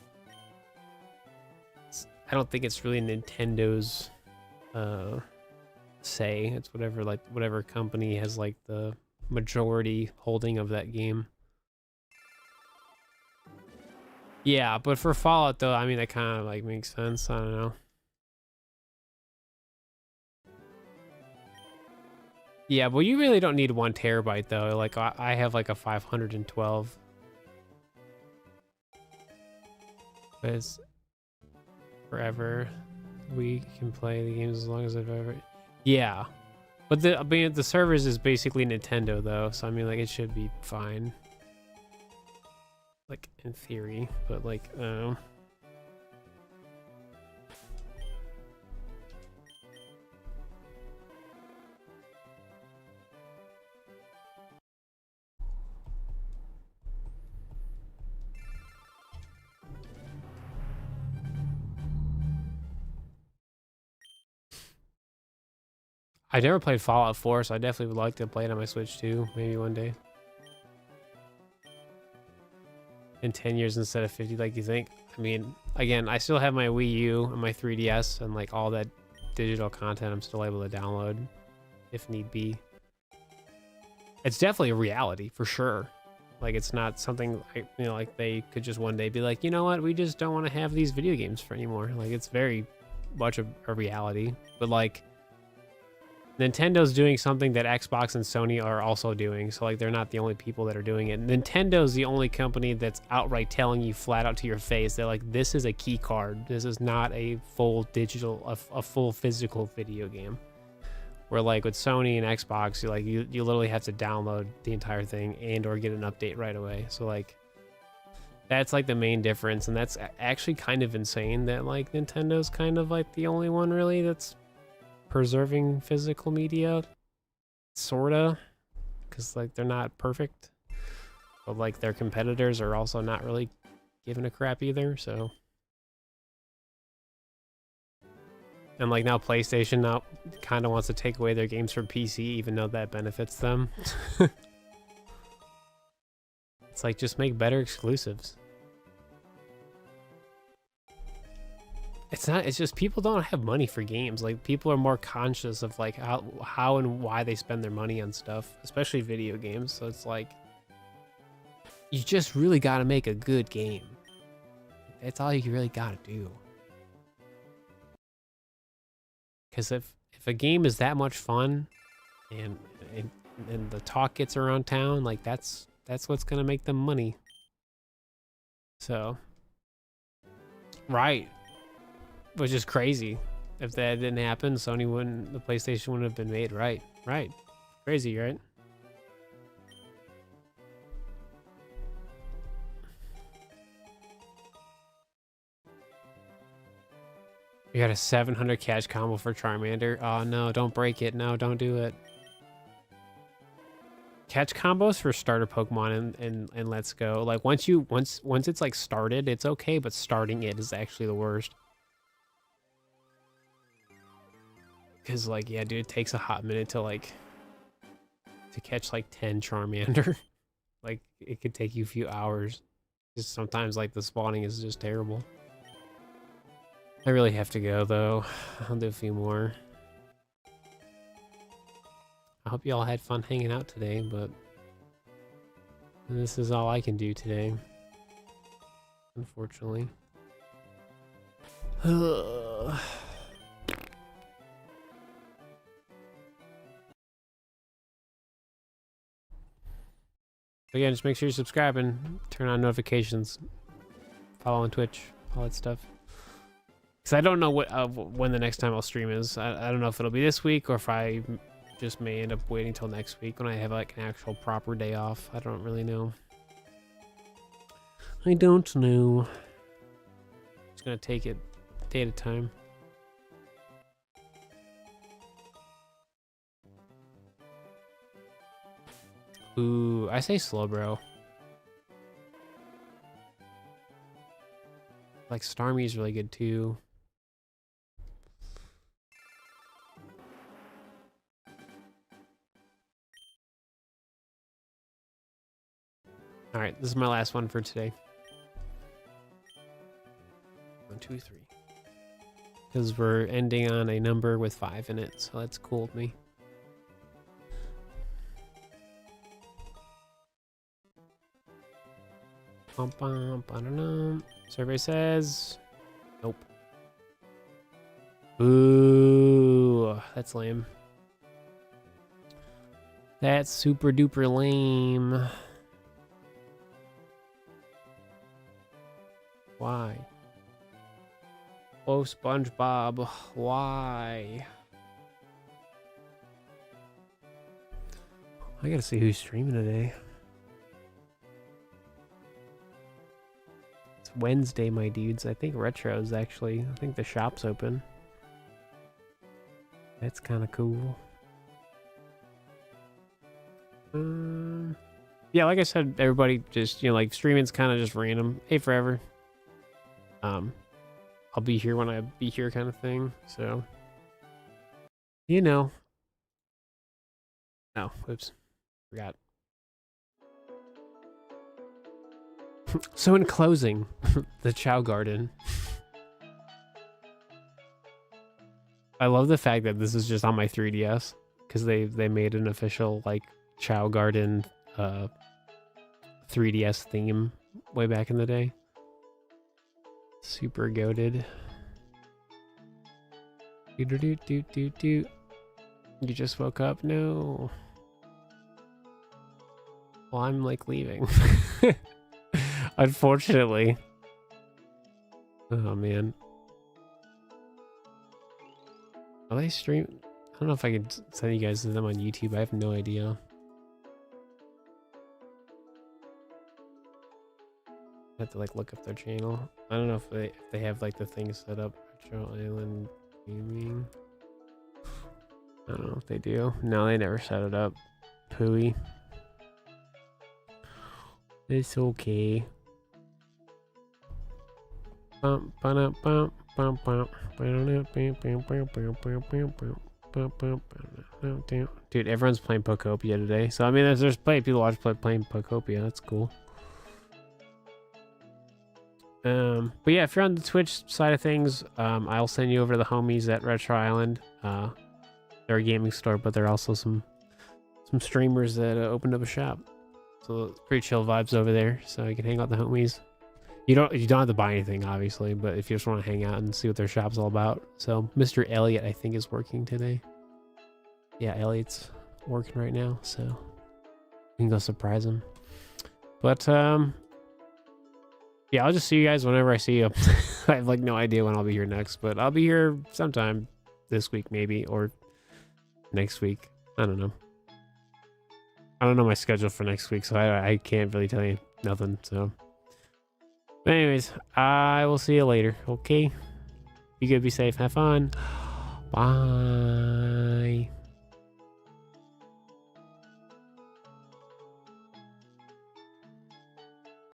I don't think it's really Nintendo's say. It's whatever company has like the majority holding of that game. Yeah, but for Fallout though, I mean that kind of like makes sense. I don't know. Yeah, well, you really don't need 1 terabyte though. Like I have like a 512. Because forever we can play the games as long as I've ever. Yeah, but the servers is basically Nintendo though, so I mean like it should be fine. Like in theory, but like I never played Fallout 4, so I definitely would like to play it on my Switch too, maybe one day. In 10 years instead of 50, like you think. I mean, again, I still have my Wii U and my 3DS, and like all that digital content I'm still able to download if need be. It's definitely a reality for sure. Like, it's not something like, you know, like they could just one day be like, you know what, we just don't want to have these video games for anymore. Like, it's very much a reality. But like, Nintendo's doing something that Xbox and Sony are also doing. So like, they're not the only people that are doing it. Nintendo's the only company that's outright telling you flat out to your face that like, this is a key card. This is not a full digital, a full physical video game. Where like with Sony and Xbox, you literally have to download the entire thing and or get an update right away. So like, that's like the main difference, and that's actually kind of insane that like Nintendo's kind of like the only one really that's preserving physical media, sorta, because like they're not perfect, but like their competitors are also not really giving a crap either. So. And like now PlayStation now kind of wants to take away their games from PC, even though that benefits them. It's like, just make better exclusives. It's just people don't have money for games. Like, people are more conscious of like how and why they spend their money on stuff, especially video games. So it's like, you just really got to make a good game. That's all you really got to do. Because if a game is that much fun, and the talk gets around town, like that's what's gonna make them money. So, right, which is crazy. If that didn't happen, the PlayStation wouldn't have been made. Right, crazy, right? You got a 700 catch combo for Charmander. Oh no, don't break it. No, don't do it. Catch combos for starter Pokemon and Let's Go. Like once it's like started, it's okay, but starting it is actually the worst. Cause like, yeah, dude, it takes a hot minute to catch like 10 Charmander. Like, it could take you a few hours. Just sometimes like the spawning is just terrible. I really have to go, though. I'll do a few more. I hope you all had fun hanging out today, but this is all I can do today, unfortunately. Again, just make sure you're subscribing, turn on notifications, follow on Twitch, all that stuff. Because I don't know when the next time I'll stream is. I don't know if it'll be this week or if I just may end up waiting till next week when I have like an actual proper day off. I don't really know. I don't know. Just gonna take it day at a time. Ooh, I say slow, bro. Like Starmie's really good too. All right, this is my last one for today. 1, 2, 3. Because we're ending on a number with 5 in it, so that's cool with me. Bum, bum, ba-da-dum. Survey says nope. Ooh, that's lame. That's super duper lame. Why? Oh, SpongeBob, why? I gotta see who's streaming today. It's Wednesday, my dudes. I think Retro's actually. I think the shop's open. That's kind of cool. Yeah, like I said, everybody just, like streaming's kind of just random. Hey, forever. I'll be here when I be here kind of thing. So, Oh, oops. Forgot. So in closing, the Chow Garden. I love the fact that this is just on my 3DS because they made an official like Chow Garden 3DS theme way back in the day. Super goated. Do. You just woke up? No. Well, I'm like leaving. Unfortunately. Oh man. Are they stream? I don't know if I can send you guys them on YouTube. I have no idea. I have to like look up their channel. I don't know if they have like the thing set up. Retro Island Gaming. I don't know if they do. No, they never set it up. Pooey. It's okay. Dude, everyone's playing Poptopia today. So I mean, there's people playing Poptopia. That's cool. But yeah, if you're on the Twitch side of things, I'll send you over to the homies at Retro Island. They're a gaming store, but they're also some streamers that opened up a shop. So it's pretty chill vibes over there. So you can hang out with the homies. You don't have to buy anything, obviously, but if you just want to hang out and see what their shop's all about. So Mr. Elliot, I think, is working today. Yeah, Elliot's working right now, so you can go surprise him. But yeah, I'll just see you guys whenever I see you. I have like no idea when I'll be here next, but I'll be here sometime this week maybe, or next week. I don't know. I don't know my schedule for next week, so I can't really tell you nothing. So, but anyways, I will see you later. Okay, be good, be safe, have fun. Bye.